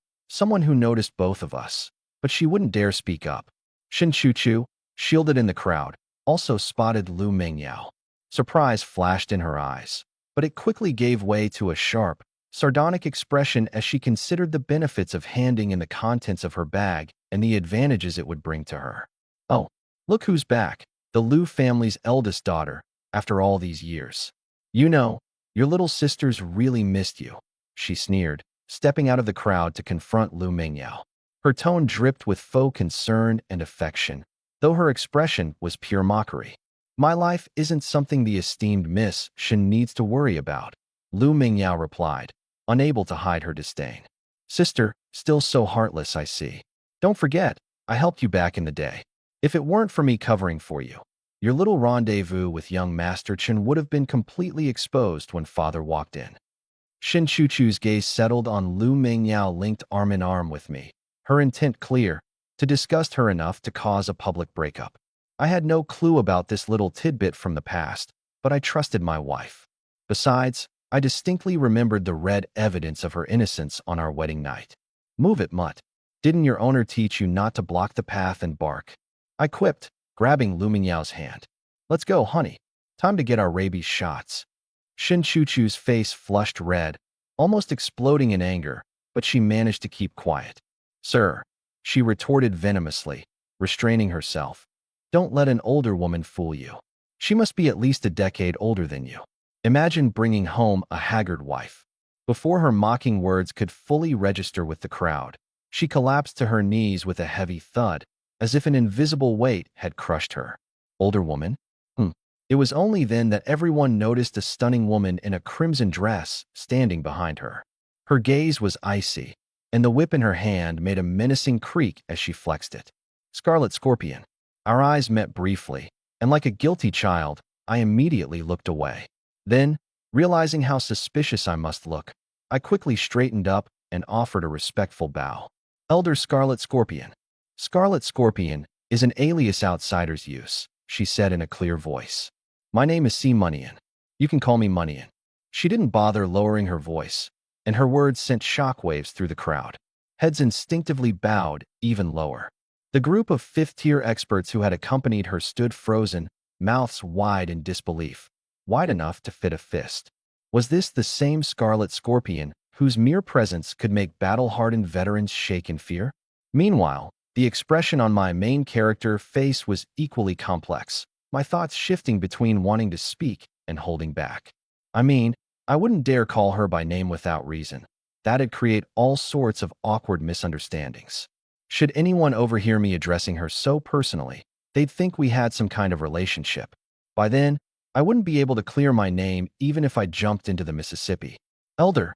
who noticed both of us, but she wouldn't dare speak up. Shin Chu, shielded in the crowd, also spotted Lu Mingyao. Surprise flashed in her eyes. but it quickly gave way to a sharp, sardonic expression as she considered the benefits of handing in the contents of her bag and the advantages it would bring to her. Oh, look who's back, the Liu family's eldest daughter, after all these years. You know, your little sisters really missed you, she sneered, stepping out of the crowd to confront Lu Mingyao. Her tone dripped with faux concern and affection, though her expression was pure mockery. My life isn't something the esteemed Miss Shen needs to worry about, Lu Mingyao replied, unable to hide her disdain. Sister, still so heartless, I see. Don't forget, I helped you back in the day. If it weren't for me covering for you, your little rendezvous with young Master Chen would have been completely exposed when father walked in. Shin Chuchu's gaze settled on Lu Mingyao, linked arm in arm with me, her intent clear, to disgust her enough to cause a public breakup. I had no clue about this little tidbit from the past, but I trusted my wife. Besides, I distinctly remembered the red evidence of her innocence on our wedding night. Move it, mutt. Didn't your owner teach you not to block the path and bark? I quipped, grabbing Lu Mingyao's hand. Let's go, honey. Time to get our rabies shots. Shin Chuchu's face flushed red, almost exploding in anger, but she managed to keep quiet. Sir, she retorted venomously, restraining herself. Don't let an older woman fool you. She must be at least a decade older than you. Imagine bringing home a haggard wife. Before her mocking words could fully register with the crowd, she collapsed to her knees with a heavy thud, as if an invisible weight had crushed her. Older woman? It was only then that everyone noticed a stunning woman in a crimson dress standing behind her. Her gaze was icy, and the whip in her hand made a menacing creak as she flexed it. Scarlet Scorpion. Our eyes met briefly, and like a guilty child, I immediately looked away. Then, realizing how suspicious I must look, I quickly straightened up and offered a respectful bow. Elder Scarlet Scorpion. Scarlet Scorpion is an alias outsiders use, she said in a clear voice. My name is C. Moneyan. You can call me Moneyan. She didn't bother lowering her voice, and her words sent shockwaves through the crowd. Heads instinctively bowed even lower. The group of fifth-tier experts who had accompanied her stood frozen, mouths wide in disbelief, wide enough to fit a fist. Was this the same Scarlet Scorpion whose mere presence could make battle-hardened veterans shake in fear? Meanwhile, the expression on my main character's face was equally complex, my thoughts shifting between wanting to speak and holding back. I mean, I wouldn't dare call her by name without reason. That'd create all sorts of awkward misunderstandings. Should anyone overhear me addressing her so personally, they'd think we had some kind of relationship. By then, I wouldn't be able to clear my name even if I jumped into the Mississippi. Elder,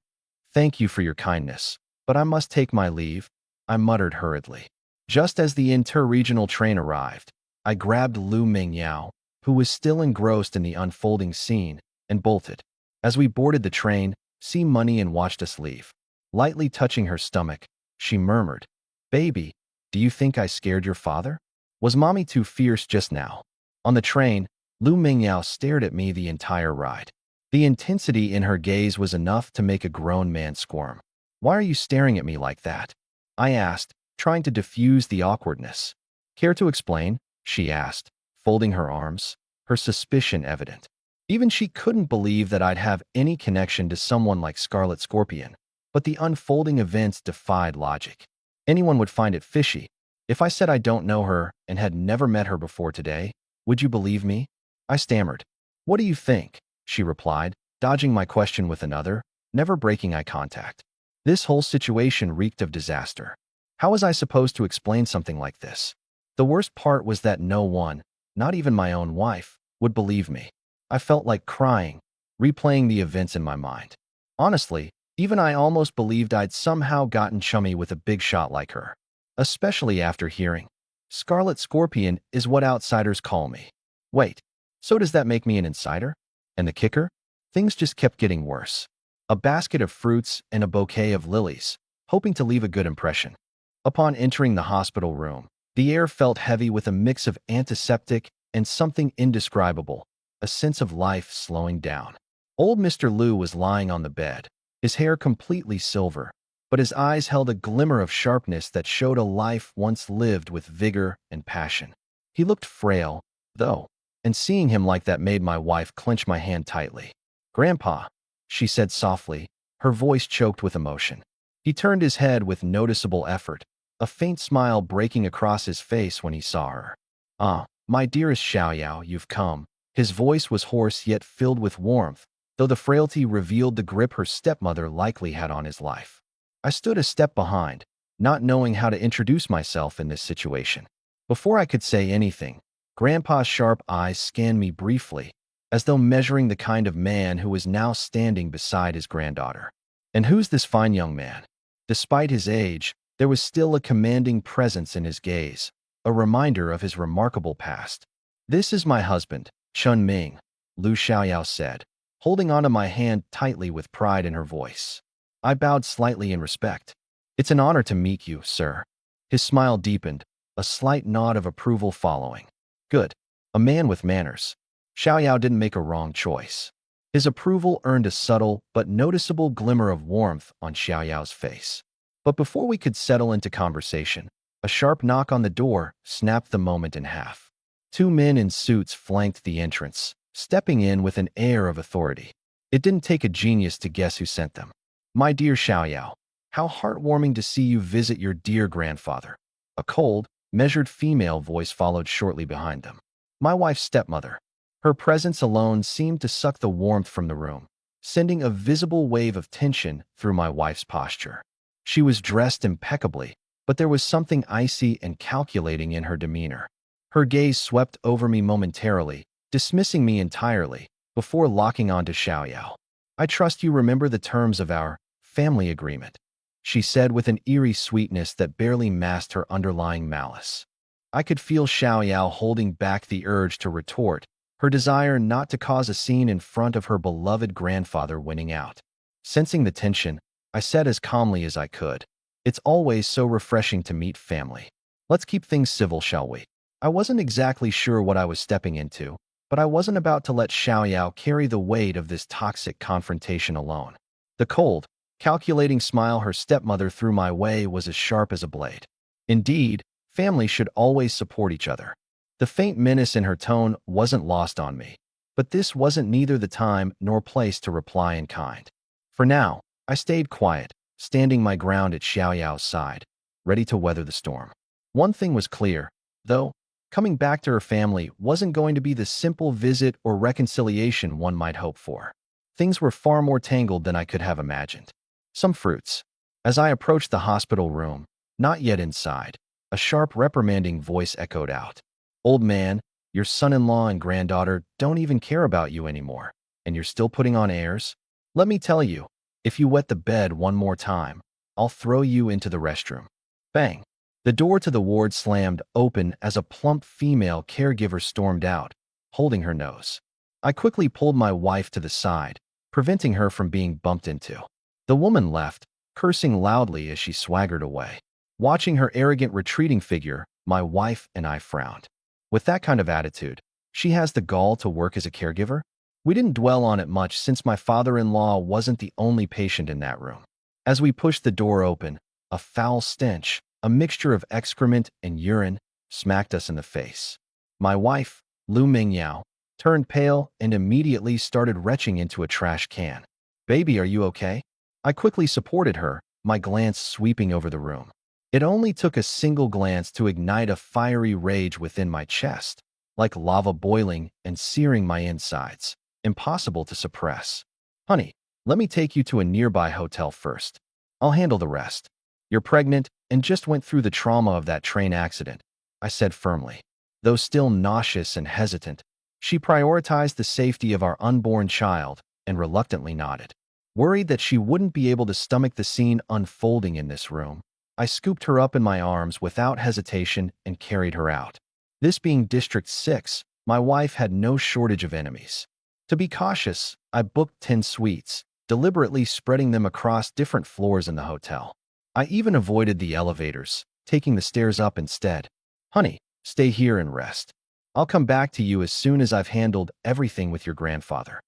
thank you for your kindness, but I must take my leave, I muttered hurriedly. Just as the inter-regional train arrived, I grabbed Lu Mingyao, who was still engrossed in the unfolding scene, and bolted. As we boarded the train, C. Moneyan watched us leave. Lightly touching her stomach, she murmured, Baby, do you think I scared your father? Was mommy too fierce just now? On the train, Lu Mingyao stared at me the entire ride. The intensity in her gaze was enough to make a grown man squirm. Why are you staring at me like that? I asked, trying to diffuse the awkwardness. Care to explain? She asked, folding her arms, her suspicion evident. Even she couldn't believe that I'd have any connection to someone like Scarlet Scorpion, but the unfolding events defied logic. Anyone would find it fishy. If I said I don't know her and had never met her before today, would you believe me? I stammered. What do you think? She replied, dodging my question with another, never breaking eye contact. This whole situation reeked of disaster. How was I supposed to explain something like this? The worst part was that no one, not even my own wife, would believe me. I felt like crying, replaying the events in my mind. Honestly, even I almost believed I'd somehow gotten chummy with a big shot like her. Especially after hearing, Scarlet Scorpion is what outsiders call me. Wait, so does that make me an insider? And the kicker? Things just kept getting worse. A basket of fruits and a bouquet of lilies, hoping to leave a good impression. Upon entering the hospital room, the air felt heavy with a mix of antiseptic and something indescribable, a sense of life slowing down. Old Mr. Liu was lying on the bed, his hair completely silver, but his eyes held a glimmer of sharpness that showed a life once lived with vigor and passion. He looked frail, though, and seeing him like that made my wife clench my hand tightly. "Grandpa," she said softly, her voice choked with emotion. He turned his head with noticeable effort, a faint smile breaking across his face when he saw her. "Ah, my dearest Xiaoyao, you've come." His voice was hoarse yet filled with warmth, though the frailty revealed the grip her stepmother likely had on his life. I stood a step behind, not knowing how to introduce myself in this situation. Before I could say anything, Grandpa's sharp eyes scanned me briefly, as though measuring the kind of man who was now standing beside his granddaughter. "And who's this fine young man?" Despite his age, there was still a commanding presence in his gaze, a reminder of his remarkable past. "This is my husband, Chun Ming," Lu Xiaoyao said, holding onto my hand tightly with pride in her voice. I bowed slightly in respect. "It's an honor to meet you, sir." His smile deepened, a slight nod of approval following. "Good. A man with manners." Xiaoyao didn't make a wrong choice. His approval earned a subtle but noticeable glimmer of warmth on Xiaoyao's face. But before we could settle into conversation, a sharp knock on the door snapped the moment in half. Two men in suits flanked the entrance, stepping in with an air of authority. It didn't take a genius to guess who sent them. "My dear Xiaoyao, how heartwarming to see you visit your dear grandfather." A cold, measured female voice followed shortly behind them. "My wife's stepmother." Her presence alone seemed to suck the warmth from the room, sending a visible wave of tension through my wife's posture. She was dressed impeccably, but there was something icy and calculating in her demeanor. Her gaze swept over me momentarily, dismissing me entirely, before locking onto Xiaoyao. "I trust you remember the terms of our family agreement," she said with an eerie sweetness that barely masked her underlying malice. I could feel Xiaoyao holding back the urge to retort, her desire not to cause a scene in front of her beloved grandfather winning out. Sensing the tension, I said as calmly as I could, "It's always so refreshing to meet family. Let's keep things civil, shall we?" I wasn't exactly sure what I was stepping into, but I wasn't about to let Xiaoyao carry the weight of this toxic confrontation alone. The cold, calculating smile her stepmother threw my way was as sharp as a blade. Indeed, family should always support each other. The faint menace in her tone wasn't lost on me, but this wasn't neither the time nor place to reply in kind. For now, I stayed quiet, standing my ground at Xiaoyao's side, ready to weather the storm. One thing was clear, though, coming back to her family wasn't going to be the simple visit or reconciliation one might hope for. Things were far more tangled than I could have imagined. Some fruits. As I approached the hospital room, not yet inside, a sharp reprimanding voice echoed out. "Old man, your son-in-law and granddaughter don't even care about you anymore, and you're still putting on airs? Let me tell you, if you wet the bed one more time, I'll throw you into the restroom." Bang! The door to the ward slammed open as a plump female caregiver stormed out, holding her nose. I quickly pulled my wife to the side, preventing her from being bumped into. The woman left, cursing loudly as she swaggered away. Watching her arrogant retreating figure, my wife and I frowned. With that kind of attitude, she has the gall to work as a caregiver? We didn't dwell on it much since my father-in-law wasn't the only patient in that room. As we pushed the door open, a foul stench, a mixture of excrement and urine, smacked us in the face. My wife, Lu Mingyao, turned pale and immediately started retching into a trash can. "Baby, are you okay?" I quickly supported her, my glance sweeping over the room. It only took a single glance to ignite a fiery rage within my chest, like lava boiling and searing my insides, impossible to suppress. "Honey, let me take you to a nearby hotel first. I'll handle the rest. You're pregnant and just went through the trauma of that train accident," I said firmly. Though still nauseous and hesitant, she prioritized the safety of our unborn child and reluctantly nodded. Worried that she wouldn't be able to stomach the scene unfolding in this room, I scooped her up in my arms without hesitation and carried her out. This being District 6, my wife had no shortage of enemies. To be cautious, I booked 10 suites, deliberately spreading them across different floors in the hotel. I even avoided the elevators, taking the stairs up instead. "Honey, stay here and rest. I'll come back to you as soon as I've handled everything with your grandfather."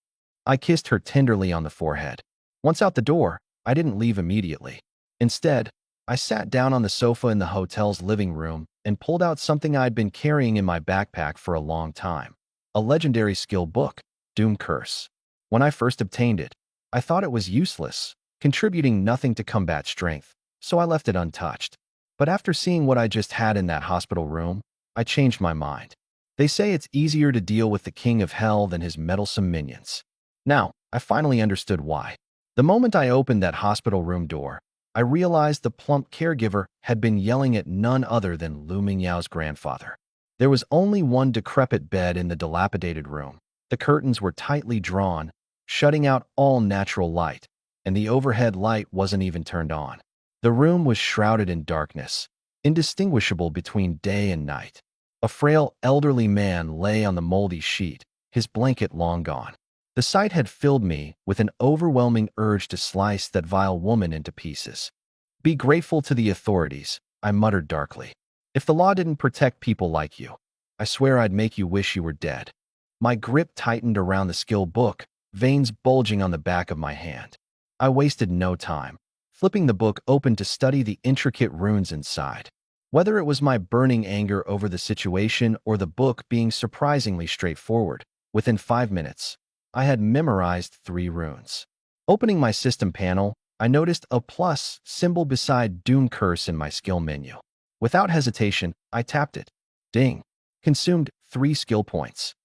I kissed her tenderly on the forehead. Once out the door, I didn't leave immediately. Instead, I sat down on the sofa in the hotel's living room and pulled out something I'd been carrying in my backpack for a long time. A legendary skill book, Doom Curse. When I first obtained it, I thought it was useless, contributing nothing to combat strength, so I left it untouched. But after seeing what I just had in that hospital room, I changed my mind. They say it's easier to deal with the king of hell than his meddlesome minions. Now, I finally understood why. The moment I opened that hospital room door, I realized the plump caregiver had been yelling at none other than Lu Mingyao's grandfather. There was only one decrepit bed in the dilapidated room. The curtains were tightly drawn, shutting out all natural light, and the overhead light wasn't even turned on. The room was shrouded in darkness, indistinguishable between day and night. A frail, elderly man lay on the moldy sheet, his blanket long gone. The sight had filled me with an overwhelming urge to slice that vile woman into pieces. Be grateful to the authorities, I muttered darkly. If the law didn't protect people like you, I swear I'd make you wish you were dead. My grip tightened around the skill book, veins bulging on the back of my hand. I wasted no time, flipping the book open to study the intricate runes inside. Whether it was my burning anger over the situation or the book being surprisingly straightforward, within 5 minutes, I had memorized 3 runes. Opening my system panel, I noticed a plus symbol beside Doom Curse in my skill menu. Without hesitation, I tapped it. Ding! Consumed 3 skill points.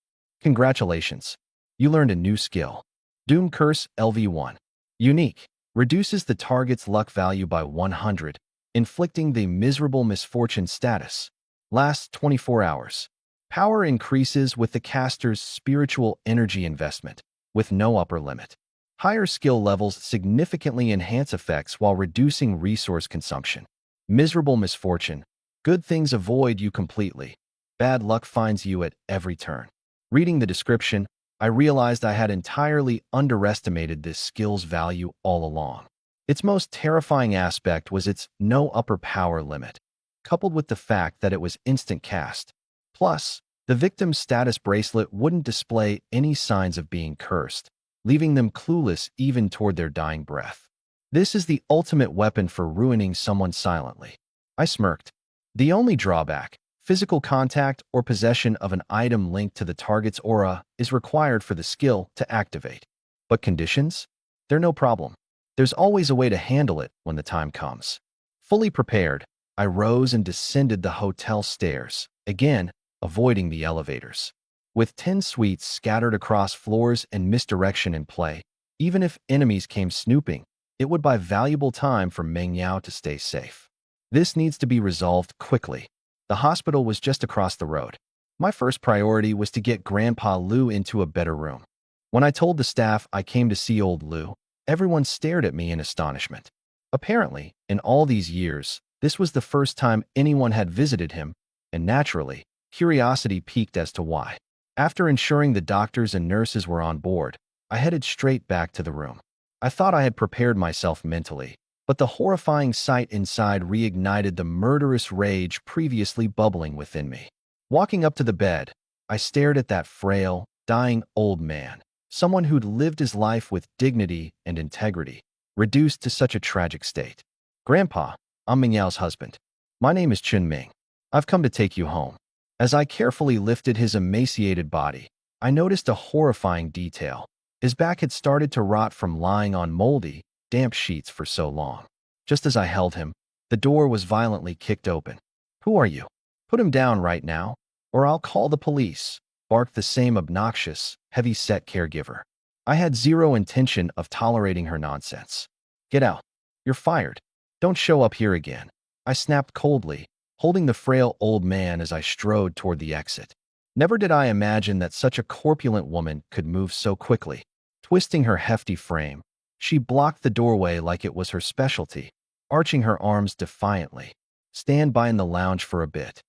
Congratulations! You learned a new skill. Doom Curse LV1. Unique. Reduces the target's luck value by 100, inflicting the miserable misfortune status. Lasts 24 hours. Power increases with the caster's spiritual energy investment, with no upper limit. Higher skill levels significantly enhance effects while reducing resource consumption. Miserable misfortune. Good things avoid you completely. Bad luck finds you at every turn. Reading the description, I realized I had entirely underestimated this skill's value all along. Its most terrifying aspect was its no upper power limit, coupled with the fact that it was instant cast. Plus, the victim's status bracelet wouldn't display any signs of being cursed, leaving them clueless even toward their dying breath. This is the ultimate weapon for ruining someone silently. I smirked. The only drawback, physical contact or possession of an item linked to the target's aura, is required for the skill to activate. But conditions? They're no problem. There's always a way to handle it when the time comes. Fully prepared, I rose and descended the hotel stairs, again, avoiding the elevators. With 10 suites scattered across floors and misdirection in play, even if enemies came snooping, it would buy valuable time for Meng Yao to stay safe. This needs to be resolved quickly. The hospital was just across the road. My first priority was to get Grandpa Lu into a better room. When I told the staff I came to see old Lu, everyone stared at me in astonishment. Apparently, in all these years, this was the first time anyone had visited him, and naturally, curiosity piqued as to why. After ensuring the doctors and nurses were on board, I headed straight back to the room. I thought I had prepared myself mentally, but the horrifying sight inside reignited the murderous rage previously bubbling within me. Walking up to the bed, I stared at that frail, dying old man, someone who'd lived his life with dignity and integrity, reduced to such a tragic state. Grandpa, I'm Ming Yao's husband. My name is Chun Ming. I've come to take you home. As I carefully lifted his emaciated body, I noticed a horrifying detail. His back had started to rot from lying on moldy, damp sheets for so long. Just as I held him, the door was violently kicked open. Who are you? Put him down right now, or I'll call the police, barked the same obnoxious, heavy-set caregiver. I had zero intention of tolerating her nonsense. Get out. You're fired. Don't show up here again. I snapped coldly, holding the frail old man as I strode toward the exit. Never did I imagine that such a corpulent woman could move so quickly. Twisting her hefty frame, she blocked the doorway like it was her specialty, arching her arms defiantly. Stand by in the lounge for a bit.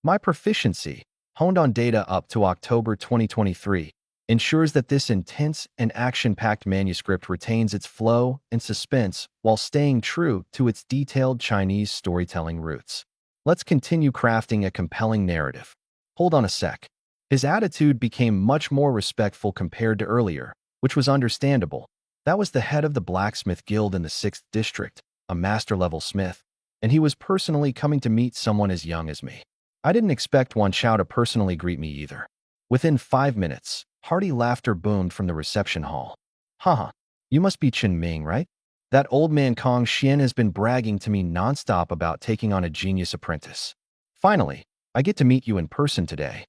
My proficiency, honed on data up to October 2023, ensures that this intense and action-packed manuscript retains its flow and suspense while staying true to its detailed Chinese storytelling roots. Let's continue crafting a compelling narrative. Hold on a sec. His attitude became much more respectful compared to earlier, which was understandable. That was the head of the Blacksmith Guild in the 6th District, a master-level smith, and he was personally coming to meet someone as young as me. I didn't expect Wan Chao to personally greet me either. Within 5 minutes, hearty laughter boomed from the reception hall. Haha, you must be Chen Ming, right? That old man Kong Xian has been bragging to me nonstop about taking on a genius apprentice. Finally, I get to meet you in person today.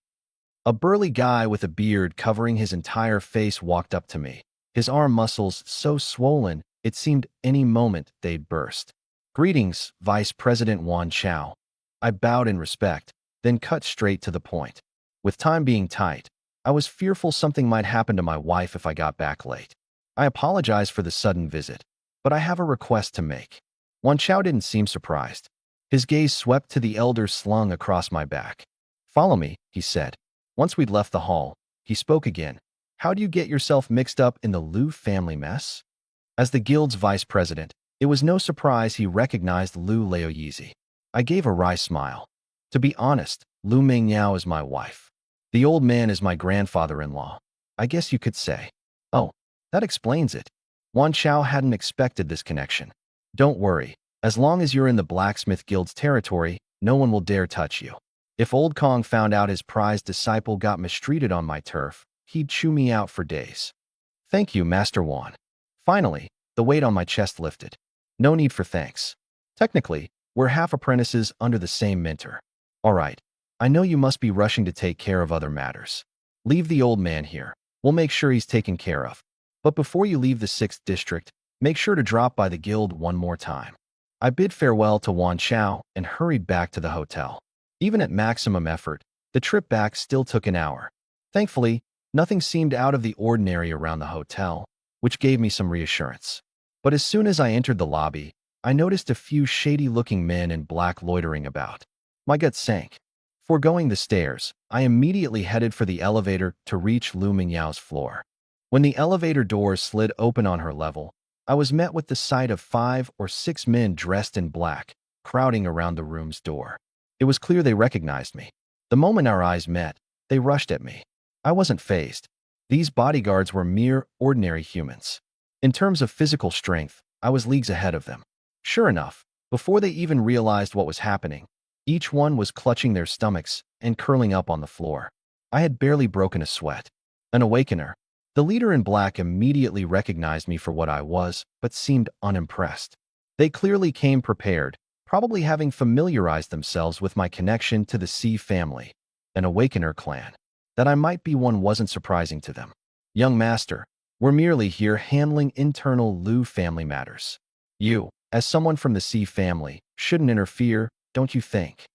A burly guy with a beard covering his entire face walked up to me, his arm muscles so swollen it seemed any moment they'd burst. Greetings, Vice President Wan Chao. I bowed in respect, then cut straight to the point. With time being tight, I was fearful something might happen to my wife if I got back late. I apologize for the sudden visit, but I have a request to make. Wan Chao didn't seem surprised. His gaze swept to the elder slung across my back. Follow me, he said. Once we'd left the hall, he spoke again. How do you get yourself mixed up in the Liu family mess? As the guild's vice president, it was no surprise he recognized Liu Laoyizi. I gave a wry smile. To be honest, Lu Mingyao is my wife. The old man is my grandfather-in-law. I guess you could say. Oh, that explains it. Wan Chao hadn't expected this connection. Don't worry. As long as you're in the Blacksmith Guild's territory, no one will dare touch you. If Old Kong found out his prized disciple got mistreated on my turf, he'd chew me out for days. Thank you, Master Wan. Finally, the weight on my chest lifted. No need for thanks. Technically, we're half apprentices under the same mentor. All right, I know you must be rushing to take care of other matters. Leave the old man here. We'll make sure he's taken care of. But before you leave the 6th district, make sure to drop by the guild one more time. I bid farewell to Wan Chao and hurried back to the hotel. Even at maximum effort, the trip back still took an hour. Thankfully, nothing seemed out of the ordinary around the hotel, which gave me some reassurance. But as soon as I entered the lobby, I noticed a few shady-looking men in black loitering about. My gut sank. Foregoing the stairs, I immediately headed for the elevator to reach Lu Mingyao's floor. When the elevator doors slid open on her level, I was met with the sight of 5 or 6 men dressed in black, crowding around the room's door. It was clear they recognized me. The moment our eyes met, they rushed at me. I wasn't fazed. These bodyguards were mere ordinary humans. In terms of physical strength, I was leagues ahead of them. Sure enough, before they even realized what was happening, each one was clutching their stomachs and curling up on the floor. I had barely broken a sweat. An awakener. The leader in black immediately recognized me for what I was, but seemed unimpressed. They clearly came prepared, probably having familiarized themselves with my connection to the C family, an Awakener clan. That I might be one wasn't surprising to them. Young master, we're merely here handling internal Liu family matters. You, as someone from the C family, shouldn't interfere, don't you think?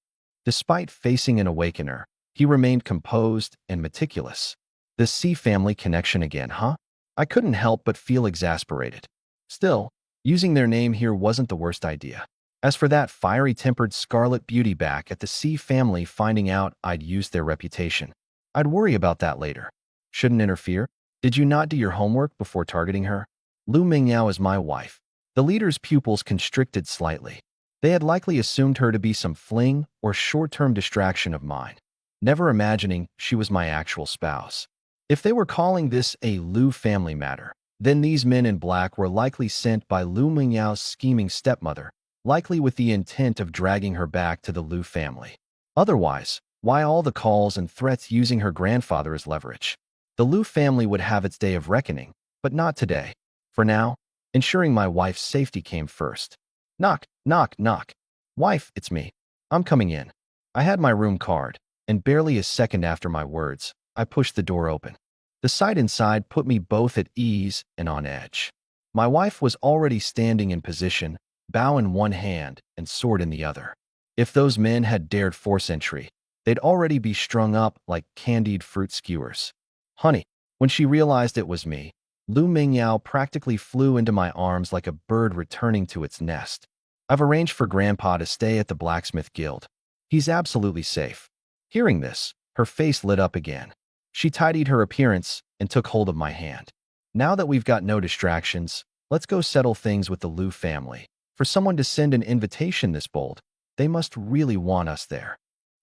Despite facing an Awakener, he remained composed and meticulous. The C family connection again, huh? I couldn't help but feel exasperated. Still, using their name here wasn't the worst idea. As for that fiery-tempered Scarlet Beauty back at the C family finding out I'd used their reputation, I'd worry about that later. Shouldn't interfere? Did you not do your homework before targeting her? Lu Mingyao is my wife. The leader's pupils constricted slightly. They had likely assumed her to be some fling or short-term distraction of mine, never imagining she was my actual spouse. If they were calling this a Liu family matter, then these men in black were likely sent by Lu Mingyao's scheming stepmother, likely with the intent of dragging her back to the Liu family. Otherwise, why all the calls and threats using her grandfather as leverage? The Liu family would have its day of reckoning, but not today. For now, ensuring my wife's safety came first. Knock, knock, knock. Wife, it's me. I'm coming in. I had my room card, and barely a second after my words, I pushed the door open. The sight inside put me both at ease and on edge. My wife was already standing in position, bow in one hand and sword in the other. If those men had dared force entry, they'd already be strung up like candied fruit skewers. Honey, when she realized it was me, Lu Mingyao practically flew into my arms like a bird returning to its nest. I've arranged for Grandpa to stay at the Blacksmith Guild. He's absolutely safe. Hearing this, her face lit up again. She tidied her appearance and took hold of my hand. Now that we've got no distractions, let's go settle things with the Liu family. For someone to send an invitation this bold, they must really want us there.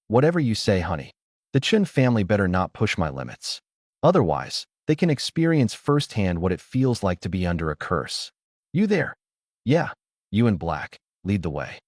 Whatever you say, honey. The Chen family better not push my limits. Otherwise, they can experience firsthand what it feels like to be under a curse. You there? Yeah, you in black. Lead the way.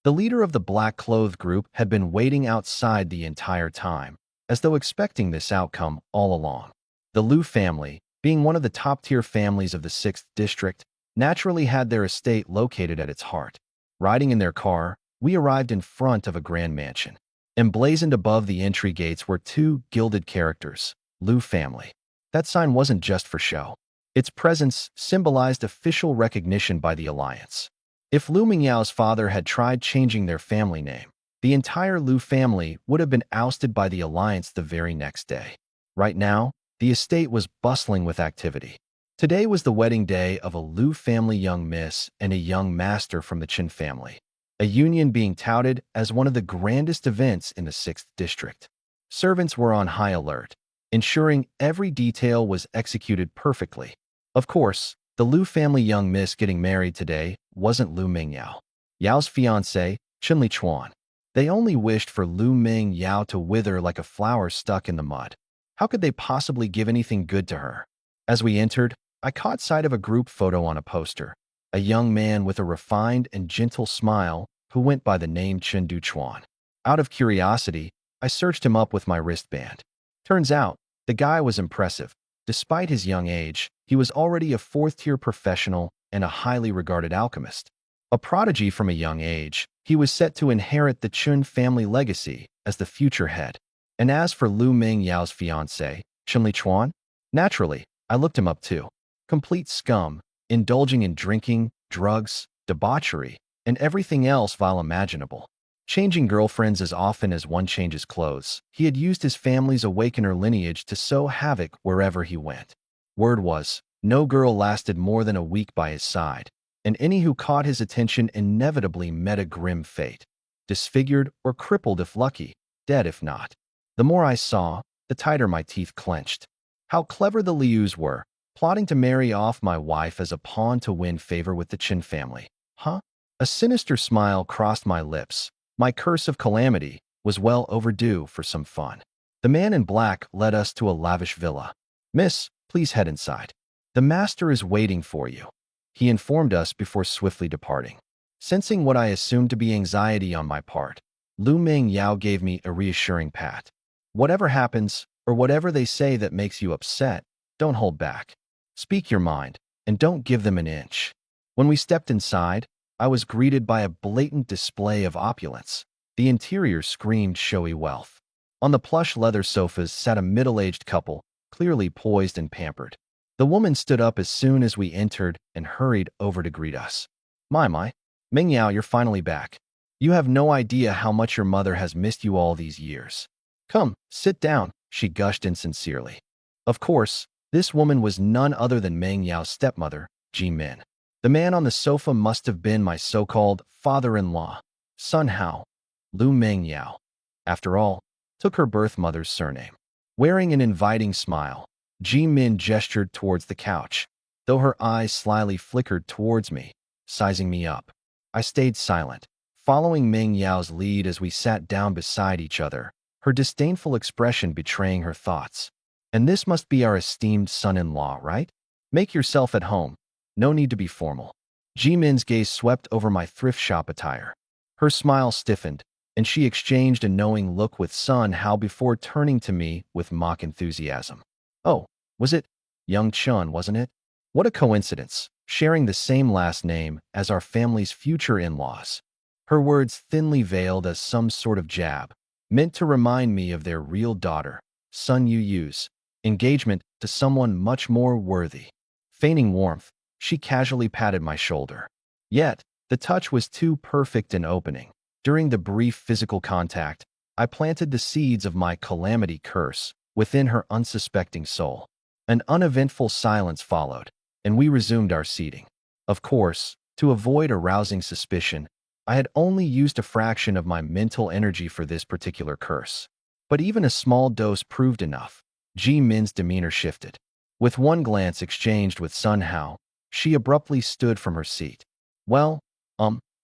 The leader of the black-clothed group had been waiting outside the entire time, as though expecting this outcome all along. The Liu family, being one of the top-tier families of the 6th District, naturally had their estate located at its heart. Riding in their car, we arrived in front of a grand mansion. Emblazoned above the entry gates were two gilded characters, Liu family. That sign wasn't just for show. Its presence symbolized official recognition by the alliance. If Liu Mingyao's father had tried changing their family name, the entire Liu family would have been ousted by the alliance the very next day. Right now, the estate was bustling with activity. Today was the wedding day of a Liu family young miss and a young master from the Qin family, a union being touted as one of the grandest events in the 6th District. Servants were on high alert, ensuring every detail was executed perfectly. Of course, the Liu family young miss getting married today wasn't Liu Mingyao, Yao's fiancé, Chen Lichuan. They only wished for Liu Mingyao to wither like a flower stuck in the mud. How could they possibly give anything good to her? As we entered, I caught sight of a group photo on a poster, a young man with a refined and gentle smile who went by the name Chen Duchuan. Out of curiosity, I searched him up with my wristband. Turns out, the guy was impressive. Despite his young age, he was already a 4th-tier professional and a highly regarded alchemist. A prodigy from a young age, he was set to inherit the Qin family legacy as the future head. And as for Liu Mingyao's fiancé, Chen Lichuan, naturally, I looked him up too. Complete scum, indulging in drinking, drugs, debauchery, and everything else vile imaginable. Changing girlfriends as often as one changes clothes, he had used his family's awakener lineage to sow havoc wherever he went. Word was, no girl lasted more than a week by his side, and any who caught his attention inevitably met a grim fate. Disfigured or crippled if lucky, dead if not. The more I saw, the tighter my teeth clenched. How clever the Lius were, plotting to marry off my wife as a pawn to win favor with the Qin family. Huh? A sinister smile crossed my lips. My curse of calamity was well overdue for some fun. The man in black led us to a lavish villa. Miss, please head inside. The master is waiting for you, he informed us before swiftly departing. Sensing what I assumed to be anxiety on my part, Liu Mingyao gave me a reassuring pat. Whatever happens, or whatever they say that makes you upset, don't hold back. Speak your mind, and don't give them an inch. When we stepped inside, I was greeted by a blatant display of opulence. The interior screamed showy wealth. On the plush leather sofas sat a middle-aged couple, clearly poised and pampered. The woman stood up as soon as we entered and hurried over to greet us. My, Mingyao, you're finally back. You have no idea how much your mother has missed you all these years. Come, sit down, she gushed insincerely. Of course, this woman was none other than Mingyao's stepmother, Ji Min. The man on the sofa must have been my so-called father-in-law, Sun Hao, Liu Mingyao. After all, took her birth mother's surname. Wearing an inviting smile, Ji Min gestured towards the couch, though her eyes slyly flickered towards me, sizing me up. I stayed silent, following Mingyao's lead as we sat down beside each other, her disdainful expression betraying her thoughts. And this must be our esteemed son-in-law, right? Make yourself at home. No need to be formal. Ji Min's gaze swept over my thrift shop attire. Her smile stiffened, and she exchanged a knowing look with Sun Hao before turning to me with mock enthusiasm. Oh, was it young Chun, wasn't it? What a coincidence, sharing the same last name as our family's future in-laws. Her words thinly veiled as some sort of jab, meant to remind me of their real daughter, Sun Yu's, engagement to someone much more worthy. Feigning warmth, she casually patted my shoulder. Yet, the touch was too perfect and opening. During the brief physical contact, I planted the seeds of my calamity curse within her unsuspecting soul. An uneventful silence followed, and we resumed our seating. Of course, to avoid arousing suspicion, I had only used a fraction of my mental energy for this particular curse. But even a small dose proved enough. Ji Min's demeanor shifted. With one glance exchanged with Sun Hao, she abruptly stood from her seat. Well,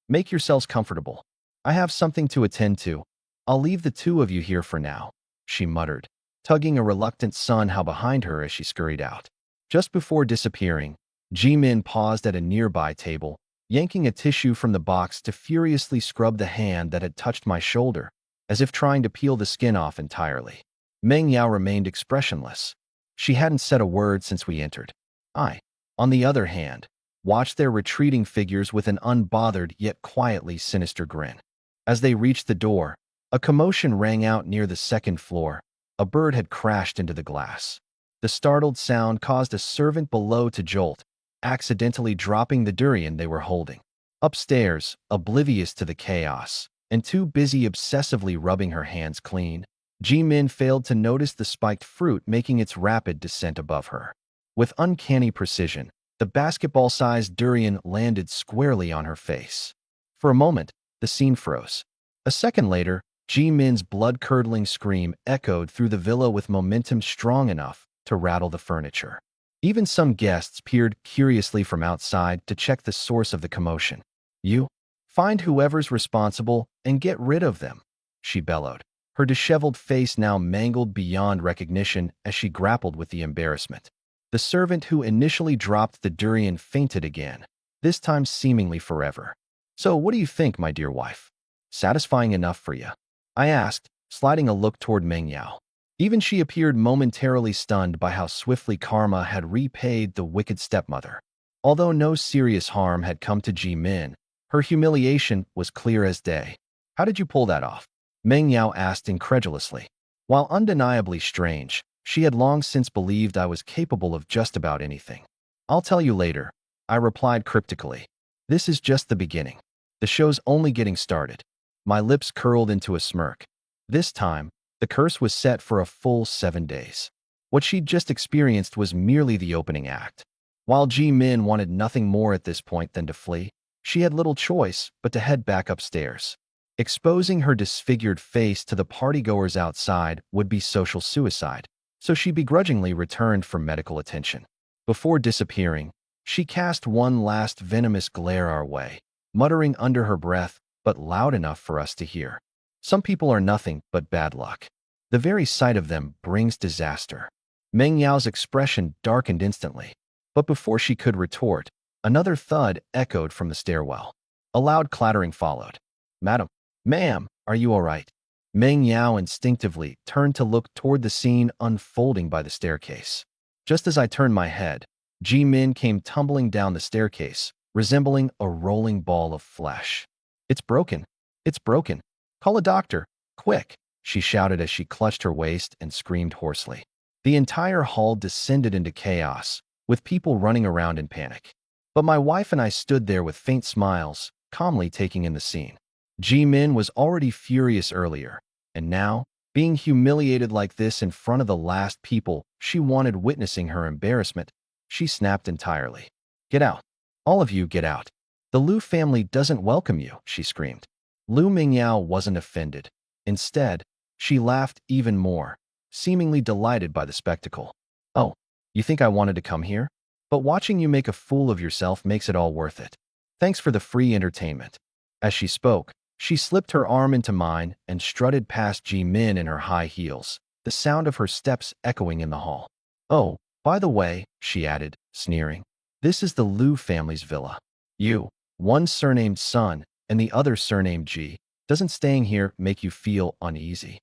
make yourselves comfortable. I have something to attend to. I'll leave the two of you here for now, she muttered, tugging a reluctant Sun Hao behind her as she scurried out. Just before disappearing, Ji Min paused at a nearby table, yanking a tissue from the box to furiously scrub the hand that had touched my shoulder, as if trying to peel the skin off entirely. Mingyao remained expressionless. She hadn't said a word since we entered. I, on the other hand, watched their retreating figures with an unbothered yet quietly sinister grin. As they reached the door, a commotion rang out near the second floor. A bird had crashed into the glass. The startled sound caused a servant below to jolt, accidentally dropping the durian they were holding. Upstairs, oblivious to the chaos, and too busy obsessively rubbing her hands clean, Ji-min failed to notice the spiked fruit making its rapid descent above her. With uncanny precision, the basketball-sized durian landed squarely on her face. For a moment, the scene froze. A second later, Ji-min's blood-curdling scream echoed through the villa with momentum strong enough to rattle the furniture. Even some guests peered curiously from outside to check the source of the commotion. "You, find whoever's responsible and get rid of them," she bellowed, her disheveled face now mangled beyond recognition as she grappled with the embarrassment. The servant who initially dropped the durian fainted again, this time seemingly forever. "So what do you think, my dear wife? Satisfying enough for you?" I asked, sliding a look toward Meng Yao. Even she appeared momentarily stunned by how swiftly karma had repaid the wicked stepmother. Although no serious harm had come to Ji-min, her humiliation was clear as day. "How did you pull that off?" Meng Yao asked incredulously. While undeniably strange, she had long since believed I was capable of just about anything. "I'll tell you later," I replied cryptically. "This is just the beginning. The show's only getting started." My lips curled into a smirk. This time, the curse was set for a full 7 days. What she'd just experienced was merely the opening act. While Ji-min wanted nothing more at this point than to flee, she had little choice but to head back upstairs. Exposing her disfigured face to the partygoers outside would be social suicide, so she begrudgingly returned for medical attention. Before disappearing, she cast one last venomous glare our way, muttering under her breath, but loud enough for us to hear. "Some people are nothing but bad luck. The very sight of them brings disaster." Meng Yao's expression darkened instantly, but before she could retort, another thud echoed from the stairwell. A loud clattering followed. "Madam, ma'am, are you all right?" Meng Yao instinctively turned to look toward the scene unfolding by the staircase. Just as I turned my head, Ji-min came tumbling down the staircase, resembling a rolling ball of flesh. "It's broken. It's broken. Call a doctor, quick," she shouted as she clutched her waist and screamed hoarsely. The entire hall descended into chaos, with people running around in panic. But my wife and I stood there with faint smiles, calmly taking in the scene. Ji-min was already furious earlier, and now, being humiliated like this in front of the last people she wanted witnessing her embarrassment, she snapped entirely. "Get out. All of you get out. The Liu family doesn't welcome you," she screamed. Lu Mingyao wasn't offended. Instead, she laughed even more, seemingly delighted by the spectacle. "Oh, you think I wanted to come here? But watching you make a fool of yourself makes it all worth it. Thanks for the free entertainment." As she spoke, she slipped her arm into mine and strutted past Ji-min in her high heels, the sound of her steps echoing in the hall. "Oh, by the way," she added, sneering, "this is the Liu family's villa. You, one surnamed Sun, and the other surnamed Ji, doesn't staying here make you feel uneasy?"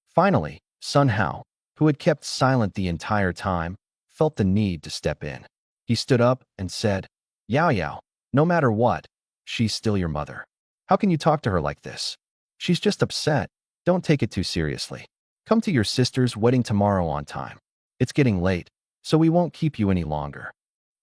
Finally, Sun Hao, who had kept silent the entire time, felt the need to step in. He stood up and said, "Yao Yao, no matter what, she's still your mother. How can you talk to her like this? She's just upset. Don't take it too seriously. Come to your sister's wedding tomorrow on time. It's getting late, so we won't keep you any longer."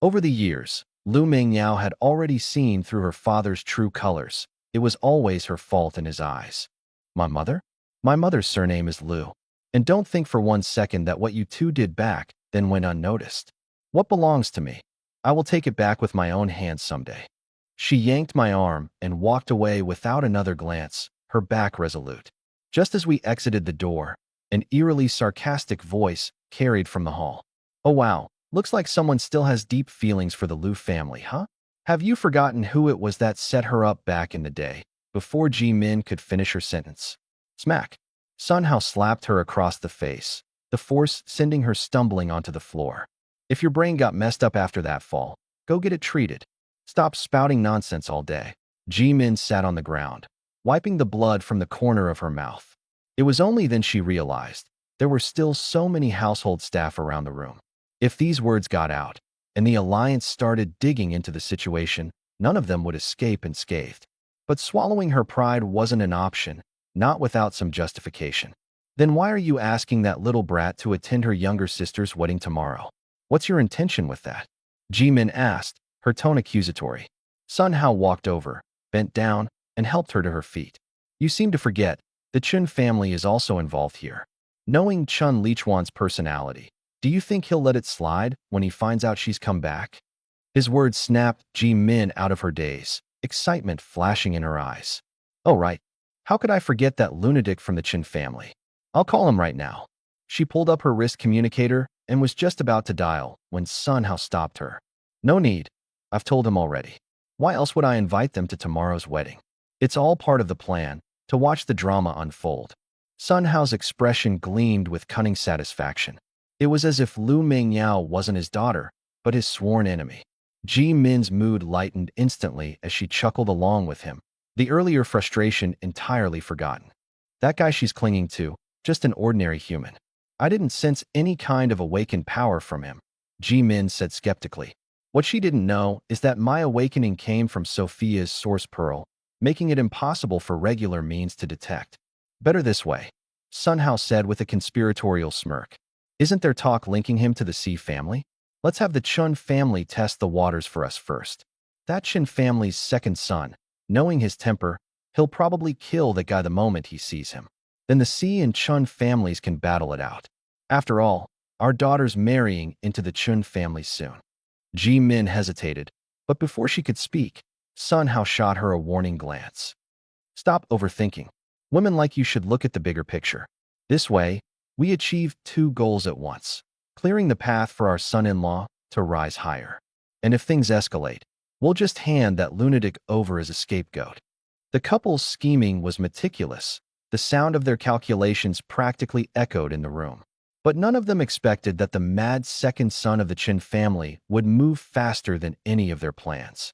Over the years, Lu Mingyao had already seen through her father's true colors. It was always her fault in his eyes. "My mother? My mother's surname is Liu. And don't think for 1 second that what you two did back then went unnoticed. What belongs to me, I will take it back with my own hands someday." She yanked my arm and walked away without another glance, her back resolute. Just as we exited the door, an eerily sarcastic voice carried from the hall. "Oh wow, looks like someone still has deep feelings for the Liu family, huh? Have you forgotten who it was that set her up back in the day?" Before Ji-min could finish her sentence, smack! Sun Hao slapped her across the face, the force sending her stumbling onto the floor. "If your brain got messed up after that fall, go get it treated. Stop spouting nonsense all day." Ji-min sat on the ground, wiping the blood from the corner of her mouth. It was only then she realized There were still so many household staff around the room. If these words got out, and the Alliance started digging into the situation, none of them would escape unscathed. But swallowing her pride wasn't an option, not without some justification. Then why are you asking that little brat to attend her younger sister's wedding tomorrow? What's your intention with that? Ji-min asked, her tone accusatory. Sun Hao walked over, bent down, and helped her to her feet. You seem to forget, the Chun family is also involved here. Knowing Chun Lichuan's personality, do you think he'll let it slide when he finds out she's come back? His words snapped Ji-min out of her daze, excitement flashing in her eyes. Oh right, how could I forget that lunatic from the Chun family? I'll call him right now. She pulled up her wrist communicator and was just about to dial when Sun Hao stopped her. No need. I've told him already. Why else would I invite them to tomorrow's wedding? It's all part of the plan, to watch the drama unfold. Sun Hao's expression gleamed with cunning satisfaction. It was as if Lu Mingyao wasn't his daughter, but his sworn enemy. Ji-min's mood lightened instantly as she chuckled along with him, the earlier frustration entirely forgotten. That guy she's clinging to, just an ordinary human. I didn't sense any kind of awakened power from him, Ji-min said skeptically. What she didn't know is that my awakening came from Sophia's source pearl, making it impossible for regular means to detect. Better this way, Sun Hao said with a conspiratorial smirk. Isn't there talk linking him to the Xi family? Let's have the Chun family test the waters for us first. That Chun family's second son, knowing his temper, he'll probably kill the guy the moment he sees him. Then the Xi and Chun families can battle it out. After all, our daughter's marrying into the Chun family soon. Ji-min hesitated, but before she could speak, Sun Hao shot her a warning glance. Stop overthinking. Women like you should look at the bigger picture. This way, we achieve two goals at once, clearing the path for our son-in-law to rise higher. And if things escalate, we'll just hand that lunatic over as a scapegoat. The couple's scheming was meticulous. The sound of their calculations practically echoed in the room. But none of them expected that the mad second son of the Chin family would move faster than any of their plans.